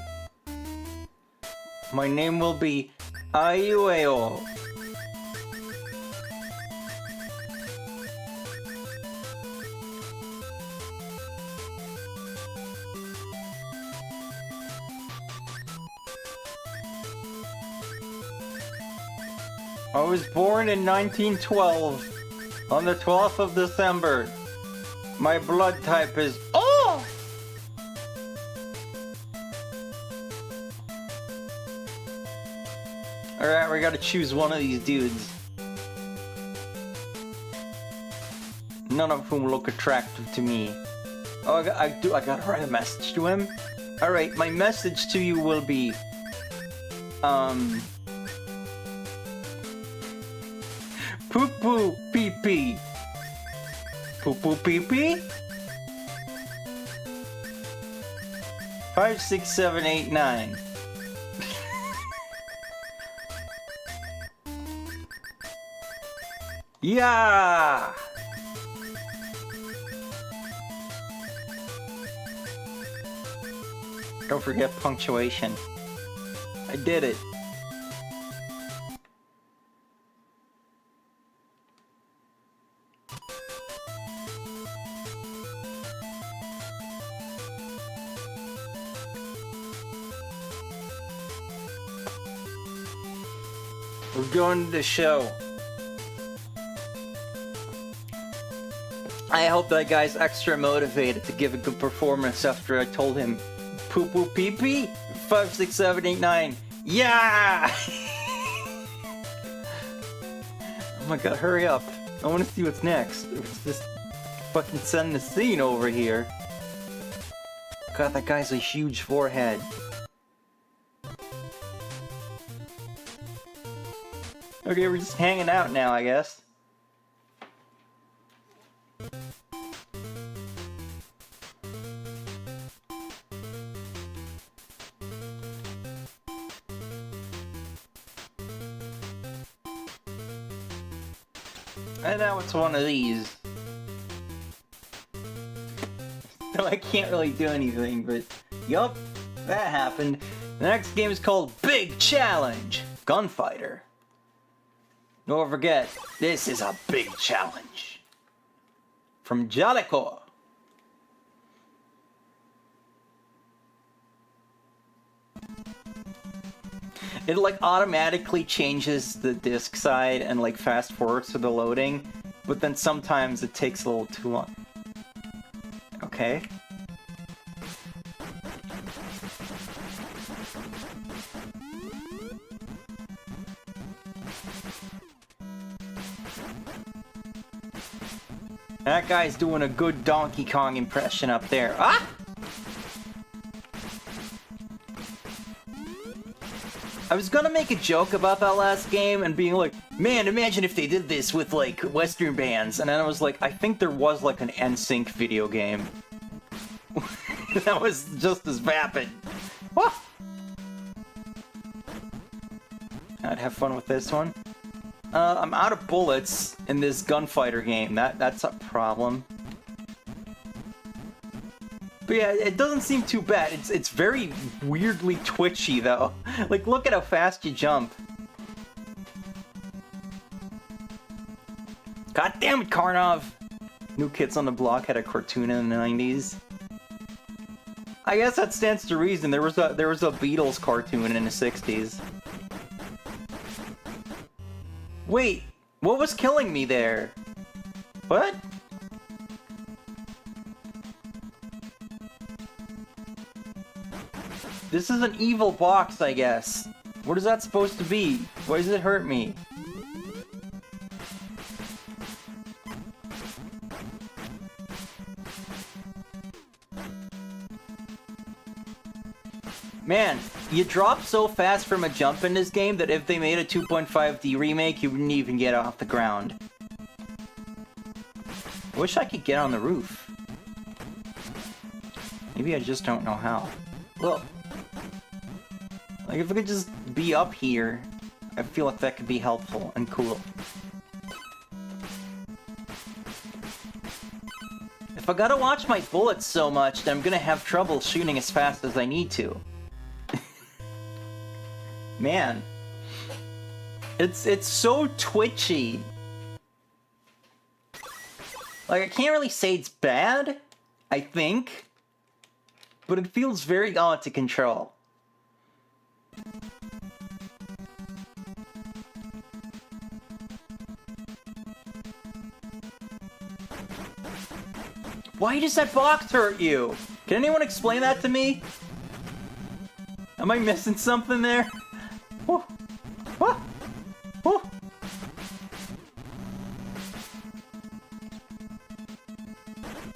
My name will be Ayueo. I was born in 1912, on the 12th of December. My blood type is... Oh! Alright, we gotta choose one of these dudes. None of whom look attractive to me. Oh, I gotta write a message to him? Alright, my message to you will be... Poo-poo pee-pee. Poo-poo pee-pee? 5, 6, 7, 8, 9. Yeah! Don't forget punctuation. I did it. We're going to the show. I hope that guy's extra motivated to give a good performance after I told him poo poo pee pee 5, 6, 7, 8, 9. Yeah! Oh my god, hurry up. I want to see what's next. It's just fucking send the scene over here. God, that guy's a huge forehead. Okay, we're just hanging out now, I guess. And now it's one of these. So I can't really do anything, but yup, that happened. The next game is called Big Challenge Gunfighter. Don't forget, this is a big challenge. From Jaleco. it like automatically changes the disc side and like fast forwards to the loading, but then sometimes it takes a little too long. Okay. That guy's doing a good Donkey Kong impression up there. Ah! I was gonna make a joke about that last game and being like, man, imagine if they did this with, like, Western bands. And then I was like, I think there was, like, an NSYNC video game. That was just as vapid. Wah! I'd have fun with this one. I'm out of bullets in this gunfighter game. That's a problem. But yeah, it doesn't seem too bad. It's very weirdly twitchy though. Like, look at how fast you jump. God damn it, Karnov! New Kids on the Block had a cartoon in the 90s. I guess that stands to reason. There was a Beatles cartoon in the 60s. Wait, what was killing me there? What? This is an evil box, I guess. What is that supposed to be? Why does it hurt me? Man, you drop so fast from a jump in this game that if they made a 2.5D remake, you wouldn't even get off the ground. I wish I could get on the roof. Maybe I just don't know how. Well, like if I could just be up here, I feel like that could be helpful and cool. If I gotta watch my bullets so much, then I'm gonna have trouble shooting as fast as I need to. Man, it's so twitchy. Like, I can't really say it's bad, I think, but it feels very out of control. Why does that box hurt you? Can anyone explain that to me? Am I missing something there? Woo. Woo. Woo.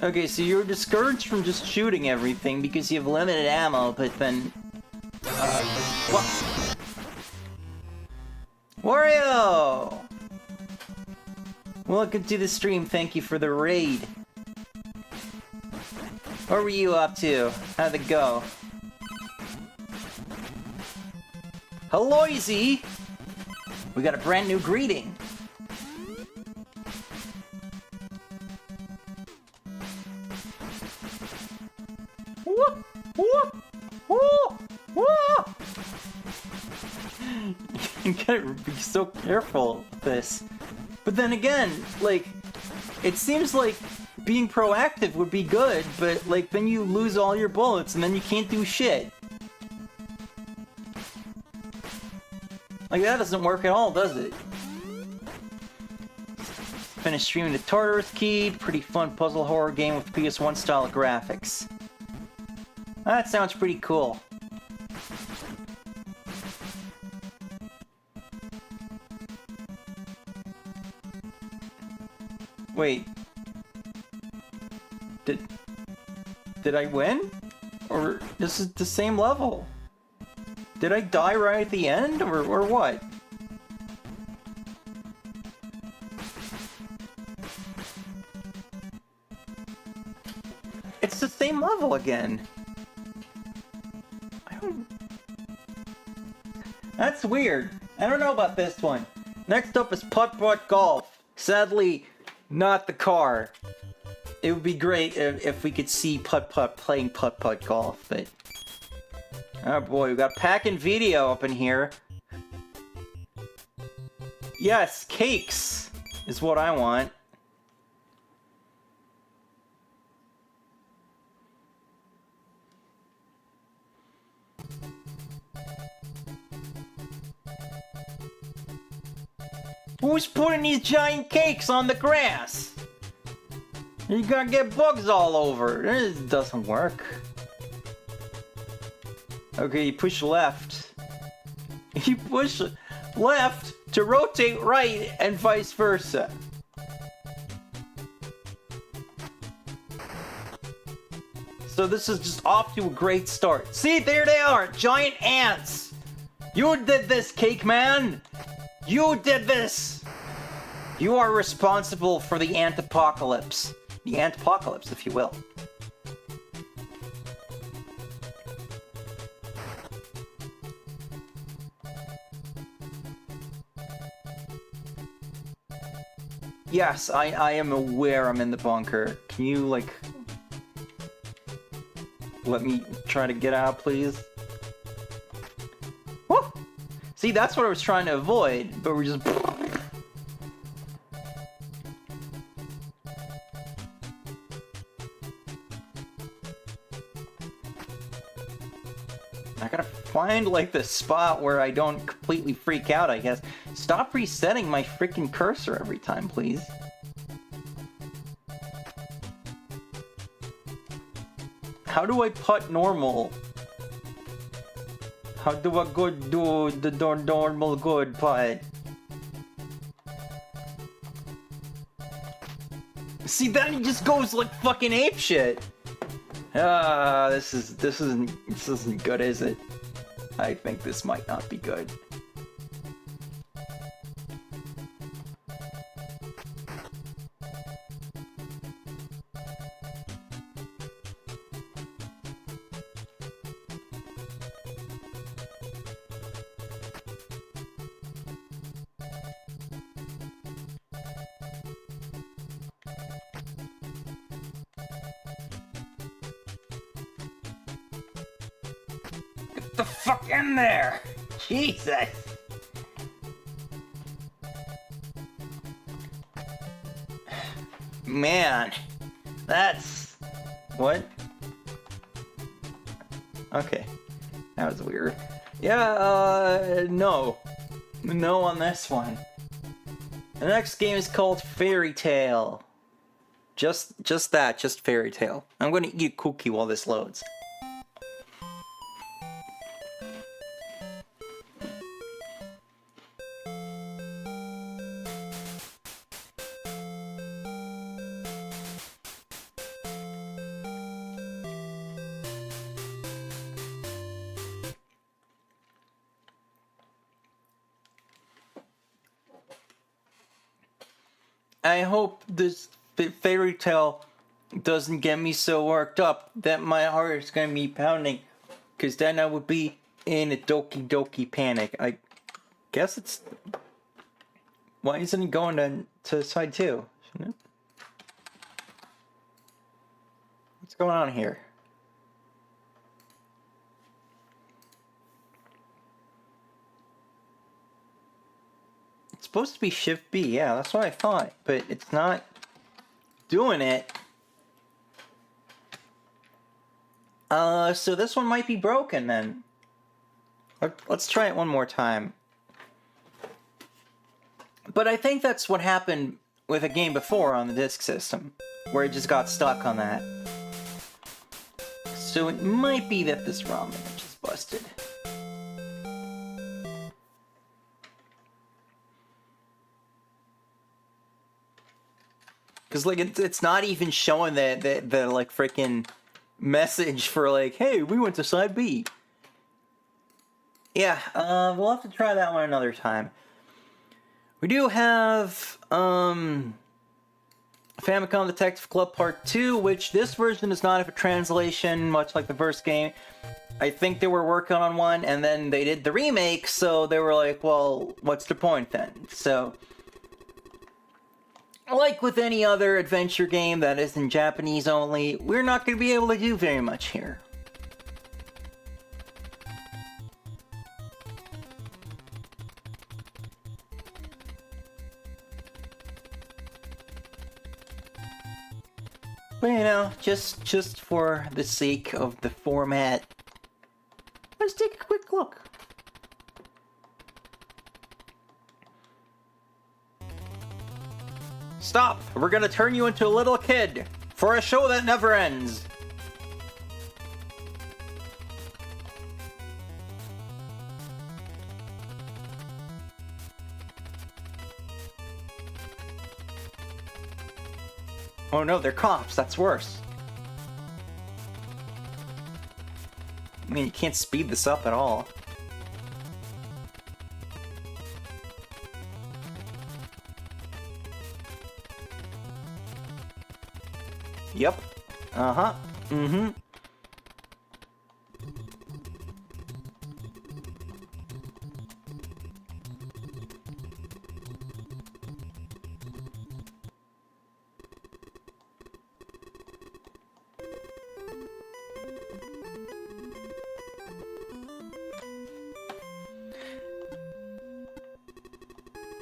Okay, so you're discouraged from just shooting everything because you have limited ammo, but then... what? Wario! Welcome to the stream, thank you for the raid. What were you up to? How'd it go? Hello, Z! We got a brand new greeting. Whoop, whoop, whoop, whoop. You gotta be so careful with this. But then again, like, it seems like being proactive would be good, but like then you lose all your bullets and then you can't do shit. Like, that doesn't work at all, does it? Finished streaming the Tartarus Key, pretty fun puzzle horror game with PS1 style graphics. That sounds pretty cool. Wait. Did I win? Or this is the same level? Did I die right at the end, or what? It's the same level again. I don't... That's weird. I don't know about this one. Next up is Putt-Putt Golf. Sadly, not the car. It would be great if we could see Putt-Putt playing Putt-Putt Golf, but... Oh boy, we got Pack and Video up in here. Yes, cakes is what I want. Who's putting these giant cakes on the grass? You're gonna get bugs all over. This doesn't work. Okay, you push left. You push left to rotate right and vice versa. So this is just off to a great start. See, there they are, giant ants. You did this, Cake Man. You did this. You are responsible for the ant-apocalypse. The ant-apocalypse, if you will. Yes, I am aware I'm in the bunker. Can you, like... let me try to get out, please? Woo! See, that's what I was trying to avoid, but we're just... I gotta find, like, the spot where I don't completely freak out, I guess. Stop resetting my freaking cursor every time, please. How do I putt normal? How do I do the normal good putt? See, then he just goes like fucking apeshit. Ah, this isn't good, is it? I think this might not be good. Get the fuck in there! Jesus! Man, that's... what? Okay, that was weird. Yeah, no. No on this one. The next game is called Fairy Tale. Just that, just Fairy Tale. I'm gonna eat a cookie while this loads. I hope this Fairy Tale doesn't get me so worked up that my heart is gonna be pounding, because then I would be in a doki doki panic. I guess it's... why isn't it going to side 2? Shouldn't it? What's going on here? It's supposed to be Shift B, yeah, that's what I thought, but it's not doing it. So this one might be broken then. Let's try it one more time. But I think that's what happened with a game before on the disk system, where it just got stuck on that. So it might be that this ROM image is busted. Because, like, it's not even showing the like, freaking message for, like, hey, we went to side B. Yeah, we'll have to try that one another time. We do have, Famicom Detective Club Part 2, which this version does not have a translation, much like the first game. I think they were working on one, and then they did the remake, so they were like, well, what's the point then? So... like with any other adventure game that is in Japanese only, we're not going to be able to do very much here. But you know, just for the sake of the format, let's take a quick look. stop! We're gonna turn you into a little kid for a show that never ends. Oh no, they're cops. That's worse. I mean, you can't speed this up at all. Yep. Uh-huh. Mm-hmm.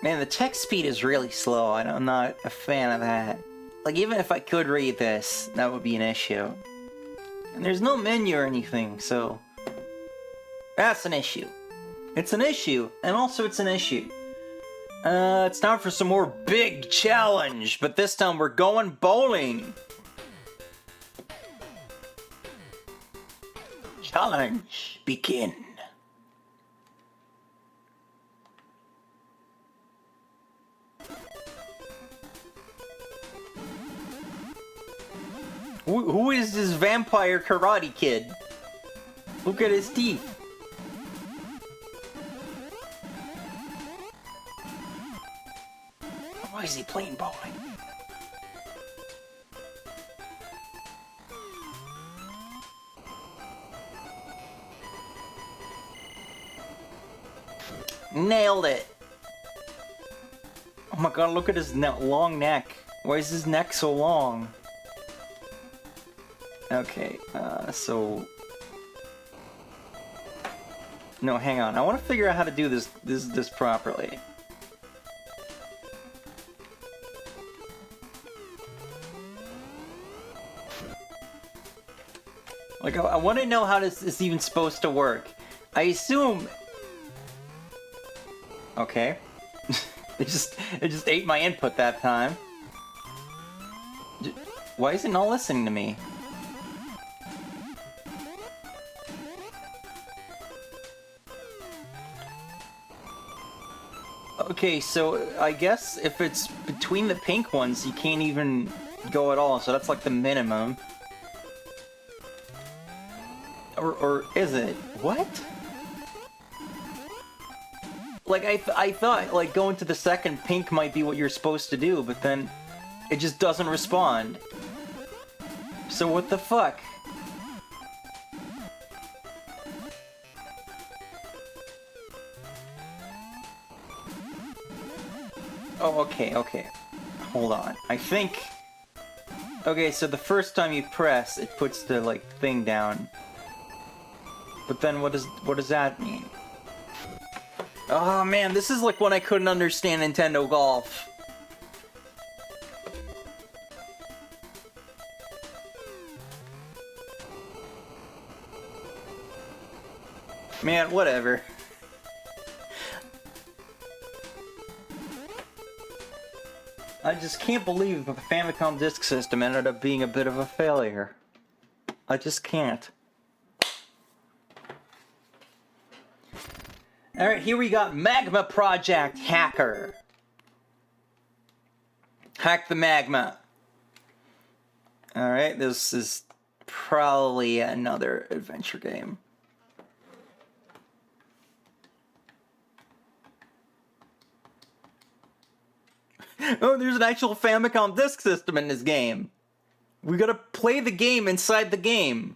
Man, the text speed is really slow. I'm not a fan of that. Like, even if I could read this, that would be an issue. And there's no menu or anything, so... That's an issue. It's an issue, and also it's an issue. It's time for some more big challenge, but this time we're going bowling. Challenge, begin. Who is this vampire karate kid? Look at his teeth. Why is he playing bowling? Nailed it. Oh my god, look at his long neck. Why is his neck so long? Okay, so... No, hang on. I want to figure out how to do this properly. Like, I want to know how this is even supposed to work. I assume... Okay. it just ate my input that time. Why is it not listening to me? Okay, so I guess if it's between the pink ones, you can't even go at all, so that's like the minimum. Or is it? What? Like, I thought, like, going to the second pink might be what you're supposed to do, but then it just doesn't respond. So what the fuck? Oh, okay. Hold on. I think... Okay, so the first time you press, it puts the, like, thing down. But then what does that mean? Oh man, this is like when I couldn't understand Nintendo Golf. Man, whatever. I just can't believe the Famicom Disk System ended up being a bit of a failure. I just can't. Alright, here we got Magma Project Hacker. Hack the magma. Alright, this is probably another adventure game. Oh, there's an actual Famicom Disk System in this game. We gotta play the game inside the game.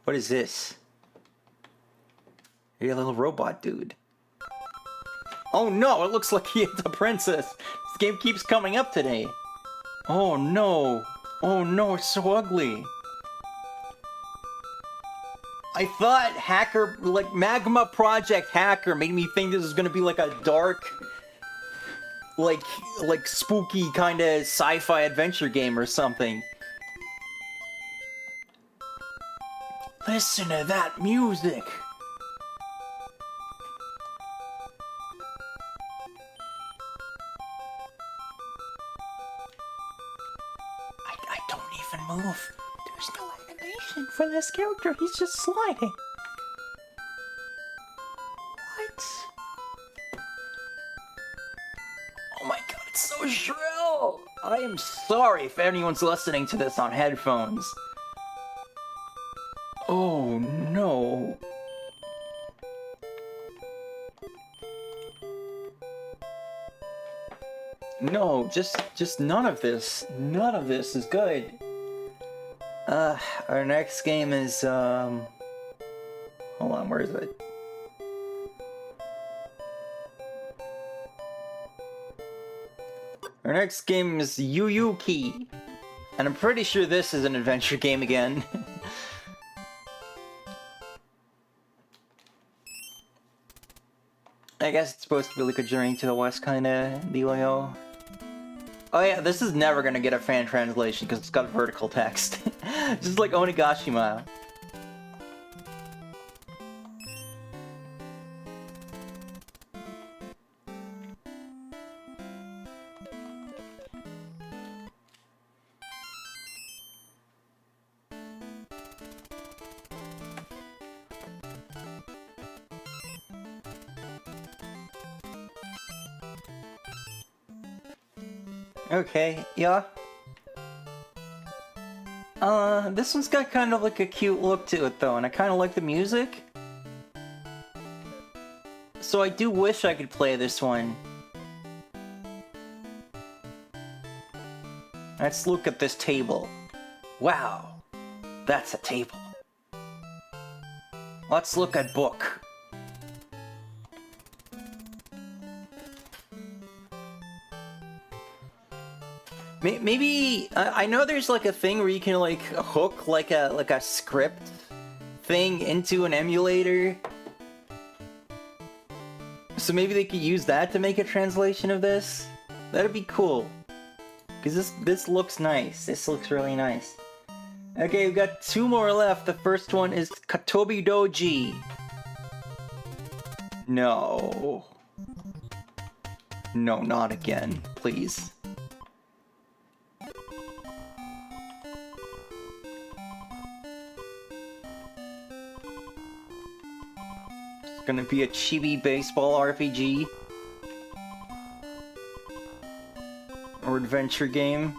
What is this? You're a little robot dude. Oh no, it looks like he is a princess. This game keeps coming up today. Oh no. Oh no, it's so ugly. I thought Hacker, like Magma Project Hacker made me think this was gonna be like a dark, like spooky kind of sci-fi adventure game or something. Listen to that music. even move. There's no animation for this character. He's just sliding. What? Oh my god, it's so shrill! I am sorry if anyone's listening to this on headphones. Oh no. No, just none of this. None of this is good. Our next game is, hold on, where is it? Our next game is Yuyuki. And I'm pretty sure this is an adventure game again. I guess it's supposed to be like a Journey to the West kind of dealio. Oh yeah, this is never gonna get a fan translation because it's got vertical text. Just like Onigashima. Okay, yeah. This one's got kind of like a cute look to it though, and I kind of like the music. So I do wish I could play this one. Let's look at this table. Wow, that's a table. Let's look at book. Maybe I know there's like a thing where you can like hook like a script thing into an emulator. So maybe they could use that to make a translation of this. That'd be cool. Cause this looks nice. This looks really nice. Okay, we've got 2 more left. The first one is Katobi Doji. No. No, not again, please. Gonna be a chibi baseball RPG or adventure game.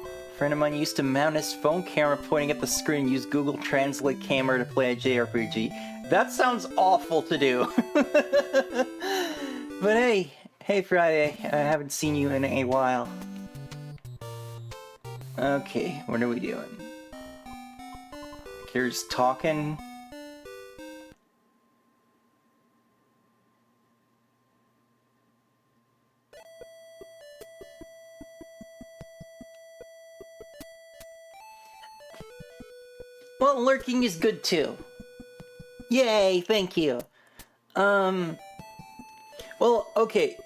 A friend of mine used to mount his phone camera pointing at the screen and use Google Translate camera to play a JRPG. That sounds awful to do. But hey Friday, I haven't seen you in a while. Okay, what are we doing? Here's talking. Well, lurking is good too. Yay, thank you. Well, okay.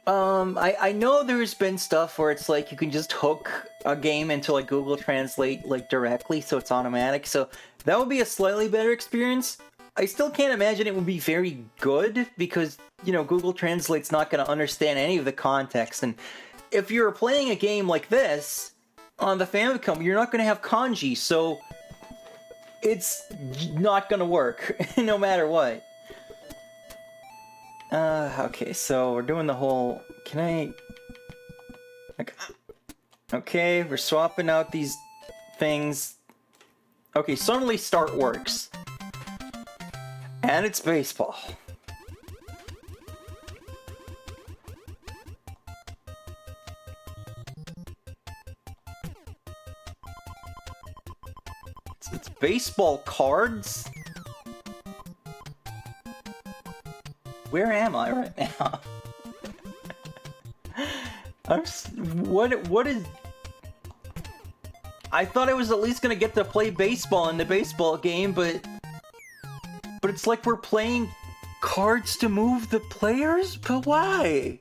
I know there's been stuff where it's like you can just hook a game into like Google Translate like directly so it's automatic, so that would be a slightly better experience. I still can't imagine it would be very good because, you know, Google Translate's not going to understand any of the context, and if you're playing a game like this on the Famicom, you're not going to have kanji, so it's not going to work no matter what. Okay, so we're doing the whole... Can I... Okay, we're swapping out these things. Okay, suddenly start works. And it's baseball. It's baseball cards? Where am I right now? What is... I thought I was at least gonna get to play baseball in the baseball game, but it's like we're playing cards to move the players? But why?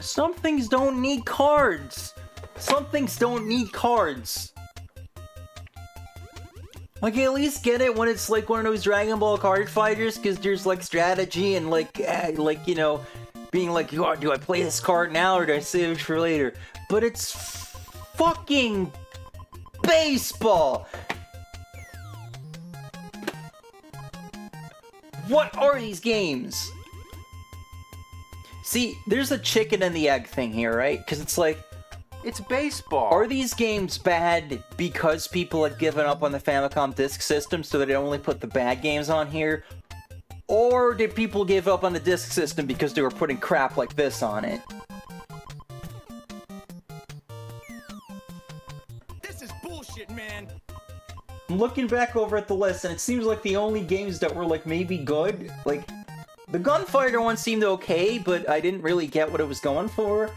Some things don't need cards. Some things don't need cards. Like, I at least get it when it's like one of those Dragon Ball card fighters, because there's like strategy and like, you know, being like, "Oh, do I play this card now or do I save it for later?" But it's fucking baseball! What are these games? See, there's a chicken and the egg thing here, right? Because it's like, It's baseball. are these games bad because people had given up on the Famicom disk system so they only put the bad games on here? Or did people give up on the disk system because they were putting crap like this on it? This is bullshit, man. I'm looking back over at the list, and it seems like the only games that were, like, maybe good, like, the Gunfighter one seemed okay, but I didn't really get what it was going for.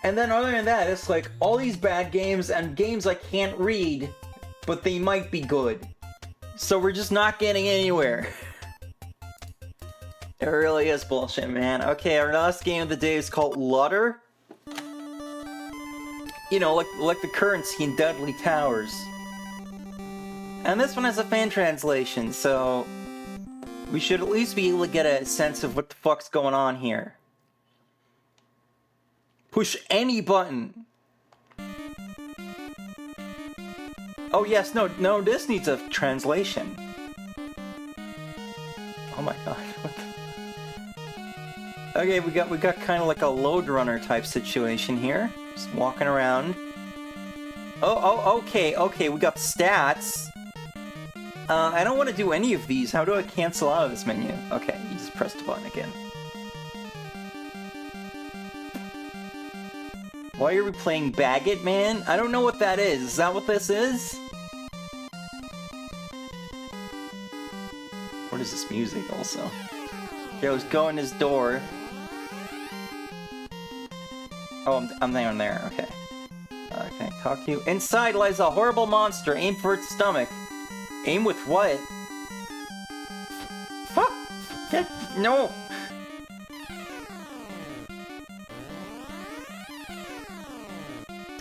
And then other than that, it's like, all these bad games, and games I can't read, but they might be good. So we're just not getting anywhere. It really is bullshit, man. Okay, our last game of the day is called Lutter. You know, like the currency in Deadly Towers. And this one has a fan translation, so we should at least be able to get a sense of what the fuck's going on here. Push any button. Oh yes, no, this needs a translation. Oh my god, what the... Okay, we got kind of like a load runner type situation here. Just walking around. Oh, okay, we got stats. I don't want to do any of these. How do I cancel out of this menu? Okay, you just press the button again. Why are we playing Baggett Man? I don't know what that is. Is that what this is? What is this music also? Okay, let's go in his door. Oh, I'm down there, okay. Can I talk to you? Inside lies a horrible monster. Aim for its stomach. Aim with what? Fuck! No!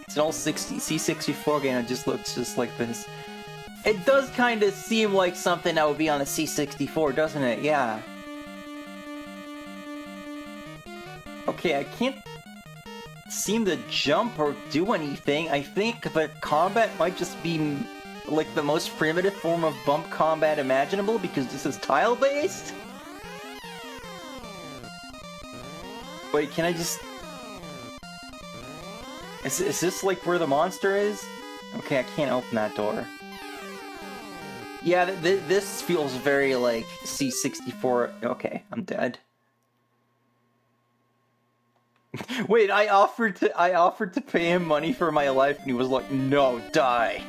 It's an old C64 game that just looks just like this. It does kind of seem like something that would be on a C64, doesn't it? Yeah. Okay, I can't seem to jump or do anything. I think the combat might just be like the most primitive form of bump combat imaginable because this is tile-based? Wait, can I just... Is this like where the monster is? Okay, I can't open that door. Yeah, this feels very like C64. Okay, I'm dead. Wait, I offered to pay him money for my life, and he was like, "No, die."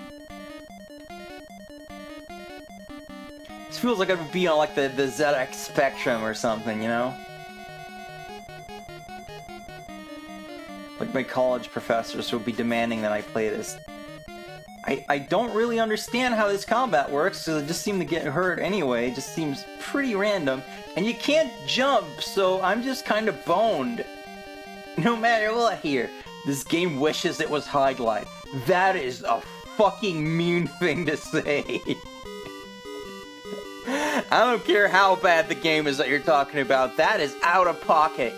This feels like I would be on like the ZX Spectrum or something, you know? Like my college professors would be demanding that I play this. I don't really understand how this combat works, because I just seem to get hurt anyway. It just seems pretty random. And you can't jump, so I'm just kind of boned. No matter what here. This game wishes it was highlight. That is a fucking mean thing to say. I don't care how bad the game is that you're talking about. That is out of pocket.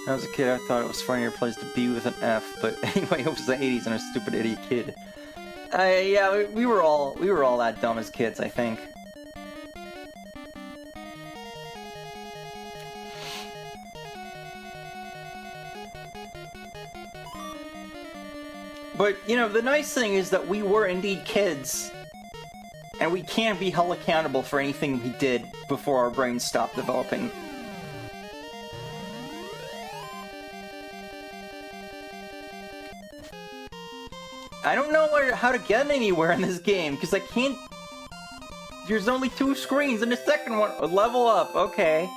When I was a kid, I thought it was funnier place to be with an F, but anyway, it was the 80s and a stupid idiot kid. Yeah, we were all that dumb as kids, I think. But, you know, the nice thing is that we were indeed kids, and we can't be held accountable for anything we did before our brains stopped developing. I don't know how to get anywhere in this game, because I can't... There's only 2 screens, and the second one... Level up, okay.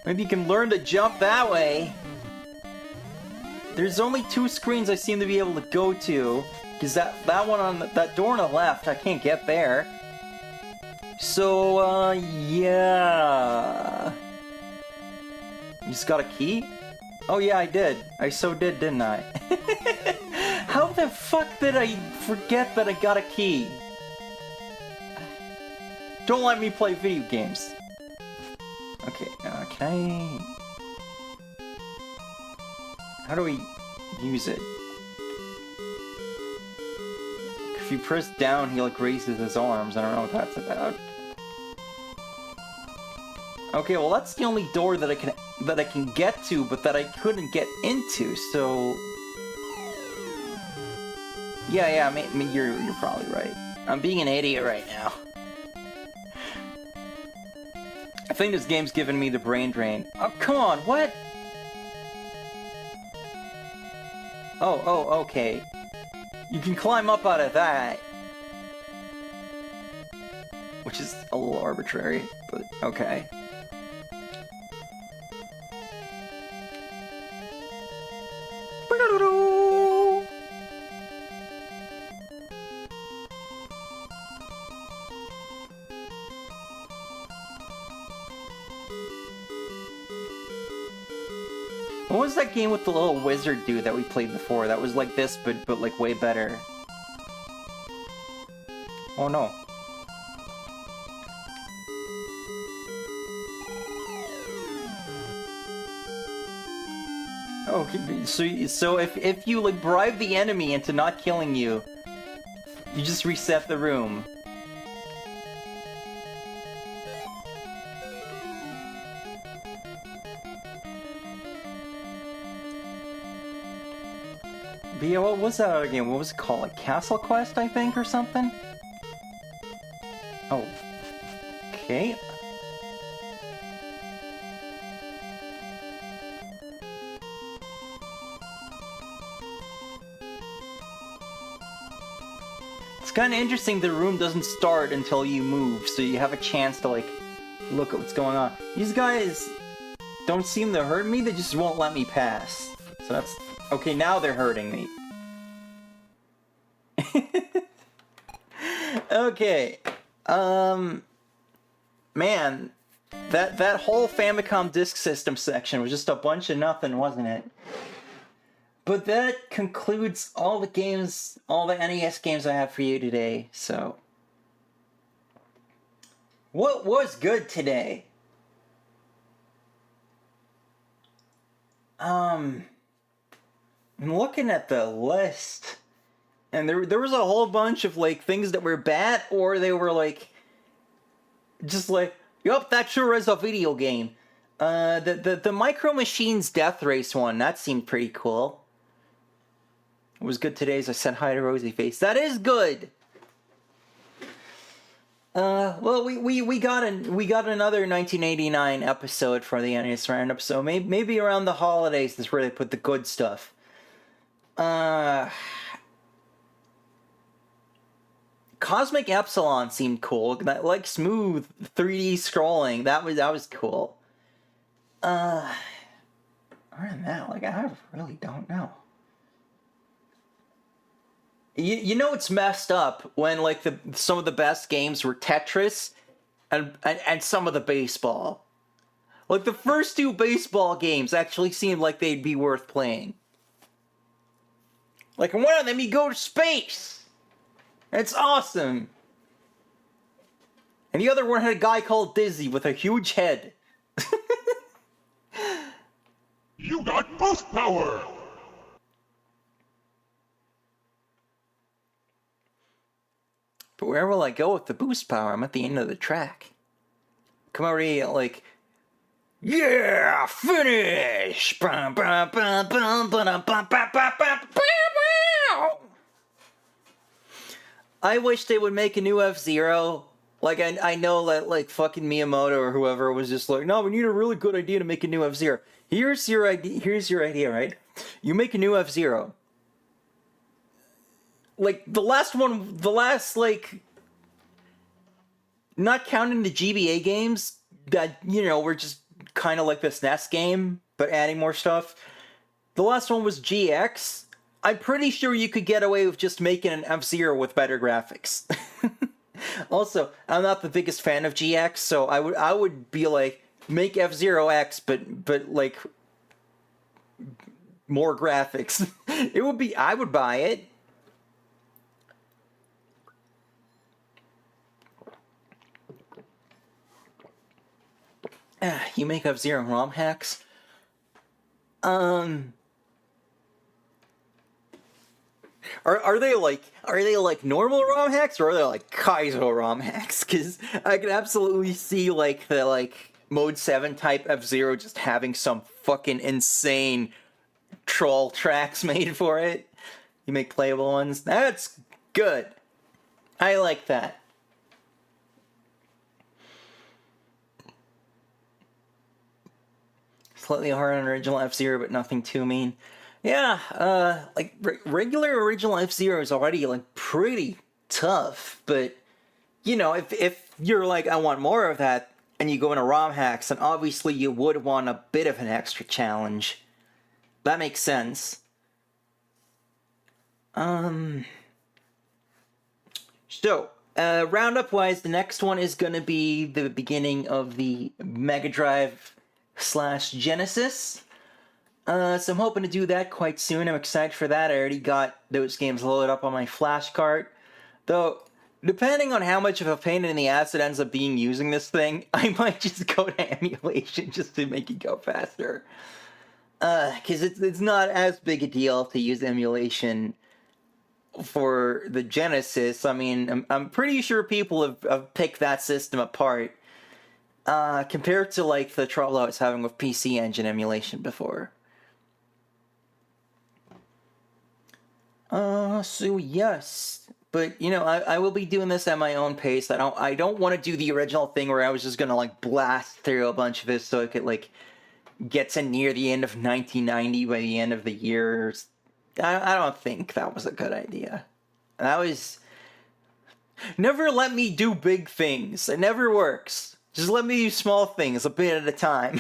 Maybe you can learn to jump that way. There's only 2 screens I seem to be able to go to, because that one on that door on the left, I can't get there. So, yeah... You just got a key? Oh yeah, I did. I so did, didn't I? How the the fuck did I forget that I got a key? Don't let me play video games. Okay, can I... How do we use it? If you press down, he like raises his arms. I don't know what that's about. Okay, well that's the only door that I can get to, but that I couldn't get into. So yeah, you're probably right. I'm being an idiot right now. I think this game's giving me the brain drain. Oh, come on, what? Oh, okay. You can climb up out of that. Which is a little arbitrary, but okay. What was that game with the little wizard dude that we played before? That was like this, but like way better. Oh no. Okay, so if you like bribe the enemy into not killing you, you just reset the room. But yeah, what was that other game? What was it called? Like Castle Quest, I think, or something? Oh. Okay. It's kind of interesting the room doesn't start until you move, so you have a chance to, like, look at what's going on. These guys don't seem to hurt me, they just won't let me pass. So that's... Okay, now they're hurting me. Okay. Man, that whole Famicom Disk System section was just a bunch of nothing, wasn't it? But that concludes all the games, all the NES games I have for you today, so... What was good today? I'm looking at the list, and there was a whole bunch of, like, things that were bad, or they were, like, just like, yup, that sure is a video game. The Micro Machines Death Race one, that seemed pretty cool. It was good today as I said hi to Rosy Face. That is good! Well, we got another 1989 episode for the NES Roundup, so maybe around the holidays is where they put the good stuff. Cosmic Epsilon seemed cool. That, like, smooth 3D scrolling. That was cool. Other than that, like, I really don't know. You know it's messed up when, like, some of the best games were Tetris and some of the baseball. Like, the first two baseball games actually seemed like they'd be worth playing. Like, in one of them you go to space! It's awesome! And the other one had a guy called Dizzy with a huge head. You got boost power! But where will I go with the boost power? I'm at the end of the track. Come over here, like, yeah, finish! I wish they would make a new F-Zero. Like, I know that, like, fucking Miyamoto or whoever was just like, no, we need a really good idea to make a new F-Zero. Here's your idea, right? You make a new F-Zero. Like, the last, like, not counting the GBA games that, you know, were just kind of like this NES game, but adding more stuff. The last one was GX. I'm pretty sure you could get away with just making an F-Zero with better graphics. Also, I'm not the biggest fan of GX, so I would be like, make F-Zero X, but like, more graphics. I would buy it. You make F-Zero ROM hacks? Are they like normal ROM hacks, or are they like Kaizo ROM hacks? Because I could absolutely see like the like Mode 7 type F-Zero just having some fucking insane troll tracks made for it. You make playable ones. That's good. I like that. Slightly hard on original F-Zero, but nothing too mean. Yeah, like, regular original F-Zero is already, like, pretty tough, but, you know, if you're like, I want more of that, and you go into ROM hacks, then obviously you would want a bit of an extra challenge. That makes sense. So, Roundup-wise, the next one is gonna be the beginning of the Mega Drive / Genesis. So I'm hoping to do that quite soon. I'm excited for that. I already got those games loaded up on my flash cart. Though, depending on how much of a pain in the ass it ends up being using this thing, I might just go to emulation just to make it go faster. Because it's not as big a deal to use emulation for the Genesis. I mean, I'm pretty sure people have picked that system apart. Compared to, like, the trouble I was having with PC Engine emulation before. So yes. But, you know, I will be doing this at my own pace. I don't want to do the original thing where I was just gonna, like, blast through a bunch of this so I could, like, get to near the end of 1990 by the end of the year. I don't think that was a good idea. That was... Never let me do big things. It never works. Just let me do small things a bit at a time.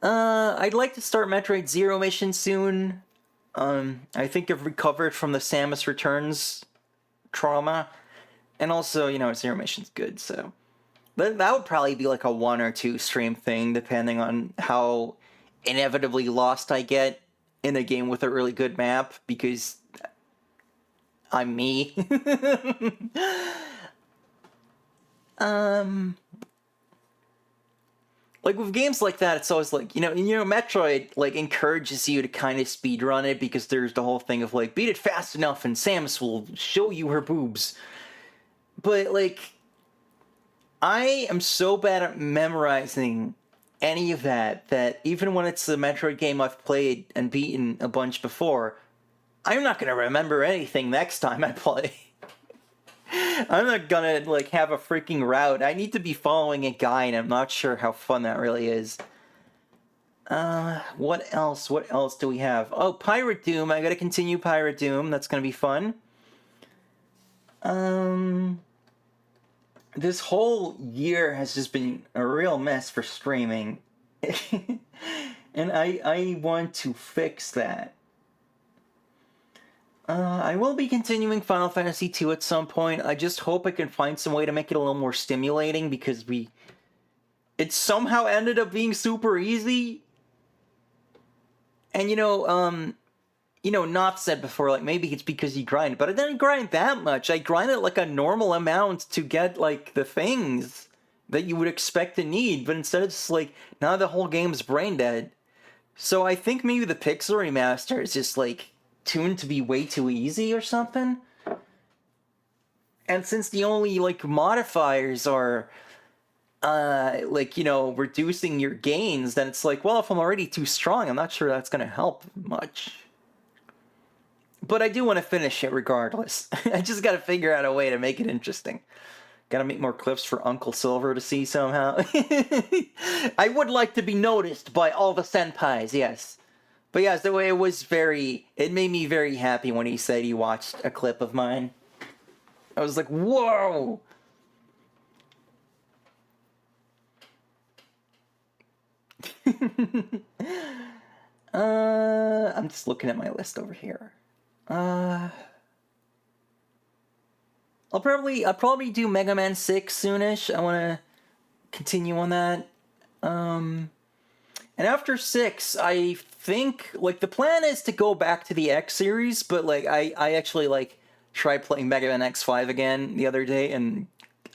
I'd like to start Metroid Zero Mission soon. I think I've recovered from the Samus Returns trauma. And also, you know, Zero Mission's good, so... That would probably be like a 1 or 2 stream thing, depending on how inevitably lost I get in a game with a really good map, because I'm me. Like, with games like that, it's always like, you know, Metroid, like, encourages you to kind of speedrun it, because there's the whole thing of, like, beat it fast enough and Samus will show you her boobs. But, like, I am so bad at memorizing any of that even when it's a Metroid game I've played and beaten a bunch before, I'm not gonna remember anything next time I play. I'm not gonna, like, have a freaking route. I need to be following a guide, and I'm not sure how fun that really is. What else? What else do we have? Oh, Pirate Doom. I gotta continue Pirate Doom. That's gonna be fun. This whole year has just been a real mess for streaming. And I want to fix that. I will be continuing Final Fantasy II at some point. I just hope I can find some way to make it a little more stimulating, because it somehow ended up being super easy. And, Knopf said before, like, maybe it's because you grind, but I didn't grind that much. I grinded, like, a normal amount to get, like, the things that you would expect to need, but instead it's just, like, now the whole game's brain dead. So I think maybe the Pixel Remaster is just, like, tuned to be way too easy or something. And since the only, like, modifiers are, reducing your gains, then it's like, well, if I'm already too strong, I'm not sure that's gonna help much. But I do want to finish it regardless. I just gotta figure out a way to make it interesting. Gotta make more clips for Uncle Silver to see somehow. I would like to be noticed by all the senpais, yes. But yes, the way it made me very happy when he said he watched a clip of mine. I was like, whoa! I'm just looking at my list over here. I'll probably do Mega Man 6 soonish. I want to continue on that. And after 6, I think, like, the plan is to go back to the X series, but, like, I actually, like, tried playing Mega Man X5 again the other day, and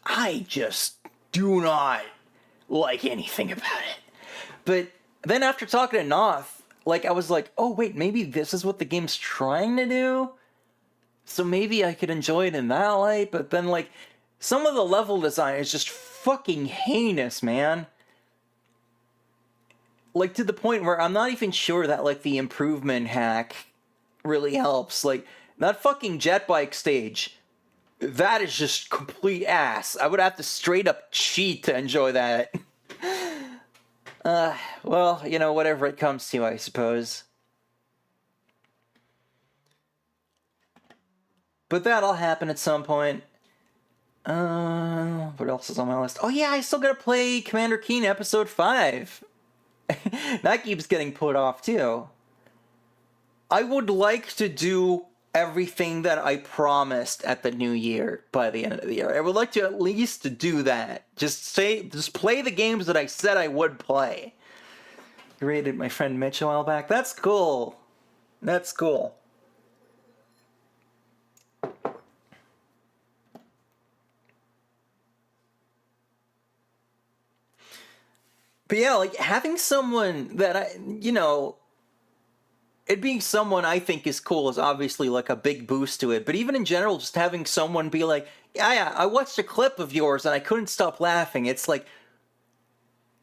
I just do not like anything about it. But then after talking to Noth, like, I was like, oh, wait, maybe this is what the game's trying to do? So maybe I could enjoy it in that light, but then, like, some of the level design is just fucking heinous, man. Like, to the point where I'm not even sure that, like, the improvement hack really helps. Like, that fucking jet bike stage, that is just complete ass. I would have to straight up cheat to enjoy that. Well, you know, whatever it comes to, I suppose. But that'll happen at some point. What else is on my list? Oh yeah, I still gotta play Commander Keen Episode 5. That keeps getting put off, too. I would like to do everything that I promised at the new year by the end of the year. I would like to at least do that. Just play the games that I said I would play. I rated my friend Mitch a while back. That's cool. That's cool. But yeah, like, having someone that it being someone I think is cool is obviously, like, a big boost to it. But even in general, just having someone be like, yeah, I watched a clip of yours and I couldn't stop laughing. It's like,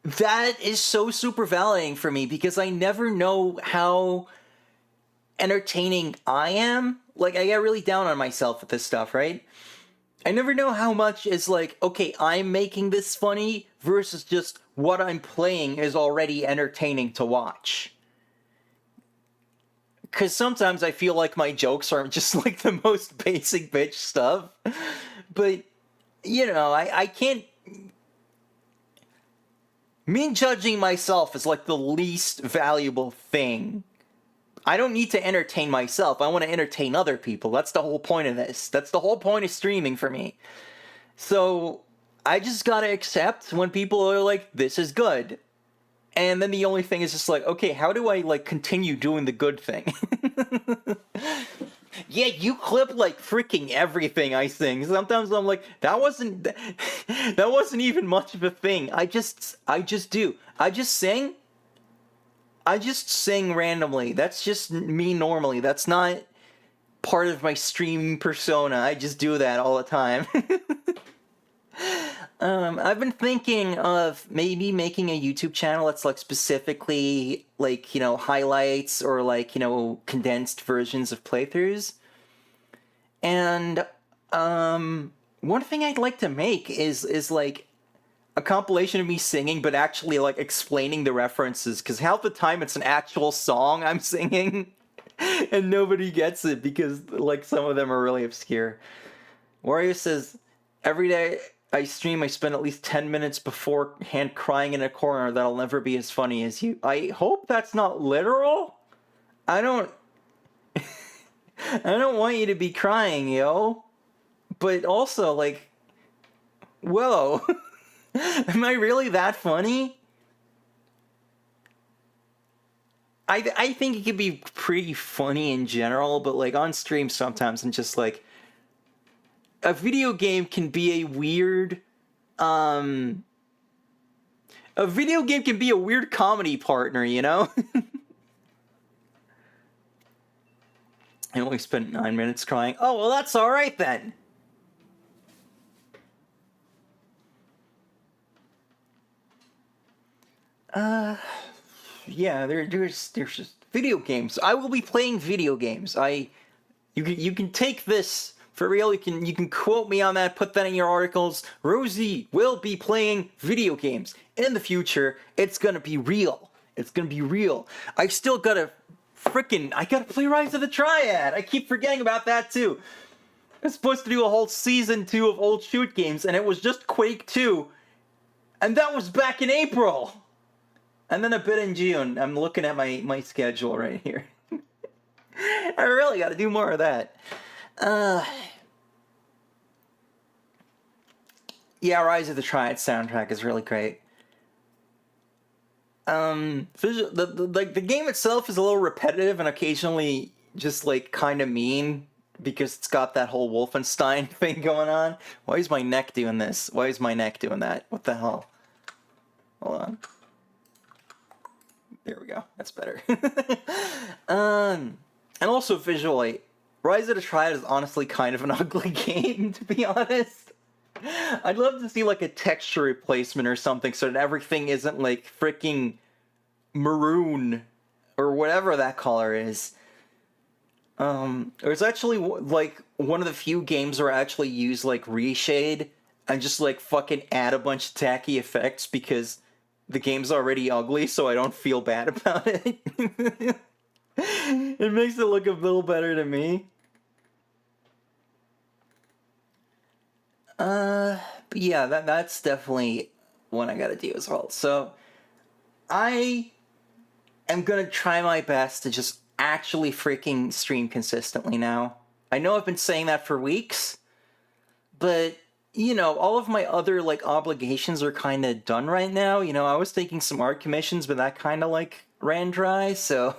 that is so super validating for me because I never know how entertaining I am. Like, I get really down on myself with this stuff, right? I never know how much is like, okay, I'm making this funny versus just what I'm playing is already entertaining to watch. Because sometimes I feel like my jokes are just like the most basic bitch stuff. But, you know, I can't... Me judging myself is like the least valuable thing. I don't need to entertain myself. I want to entertain other people. That's the whole point of this. That's the whole point of streaming for me. So, I just gotta accept when people are like, this is good. And then the only thing is just like, okay, how do I, like, continue doing the good thing? Yeah, you clip, like, freaking everything I sing. Sometimes I'm like, that wasn't even much of a thing. I just do. I just sing randomly. That's just me normally. That's not part of my streaming persona. I just do that all the time. I've been thinking of maybe making a YouTube channel that's, like, specifically, like, you know, highlights or, like, you know, condensed versions of playthroughs. And, one thing I'd like to make is like, a compilation of me singing, but actually, like, explaining the references, because half the time it's an actual song I'm singing, and nobody gets it, because, like, some of them are really obscure. Wario says, every day I stream, I spend at least 10 minutes beforehand crying in a corner that'll never be as funny as you. I hope that's not literal. I don't want you to be crying, yo. But also, like, whoa. Am I really that funny? I think it could be pretty funny in general, but, like, on stream sometimes I'm just like, a video game can be a weird, comedy partner, you know? I only spent 9 minutes crying. Oh, well, that's alright then. Yeah, there's just video games. I will be playing video games. You can take this for real. You can quote me on that. Put that in your articles. Rosie will be playing video games in the future. It's gonna be real. It's gonna be real. I've still gotta I gotta play Rise of the Triad. I keep forgetting about that too. I was supposed to do a whole season 2 of old shoot games, and it was just Quake 2, and that was back in April. And then a bit in June. I'm looking at my schedule right here. I really gotta do more of that. Yeah, Rise of the Triad soundtrack is really great. The game itself is a little repetitive and occasionally just, like, kind of mean because it's got that whole Wolfenstein thing going on. Why is my neck doing this? Why is my neck doing that? What the hell? Hold on. There we go. That's better. And also visually, Rise of the Triad is honestly kind of an ugly game, to be honest. I'd love to see like a texture replacement or something so that everything isn't like freaking maroon or whatever that color is. It's actually like one of the few games where I actually use like reshade and just like fucking add a bunch of tacky effects because the game's already ugly, so I don't feel bad about it. It makes it look a little better to me. But yeah, that's definitely one I gotta do as well. So, I am gonna try my best to just actually freaking stream consistently now. I know I've been saying that for weeks, but, you know, all of my other, like, obligations are kind of done right now. You know, I was taking some art commissions, but that kind of, like, ran dry, so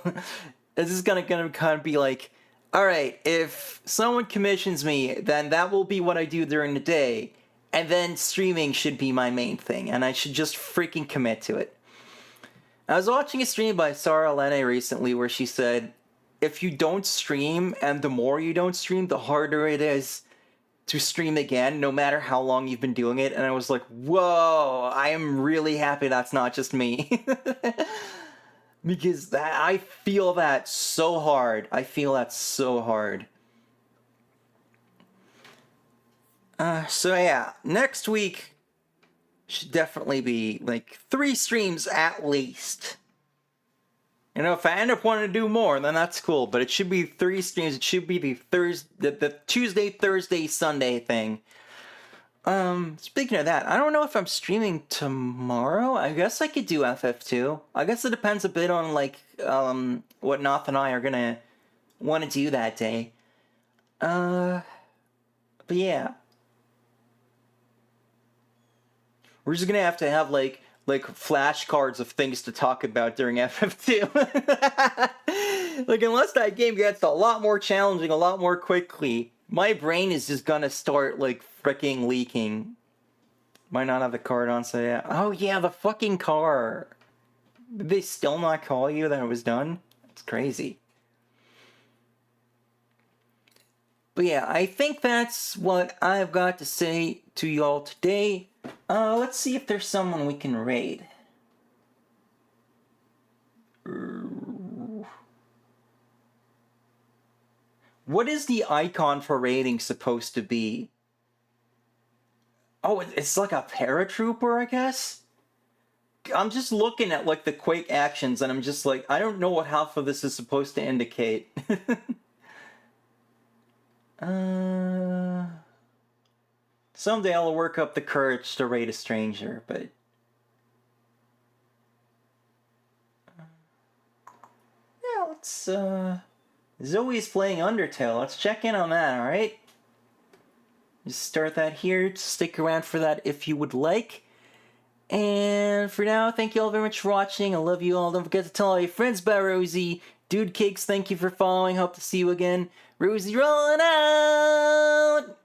this is gonna kind of be like, alright, if someone commissions me, then that will be what I do during the day, and then streaming should be my main thing, and I should just freaking commit to it. I was watching a stream by Sarah Lene recently where she said, if you don't stream, and the more you don't stream, the harder it is to stream again, no matter how long you've been doing it. And I was like, whoa, I am really happy that's not just me. Because I feel that so hard. I feel that so hard. So yeah, next week should definitely be like 3 streams at least. You know, if I end up wanting to do more, then that's cool. But it should be 3 streams. It should be the Tuesday, Thursday, Sunday thing. Speaking of that, I don't know if I'm streaming tomorrow. I guess I could do FF2. I guess it depends a bit on, like, what Noth and I are gonna want to do that day. But yeah. We're just gonna have to have, like flashcards of things to talk about during FF2. Like, unless that game gets a lot more challenging, a lot more quickly, my brain is just gonna start, like, freaking leaking. Might not have the card on, so yeah. Oh yeah, the fucking car. Did they still not call you that it was done? It's crazy. But yeah, I think that's what I've got to say to y'all today. Let's see if there's someone we can raid. What is the icon for raiding supposed to be? Oh, it's like a paratrooper, I guess? I'm just looking at, like, the Quake actions, and I'm just like, I don't know what half of this is supposed to indicate. Someday I'll work up the courage to raid a stranger, but... yeah, let's, Zoe's playing Undertale. Let's check in on that, alright? Just start that here. Stick around for that if you would like. And for now, thank you all very much for watching. I love you all. Don't forget to tell all your friends about Rosie. Dude Cakes, thank you for following. Hope to see you again. Rosie rolling out!